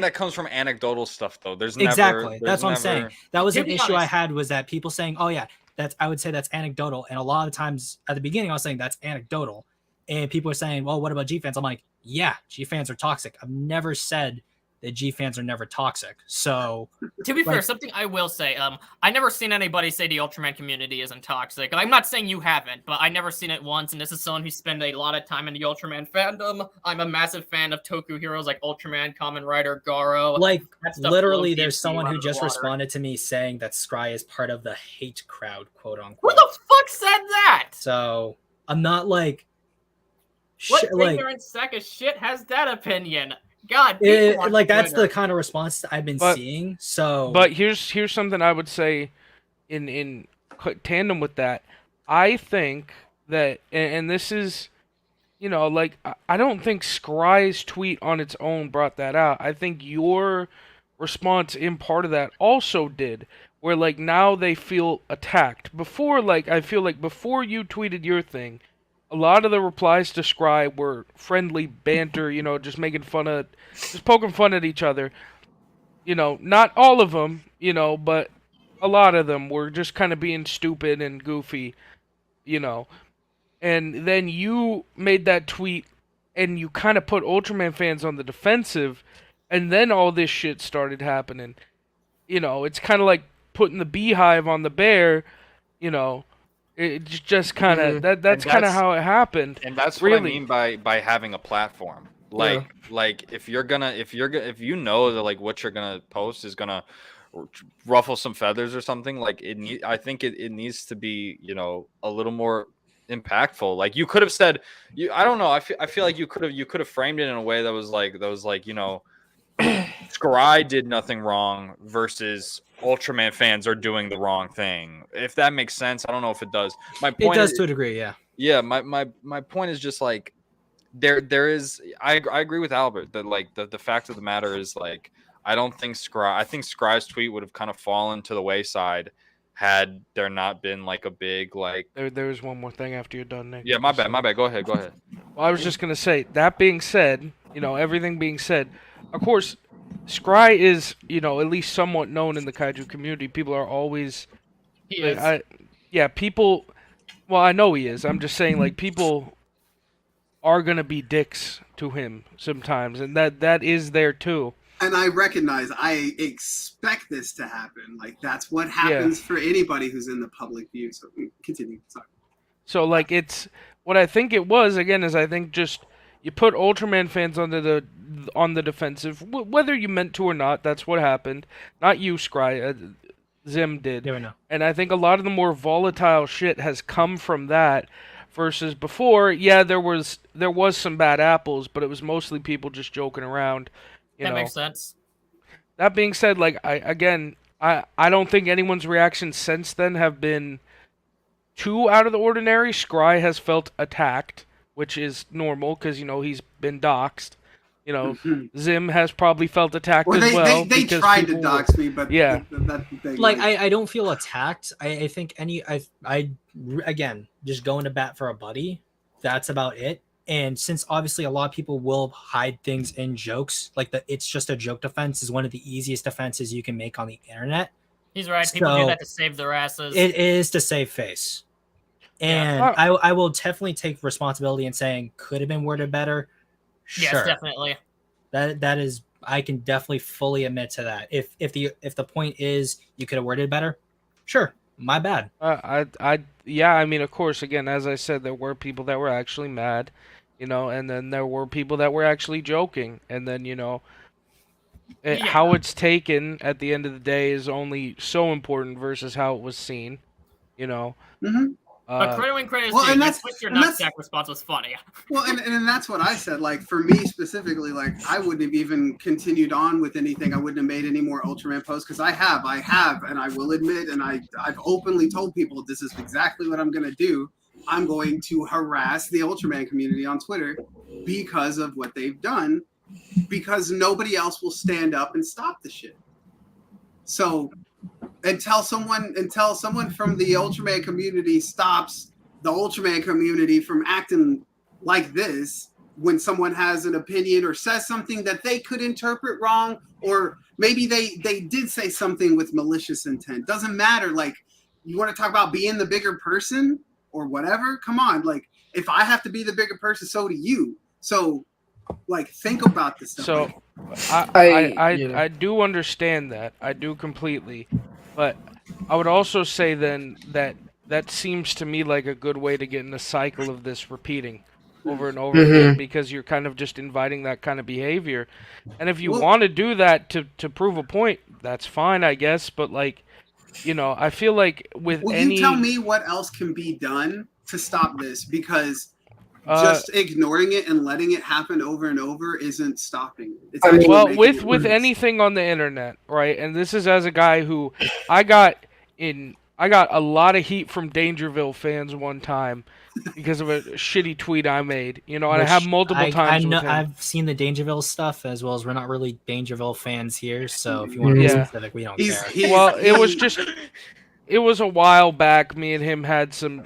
that comes from anecdotal stuff, though. That's what I'm saying. That was an issue I had, was that people saying, "Oh yeah, I would say that's anecdotal," and a lot of times at the beginning I was saying that's anecdotal, and people were saying, "Well, what about G fans?" I'm like, "Yeah, G fans are toxic." I've never said that G fans are never toxic. So to be fair, something I will say, I never seen anybody say the Ultraman community isn't toxic. And I'm not saying you haven't, but I never seen it once. And this is someone who spent a lot of time in the Ultraman fandom. I'm a massive fan of Toku heroes like Ultraman, Kamen Rider, Garo. Like, literally, there's someone who just responded to me saying that Scrye is part of the hate crowd, quote unquote. Who the fuck said that? So I'm not like, what ignorant sack of shit has that opinion? God, like that's the kind of response I've been seeing. So, but here's something I would say in tandem with that. I think that, and this is, you know, like I don't think Scrye's tweet on its own brought that out. I think your response in part of that also did, where like now they feel attacked. Before, like I feel like before you tweeted your thing, a lot of the replies to Scrye were friendly banter, you know, just poking fun at each other. You know, not all of them, you know, but a lot of them were just kind of being stupid and goofy, you know. And then you made that tweet and you kind of put Ultraman fans on the defensive, and then all this shit started happening. You know, it's kind of like putting the beehive on the bear. You know, it's just kind of that's kind of how it happened. And that's really. what I mean by having a platform. Like if you know that like what you're gonna post is gonna ruffle some feathers or something, like I think it needs to be, you know, a little more impactful. Like you could have said, I don't know, I feel like you could have framed it in a way that was like, you know, Scrye did nothing wrong versus Ultraman fans are doing the wrong thing. If that makes sense, I don't know if it does. My point it does to a degree, yeah. Yeah, my point is just like there is. I agree with Albert that like the fact of the matter is like I think Scrye's tweet would have kind of fallen to the wayside had there not been like a big like. There's one more thing after you're done, Nick. Yeah, my bad. Go ahead. Well, I was just gonna say, that being said, you know, everything being said, of course, Scrye is, you know, at least somewhat known in the kaiju community. People are always, people. Well, I know he is. I'm just saying, like, people are gonna be dicks to him sometimes, and that is there too. And I expect this to happen. Like, that's what happens for anybody who's in the public view. So continue. Sorry. So, like, it's what I think it was again is I think just you put Ultraman fans on the defensive, whether you meant to or not. That's what happened. Not you, Scrye. Zim did. Yeah, we know. And I think a lot of the more volatile shit has come from that versus before. Yeah, there was some bad apples, but it was mostly people just joking around. You know. Makes sense. That being said, like I don't think anyone's reactions since then have been too out of the ordinary. Scrye has felt attacked, which is normal because, you know, he's been doxxed. You know, Zim has probably felt attacked as well. They tried to dox me, but yeah, that's the thing. Like I don't feel attacked. I think I again just going to bat for a buddy. That's about it. And since obviously a lot of people will hide things in jokes, like it's just a joke defense is one of the easiest defenses you can make on the internet. He's right. People do that to save their asses. It is to save face. And I will definitely take responsibility in saying could have been worded better. Yes, sure. definitely. That is, I can definitely fully admit to that. If the point is you could have worded better, sure, my bad. I mean, of course, again, as I said, there were people that were actually mad, you know, and then there were people that were actually joking, and then, you know, how it's taken at the end of the day is only so important versus how it was seen, you know. Mm-hmm. But credit when credit is due. Your nutsack response was funny. Well, and that's what I said. Like, for me specifically, like, I wouldn't have even continued on with anything. I wouldn't have made any more Ultraman posts because I have, and I will admit, and I've openly told people this is exactly what I'm going to do. I'm going to harass the Ultraman community on Twitter because of what they've done, because nobody else will stand up and stop the shit. So until someone from the Ultraman community stops the Ultraman community from acting like this when someone has an opinion or says something that they could interpret wrong, or maybe they did say something with malicious intent. Doesn't matter. Like, you want to talk about being the bigger person or whatever? Come on. Like, if I have to be the bigger person, so do you. So, like, think about this stuff. So, I do understand that. I do completely. But I would also say then that seems to me like a good way to get in a cycle of this repeating over and over again, because you're kind of just inviting that kind of behavior. And if you want to do that to prove a point, that's fine, I guess. But, like, you know, I feel like with you tell me what else can be done to stop this? Because just ignoring it and letting it happen over and over isn't stopping it. It's with anything on the internet, right? And this is as a guy who I got a lot of heat from Dangerville fans one time because of a shitty tweet I made, you know, and I have multiple times. I've seen the Dangerville stuff, as well as we're not really Dangerville fans here. So if you want to be specific, we don't care. It was a while back. Me and him had some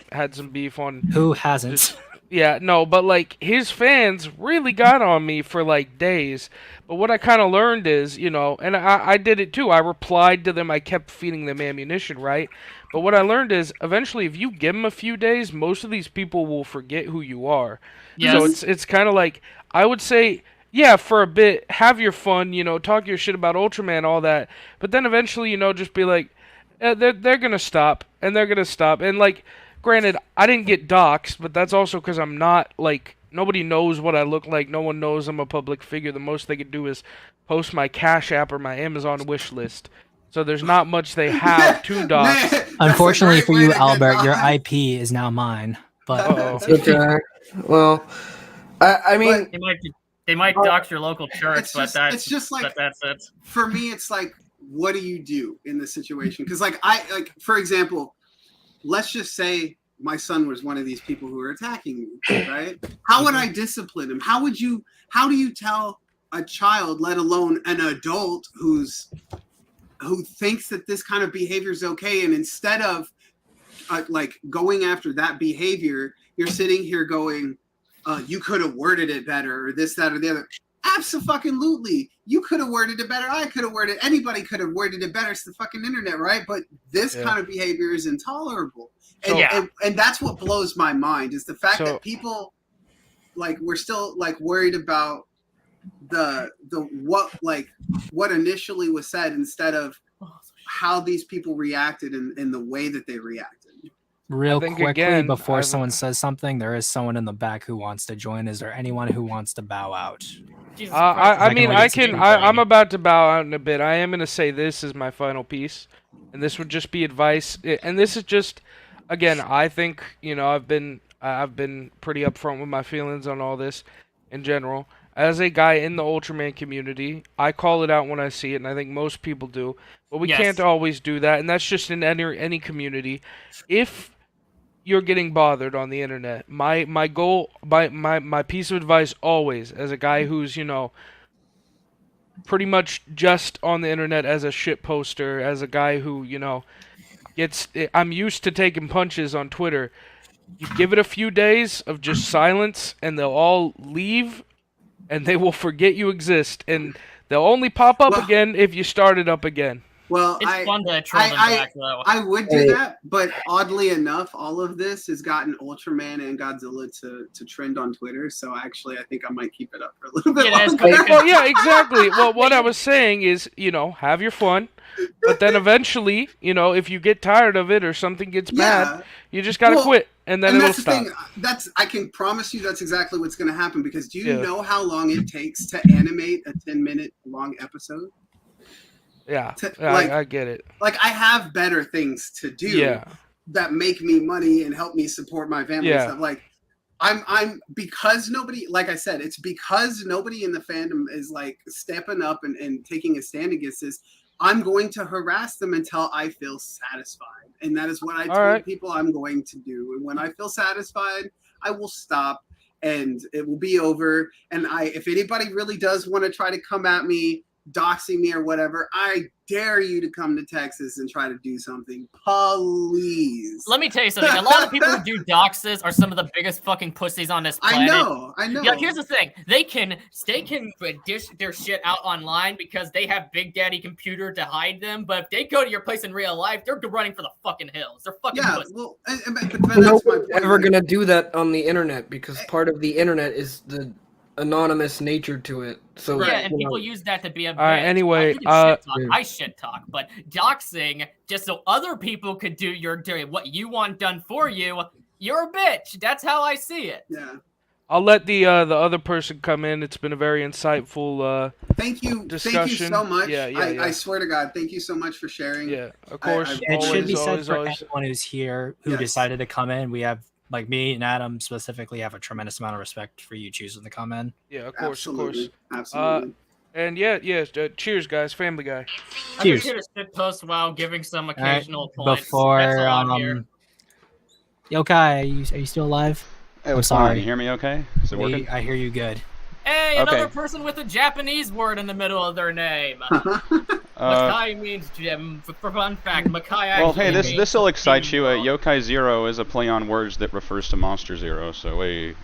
beef on. Who hasn't? Yeah, no, but, like, his fans really got on me for, like, days. But what I kind of learned is, you know, and I did it too. I replied to them. I kept feeding them ammunition, right? But what I learned is, eventually, if you give them a few days, most of these people will forget who you are. Yes. So it's kind of like, I would say, yeah, for a bit, have your fun, talk your shit about Ultraman, all that, but then eventually, just be like, they're gonna stop, and they're gonna stop, and like, granted, I didn't get doxxed, but that's also because I'm not like, nobody knows what I look like, no one knows I'm a public figure. The most they could do is post my Cash App or my Amazon wish list. So there's not much they have to dox. Unfortunately for you, Albert, your IP is now mine. But Okay. Well, I mean, they might dox your local church, but it's just like, but that's it. For me, it's like, what do you do in this situation? Because for example, let's just say my son was one of these people who are attacking me, right? How would I discipline him? How do you tell a child, let alone an adult who thinks that this kind of behavior is okay, and instead of like going after that behavior, you're sitting here going, you could have worded it better, or this, that, or the other. Abso-fucking-lutely. You could have worded it better. I could have worded it. Anybody could have worded it better. It's the fucking internet, right? But this kind of behavior is intolerable. And that's what blows my mind, is the fact that people, like, we're still like worried about what initially was said instead of how these people reacted in the way that they reacted. Real quickly, before someone says something, there is someone in the back who wants to join. Is there anyone who wants to bow out? I'm about to bow out in a bit. I am going to say this is my final piece, and this would just be advice. And this is just, again, I think, I've been pretty upfront with my feelings on all this in general. As a guy in the Ultraman community, I call it out when I see it, and I think most people do. But we can't always do that, and that's just in any community. If you're getting bothered on the internet, my goal, my piece of advice always, as a guy who's, pretty much just on the internet as a shit poster, as a guy who, I'm used to taking punches on Twitter. You give it a few days of just silence, and they'll all leave, and they will forget you exist, and they'll only pop up again if you start it up again. Well, it's fun to troll them back, though. I would do that, but oddly enough, all of this has gotten Ultraman and Godzilla to trend on Twitter. So actually, I think I might keep it up for a little bit longer. Well, yeah, exactly. Well, what I was saying is, have your fun, but then eventually, if you get tired of it or something gets bad, you just gotta quit, and then it'll stop. I can promise you that's exactly what's going to happen, because do you know how long it takes to animate a 10-minute long episode? Yeah, I get it. Like, I have better things to do that make me money and help me support my family and stuff. Like, I'm because nobody, like I said, it's because nobody in the fandom is like stepping up and taking a stand against this. I'm going to harass them until I feel satisfied, and that is what I told people I'm going to do. And when I feel satisfied, I will stop, and it will be over. And if anybody really does want to try to come at me, doxing me or whatever, I dare you to come to Texas and try to do something, please. Let me tell you something. A lot of people who do doxes are some of the biggest fucking pussies on this planet. I know. Yeah, here's the thing. They can dish their shit out online because they have Big Daddy computer to hide them, but if they go to your place in real life, they're running for the fucking hills. They're fucking pussies. Well, nobody's ever gonna do that on the internet, because part of the internet is the anonymous nature to it. So and people use that to be a anyway, I shit talk, but doxing just so other people could do what you want done for you, you're a bitch. That's how I see it. Yeah. I'll let the other person come in. It's been a very insightful thank you so much. I swear to God, thank you so much for sharing. Yeah, of course. It should be said for anyone who's here who decided to come in. We have, like, me and Adam specifically, have a tremendous amount of respect for you choosing to come in. Yeah, of course, Absolutely. And cheers, guys. Family Guy. Cheers. I'm just here to shit post while giving some occasional points. Before Yokai, are you still alive? I'm sorry. Can you hear me okay? Is it working? I hear you good. Hey, another person with a Japanese word in the middle of their name. Makai means gem. For fun fact, Makai. Well, hey, this will excite you. Yokai Zero is a play on words that refers to Monster Zero. So oh,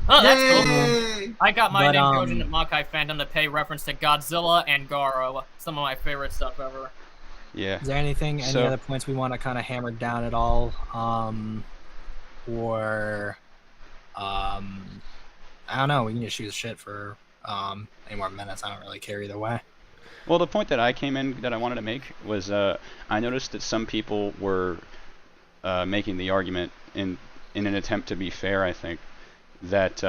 that's cool. I got my name chosen at Makai fandom to pay reference to Godzilla and Garo, some of my favorite stuff ever. Yeah. Is there any other points we want to kind of hammer down at all, I don't know. We can just shoot shit for any more minutes. I don't really care either way. Well, the point that I came in that I wanted to make was I noticed that some people were making the argument in an attempt to be fair, I think, that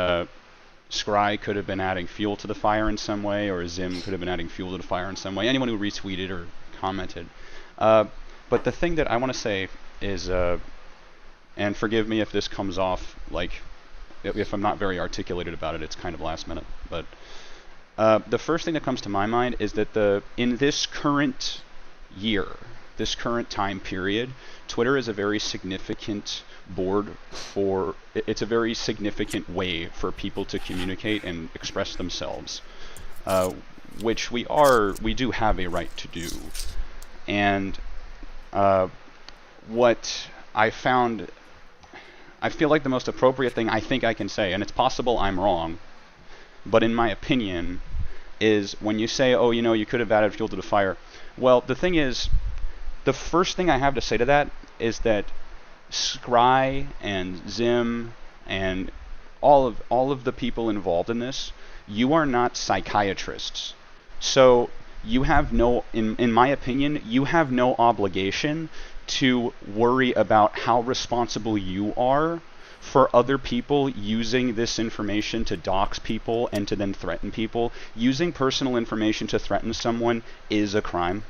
Scrye could have been adding fuel to the fire in some way, or Zim could have been adding fuel to the fire in some way. Anyone who retweeted or commented. But the thing that I want to say is, and forgive me if this comes off like, if I'm not very articulated about it, it's kind of last minute. But the first thing that comes to my mind is that in this current year, this current time period, Twitter is a very significant board for, it's a very significant way for people to communicate and express themselves, which we do have a right to do. And what I found, I feel like the most appropriate thing I think I can say, and it's possible I'm wrong, but in my opinion, is when you say, oh, you know, you could have added fuel to the fire. Well, the thing is, the first thing I have to say to that is that Scrye and Zim and all of the people involved in this, you are not psychiatrists. So you have no, in my opinion, you have no obligation to worry about how responsible you are for other people using this information to dox people and to then threaten people. Using personal information to threaten someone is a crime.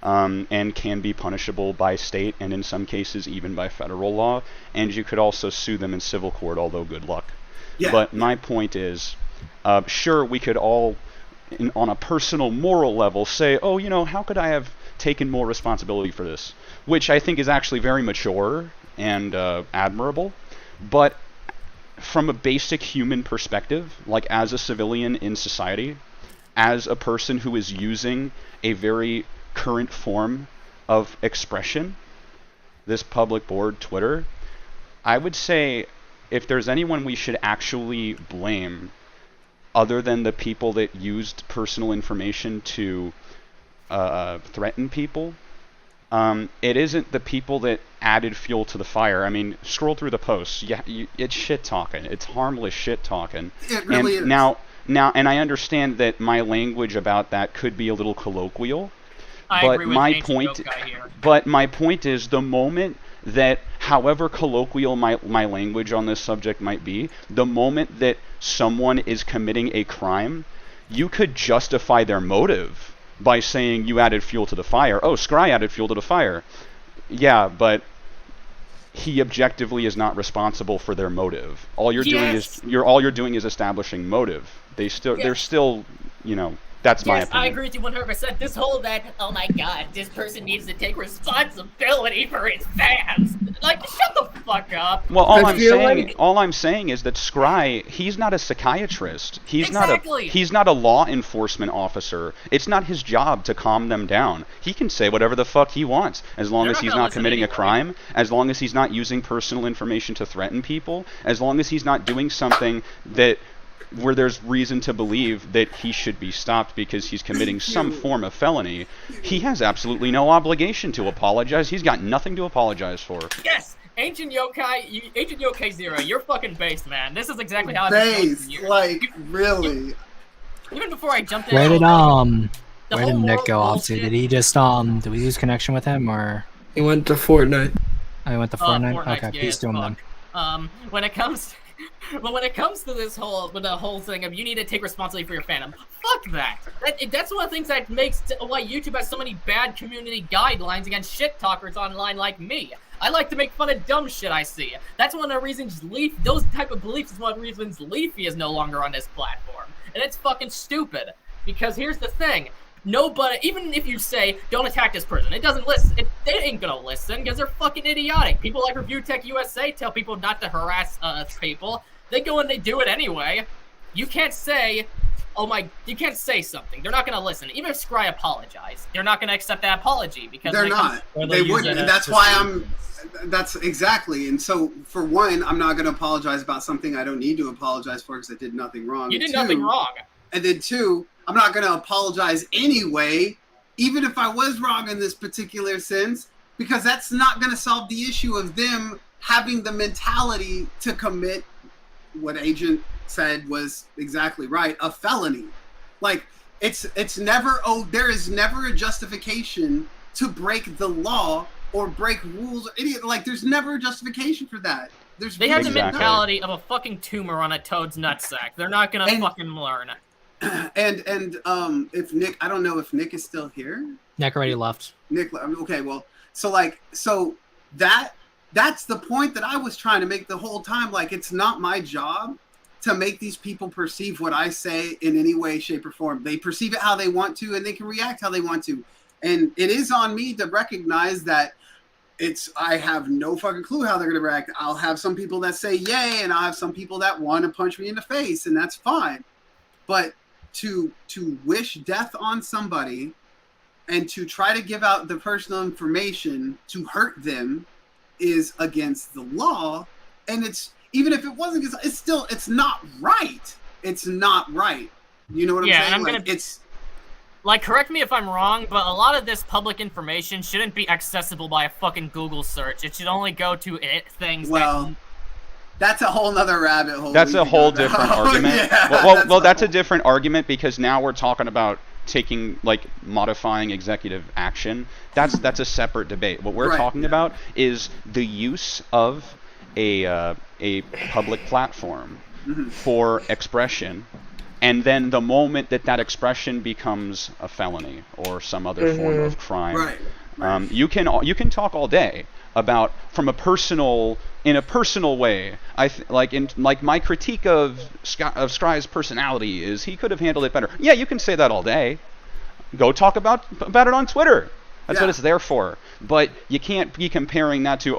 And can be punishable by state and in some cases even by federal law, and you could also sue them in civil court, although good luck. Yeah. But my point is, sure, we could all, on a personal moral level, say, oh, you know, how could I have taken more responsibility for this? Which I think is actually very mature and admirable, but from a basic human perspective, like as a civilian in society, as a person who is using a very current form of expression, this public board, Twitter, I would say if there's anyone we should actually blame other than the people that used personal information to threaten people, it isn't the people that added fuel to the fire. I mean, scroll through the posts. Yeah, it's shit talking. It's harmless shit talking. It really is. Now, and I understand that my language about that could be a little colloquial. But my point is, the moment that, however colloquial my language on this subject might be, the moment that someone is committing a crime, you could justify their motive by saying you added fuel to the fire. Oh, Scrye added fuel to the fire. Yeah, but he objectively is not responsible for their motive. All you're doing is establishing motive. They're still, you know. That's my opinion. I agree with you 100%. This whole oh my god, this person needs to take responsibility for his fans. Like, shut the fuck up. Well, all I'm saying is that Scrye, he's not a psychiatrist. He's not a law enforcement officer. It's not his job to calm them down. He can say whatever the fuck he wants, as long as he's not committing a crime, as long as he's not using personal information to threaten people, as long as he's not doing something where there's reason to believe that he should be stopped because he's committing some form of felony. He has absolutely no obligation to apologize. He's got nothing to apologize for. Yes! Ancient Yokai Zero, you're fucking based, man. This is exactly how based, like, really. Even before I jumped in. Where did Nick go off to? Did he just did we lose connection with him, or? He went to Fortnite. Oh, he went to Fortnite? Okay, peace to him then. When it comes to this whole thing of you need to take responsibility for your fandom, fuck that. That's one of the things that makes why YouTube has so many bad community guidelines against shit talkers online like me. I like to make fun of dumb shit I see. That's one of the reasons those type of beliefs is one of the reasons Leafy is no longer on this platform. And it's fucking stupid. Because here's the thing. Nobody, even if you say, don't attack this person, it doesn't listen. They ain't gonna listen because they're fucking idiotic. People like Review Tech USA tell people not to harass people. They go and they do it anyway. You can't say, you can't say something. They're not gonna listen. Even if Scrye apologized, they're not gonna accept that apology because they're not. They wouldn't. And that's why that's exactly. And so, for one, I'm not gonna apologize about something I don't need to apologize for because I did nothing wrong. You did nothing wrong. And then two, I'm not going to apologize anyway, even if I was wrong in this particular sense, because that's not going to solve the issue of them having the mentality to commit what Agent said was exactly right, a felony. Like, it's never, there is never a justification to break the law or break rules or any, like, there's never a justification for that. They have the Exactly. mentality of a fucking tumor on a toad's nutsack. They're not gonna fucking learn. And if Nick, I don't know if Nick is still here. Nick already left. Nick, okay, well, so that's the point that I was trying to make the whole time. Like, it's not my job to make these people perceive what I say in any way, shape, or form. They perceive it how they want to, and they can react how they want to. And it is on me to recognize that I have no fucking clue how they're going to react. I'll have some people that say yay, and I'll have some people that want to punch me in the face, and that's fine. But to wish death on somebody and to try to give out the personal information to hurt them is against the law. And it's, even if it wasn't, it's not right. It's not right. You know what I'm saying? And it's like, correct me if I'm wrong, but a lot of this public information shouldn't be accessible by a fucking Google search. It should only go to things that's a whole nother rabbit hole. That's a whole different argument. Yeah, that's a different argument, because now we're talking about modifying executive action. That's a separate debate. What we're talking about is the use of a public platform for expression, and then the moment that expression becomes a felony or some other form of crime. Right. You can talk all day about in a personal way. Like my critique of Scrye's personality is he could have handled it better. Yeah, you can say that all day. Go talk about it on Twitter. That's what it's there for. But you can't be comparing that to,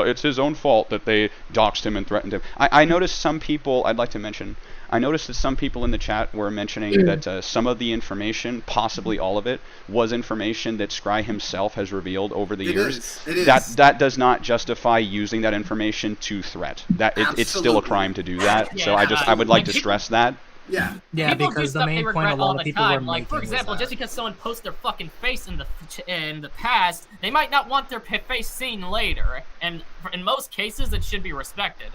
it's his own fault that they doxed him and threatened him. I noticed some people, I'd like to mention, I noticed that some people in the chat were mentioning that some of the information, possibly all of it, was information that Scrye himself has revealed over the years. It is. That does not justify using that information to threat. It's still a crime to do that. Yeah, so I would like to stress that. Yeah. Yeah, people because do the stuff they main point regret a lot all of the people time. were Like, making for was example, that. just because someone posts their fucking face in the past, they might not want their face seen later. And in most cases, it should be respected.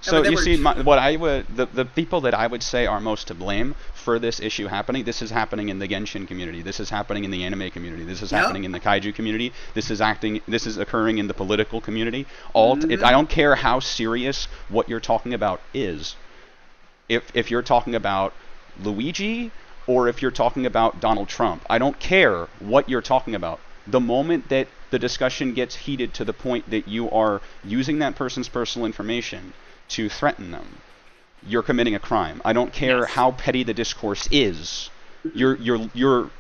So you see, the people that I would say are most to blame for this issue happening. This is happening in the Genshin community. This is happening in the anime community. This is happening in the kaiju community. This is occurring in the political community. I don't care how serious what you're talking about is. If you're talking about Luigi or if you're talking about Donald Trump, I don't care what you're talking about. The moment that the discussion gets heated to the point that you are using that person's personal information to threaten them, you're committing a crime. I don't care how petty the discourse is. You're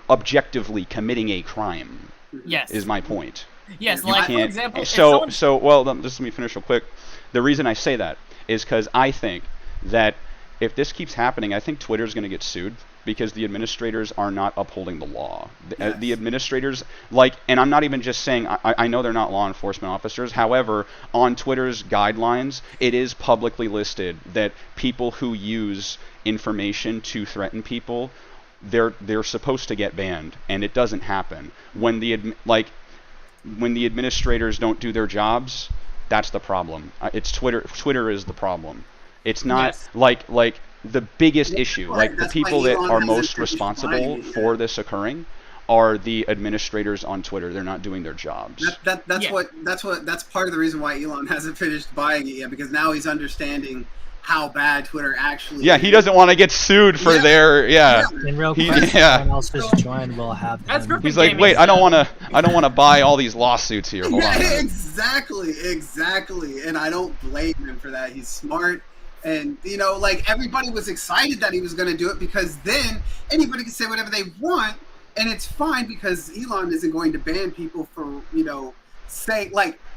objectively committing a crime. Yes. Is my point. Yes, You like, can't, for example, just let me finish real quick. The reason I say that is because I think that if this keeps happening, I think Twitter's going to get sued because the administrators are not upholding the law. The administrators, and I'm not even just saying, I know they're not law enforcement officers. However, on Twitter's guidelines, it is publicly listed that people who use information to threaten people, they're supposed to get banned, and it doesn't happen. When the administrators don't do their jobs, that's the problem. It's Twitter. Twitter is the problem. It's not like the biggest issue. Like, the people that are most responsible for this occurring are the administrators on Twitter. They're not doing their jobs. That's part of the reason why Elon hasn't finished buying it yet, because now he's understanding how bad Twitter actually is. He doesn't want to get sued for their And real quick, someone else just joined. We'll have him. He's like, wait, I don't want to buy all these lawsuits here. Hold on. Exactly. And I don't blame him for that. He's smart. And, everybody was excited that he was going to do it, because then anybody can say whatever they want, and it's fine, because Elon isn't going to ban people for, saying,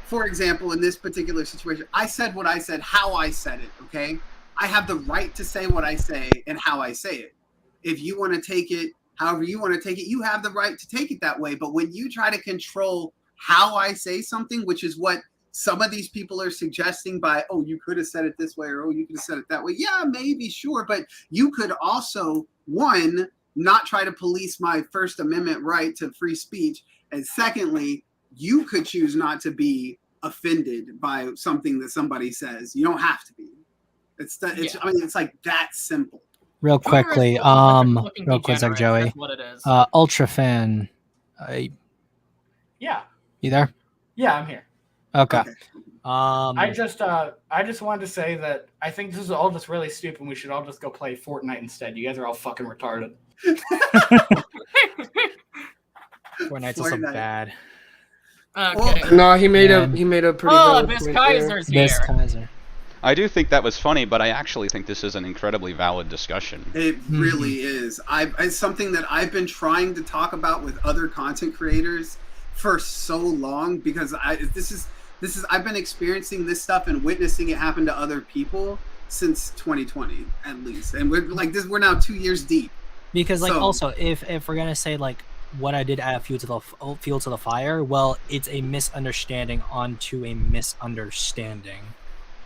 for example, in this particular situation, I said what I said, how I said it, okay? I have the right to say what I say and how I say it. If you want to take it however you want to take it, you have the right to take it that way. But when you try to control how I say something, which is what some of these people are suggesting by, you could have said it this way, or you could have said it that way. Yeah, maybe, sure. But you could also, one, not try to police my First Amendment right to free speech. And secondly, you could choose not to be offended by something that somebody says. You don't have to be. It's that. I mean, it's like that simple. Real quickly, real quick, like Joey, That's what it is. Ultra fan, Yeah. you there? Yeah, I'm here. Okay. I just wanted to say that I think this is all just really stupid and we should all just go play Fortnite instead. You guys are all fucking retarded. Fortnite's so bad. Okay. No, he made a pretty Oh, valid Miss point Kaiser's there. here. Kaiser. I do think that was funny, but I actually think this is an incredibly valid discussion. It really is. It's something that I've been trying to talk about with other content creators for so long because this is I've been experiencing this stuff and witnessing it happen to other people since 2020 at least, and we're now 2 years deep. Because also if we're gonna say like what I did add fuel to the fire, well, it's a misunderstanding onto a misunderstanding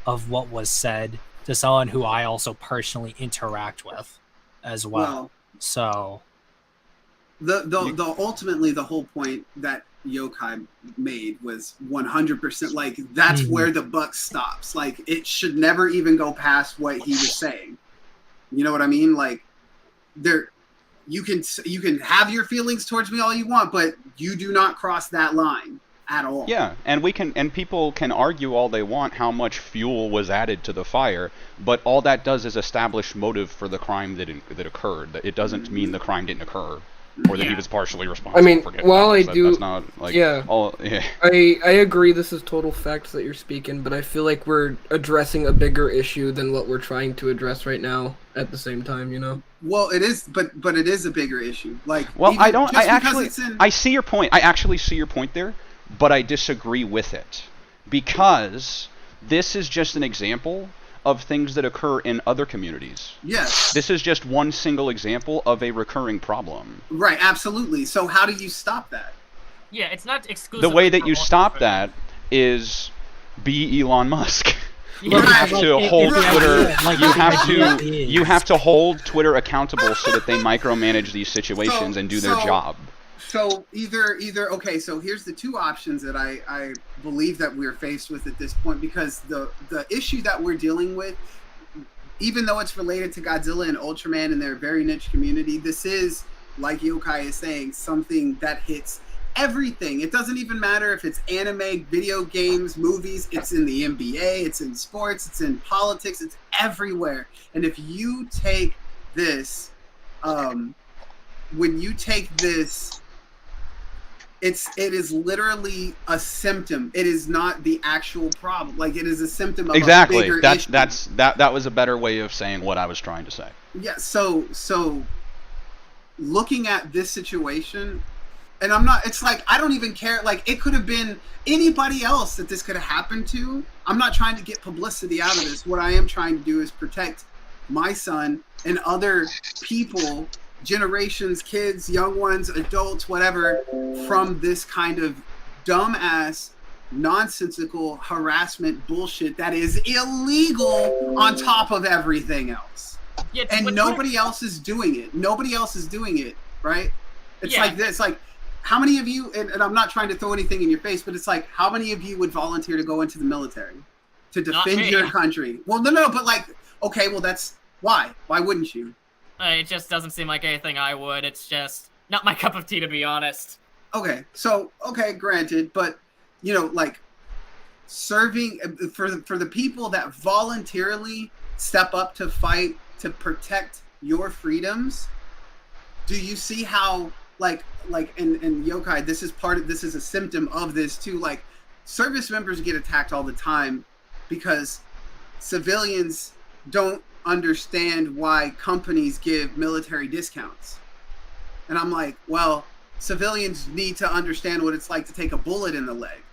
of what was said to someone who I also personally interact with as well. So the ultimately the whole point that Yokai made was 100% like that's where the buck stops. Like it should never even go past what he was saying. You know what I mean? Like you can have your feelings towards me all you want, but you do not cross that line at all. Yeah, and people can argue all they want how much fuel was added to the fire, but all that does is establish motive for the crime that occurred. It doesn't mean the crime didn't occur, or that he was partially responsible. I mean, for while I that's do, not, like, I agree. This is total facts that you're speaking, but I feel like we're addressing a bigger issue than what we're trying to address right now. At the same time, you know. Well, it is, but it is a bigger issue. Like, well, I see your point. I actually see your point there, but I disagree with it because this is just an example of things that occur in other communities. Yes. This is just one single example of a recurring problem. Right, absolutely. So how do you stop that? Yeah, it's not exclusive. The way that you stop that is be Elon Musk. You have to hold Twitter. You have to hold Twitter accountable so that they micromanage these situations and do their job. So either okay. So here's the two options that I believe that we're faced with at this point, because the issue that we're dealing with, even though it's related to Godzilla and Ultraman and their very niche community, this is, like Yokai is saying, something that hits everything. It doesn't even matter if it's anime, video games, movies. It's in the NBA, it's in sports, it's in politics, it's everywhere. And if you take this, when you take this, it is literally a symptom. It is not the actual problem. Like, it is a symptom of a bigger issue. That was a better way of saying what I was trying to say. Yeah. So looking at this situation. And it's like, I don't even care. Like, it could have been anybody else that this could have happened to. I'm not trying to get publicity out of this. What I am trying to do is protect my son and other people, generations, kids, young ones, adults, whatever, from this kind of dumbass, nonsensical harassment bullshit that is illegal on top of everything else. Yeah, and nobody else is doing it. Nobody else is doing it, right? It's like this. Like, how many of you, and I'm not trying to throw anything in your face, but it's like, how many of you would volunteer to go into the military to defend your country? Well, no, but like, okay, well, that's why. Why wouldn't you? It just doesn't seem like anything I would. It's just not my cup of tea, to be honest. Okay, so, granted, but, you know, like, serving, for the people that voluntarily step up to fight to protect your freedoms, do you see how, like in Yokai, this is a symptom of this too. Like, service members get attacked all the time because civilians don't understand why companies give military discounts. And I'm like, well, civilians need to understand what it's like to take a bullet in the leg.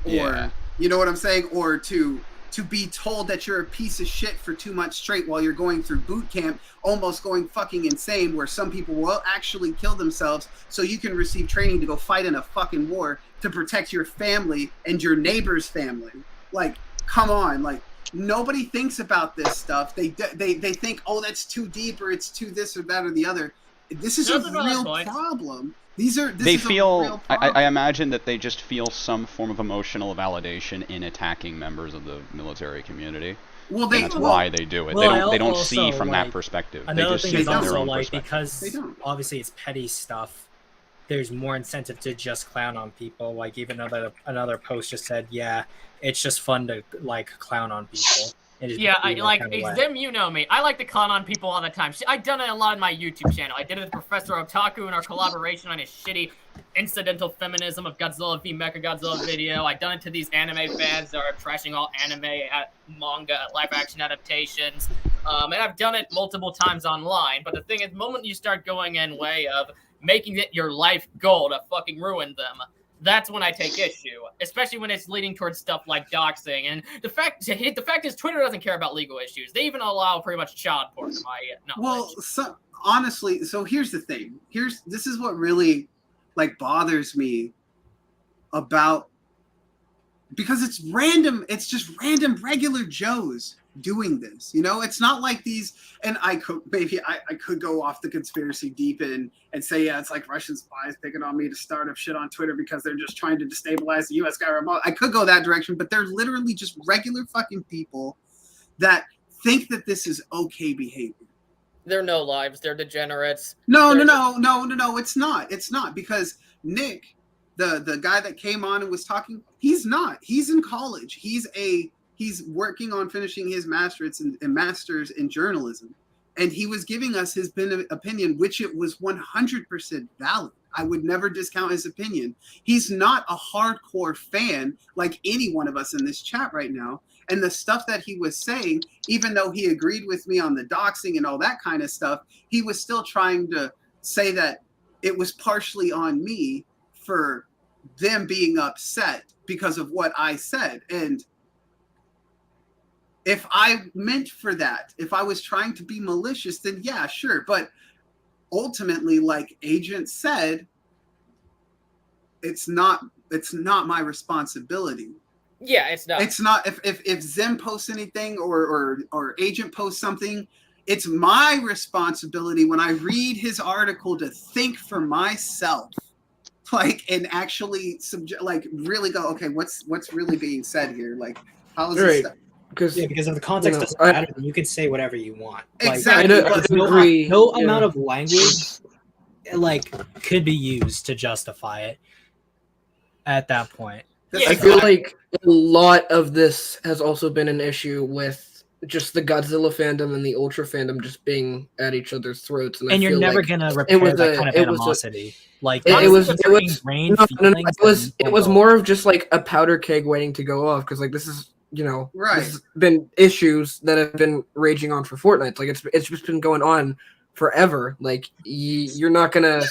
Or, you know what I'm saying? Or to be told that you're a piece of shit for 2 months straight while you're going through boot camp, almost going fucking insane, where some people will actually kill themselves so you can receive training to go fight in a fucking war to protect your family and your neighbor's family. Like, come on. Like, nobody thinks about this stuff. They think, oh, that's too deep, or it's too this or that or the other. This is a real problem. I imagine that they just feel some form of emotional validation in attacking members of the military community. Well, that's why they do it. They don't see from that perspective. They Another just thing see is from their also own like perspective. because obviously it's petty stuff. There's more incentive to just clown on people. Like even another post just said, "Yeah, it's just fun to like clown on people." Yeah, I like Zim. You know me. I like to clown on people all the time. I've done it a lot on my YouTube channel. I did it with Professor Otaku in our collaboration on his shitty incidental feminism of Godzilla v Mechagodzilla video. I've done it to these anime fans that are trashing all anime, manga, live-action adaptations. And I've done it multiple times online. But the thing is, the moment you start going in way of making it your life goal to fucking ruin them, that's when I take issue, especially when it's leading towards stuff like doxing. And the fact is, Twitter doesn't care about legal issues. They even allow pretty much child porn, to my knowledge. Well, honestly, so here's the thing. This is what really like bothers me about, because it's random. It's just random regular Joes doing this. You know, it's not like these. And I could go off the conspiracy deep and say, yeah, it's like Russian spies picking on me to start up shit on Twitter because they're just trying to destabilize the U.S. government. I could go that direction, but they're literally just regular fucking people that think that this is okay behavior. They're no lives. They're degenerates. No. It's not. It's not, because Nick, the guy that came on and was talking, he's not. He's in college. He's working on finishing his master's in journalism. And he was giving us his opinion, which it was 100% valid. I would never discount his opinion. He's not a hardcore fan like any one of us in this chat right now. And the stuff that he was saying, even though he agreed with me on the doxing and all that kind of stuff, he was still trying to say that it was partially on me for them being upset because of what I said. And if I meant for that, if I was trying to be malicious, then yeah, sure. But ultimately, like Agent said, it's not my responsibility. Yeah, it's not. It's not. If Zim posts anything or Agent posts something, it's my responsibility when I read his article to think for myself, like, and actually really go, okay, what's really being said here? Like, how is this stuff? Because if the context doesn't matter, then you can say whatever you want. Exactly. No amount of language could be used to justify it at that point. Yeah, I feel like a lot of this has also been an issue with just the Godzilla fandom and the Ultra fandom just being at each other's throats. And you're never gonna repair that kind of animosity. It was more of just like a powder keg waiting to go off, because like this is, you know, right. This has been issues that have been raging on for Fortnite. Like it's just been going on forever. Like you're not gonna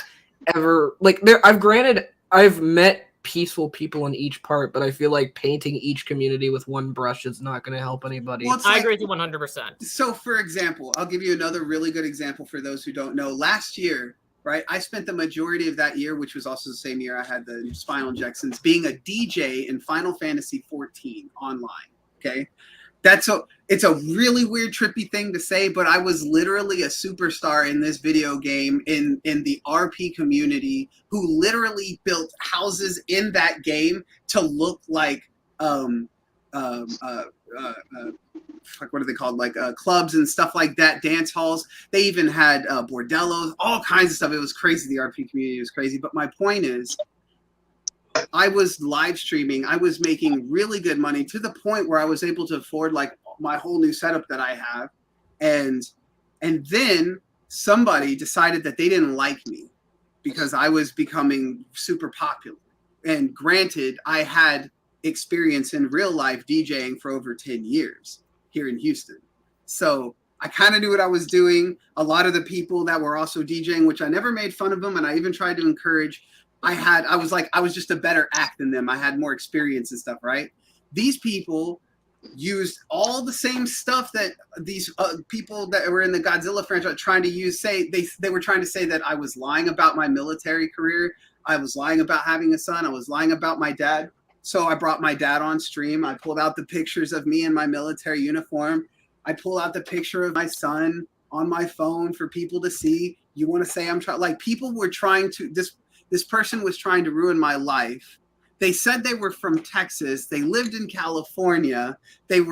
ever I've met peaceful people in each part, but I feel like painting each community with one brush is not going to help anybody. Well, I agree with you 100%. So, for example, I'll give you another really good example for those who don't know. Last year, right, I spent the majority of that year, which was also the same year I had the spinal injections, being a DJ in Final Fantasy 14 online. Okay, it's a really weird, trippy thing to say, but I was literally a superstar in this video game in the RP community, who literally built houses in that game to look like what are they called? Like clubs and stuff like that, dance halls. They even had bordellos, all kinds of stuff. It was crazy. The RP community was crazy. But my point is, I was live streaming. I was making really good money to the point where I was able to afford like my whole new setup that I have. And then somebody decided that they didn't like me because I was becoming super popular. And granted, I had experience in real life DJing for over 10 years here in Houston. So I kind of knew what I was doing. A lot of the people that were also DJing, which I never made fun of them, and I even tried to encourage, I was just a better act than them. I had more experience and stuff, right? These people used all the same stuff that these people that were in the Godzilla franchise trying to use. They were trying to say that I was lying about my military career. I was lying about having a son. I was lying about my dad. So I brought my dad on stream. I pulled out the pictures of me in my military uniform. I pulled out the picture of my son on my phone for people to see. You want to say I'm trying? Like, people were trying to This person was trying to ruin my life. They said they were from Texas. They lived in California. They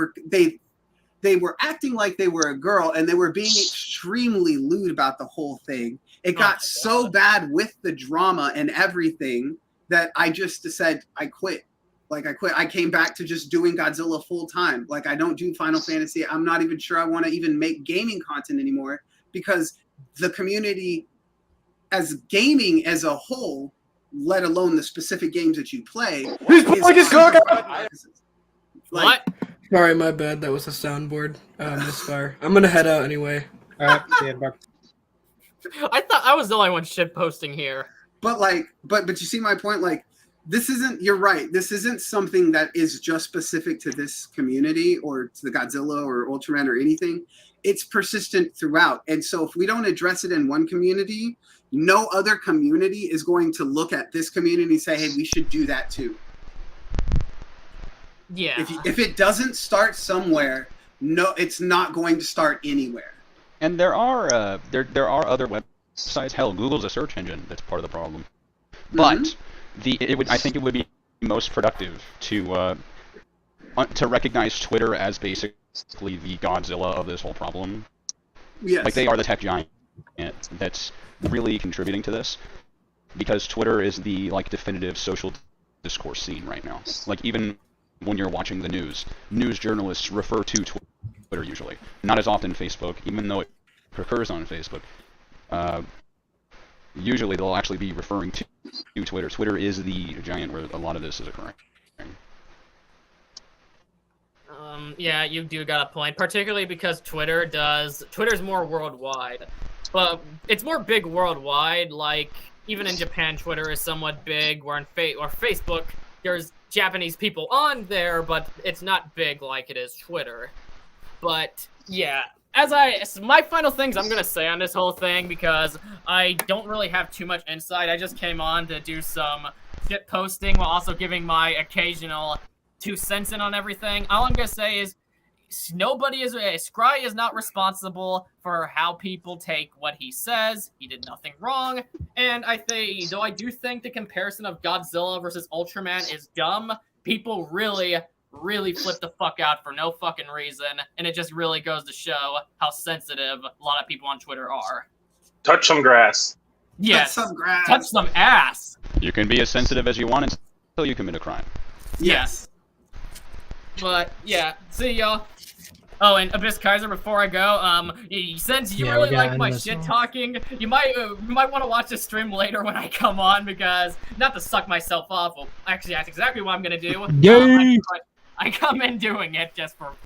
they were acting like they were a girl, and they were being extremely lewd about the whole thing. It got so bad with the drama and everything that I just said, I quit. Like, I quit. I came back to just doing Godzilla full time. Like, I don't do Final Fantasy. I'm not even sure I want to even make gaming content anymore, because the community as gaming as a whole, let alone the specific games that you play. What? Sorry, my bad. That was a soundboard misfire. I'm gonna head out anyway. All right, see you, bye. I thought I was the only one shit posting here. But like, but you see my point. Like, this isn't. You're right. This isn't something that is just specific to this community or to the Godzilla or Ultraman or anything. It's persistent throughout. And so if we don't address it in one community, no other community is going to look at this community and say, "Hey, we should do that too." Yeah. If it doesn't start somewhere, no, it's not going to start anywhere. And there are other websites. Hell, Google's a search engine. That's part of the problem. But I think it would be most productive to recognize Twitter as basically the Godzilla of this whole problem. Yes. Like, they are the tech giant that's really contributing to this, because Twitter is the definitive social discourse scene right now. Like, even when you're watching the news journalists refer to Twitter usually. Not as often Facebook, even though it occurs on Facebook. Usually they'll actually be referring to Twitter. Twitter is the giant where a lot of this is occurring. Yeah, you do got a point, particularly because Twitter's more worldwide. But it's more big worldwide, like, even in Japan, Twitter is somewhat big, where Facebook, there's Japanese people on there, but it's not big like it is Twitter. But yeah, my final things I'm gonna say on this whole thing, because I don't really have too much insight. I just came on to do some shit posting while also giving my occasional 2 cents in on everything. All I'm gonna say is Scrye is not responsible for how people take what he says. He did nothing wrong. And I do think the comparison of Godzilla versus Ultraman is dumb, people really flip the fuck out for no fucking reason. And it just really goes to show how sensitive a lot of people on Twitter are. Touch some grass. Yes. Touch some grass. Touch some ass. You can be as sensitive as you want until you commit a crime. Yes. But yeah, see y'all. Oh, and Abyss Kaiser, before I go, since you really like my shit talking, you might want to watch the stream later when I come on, because not to suck myself off. Well, actually, that's exactly what I'm gonna do. Yay! I come in doing it just for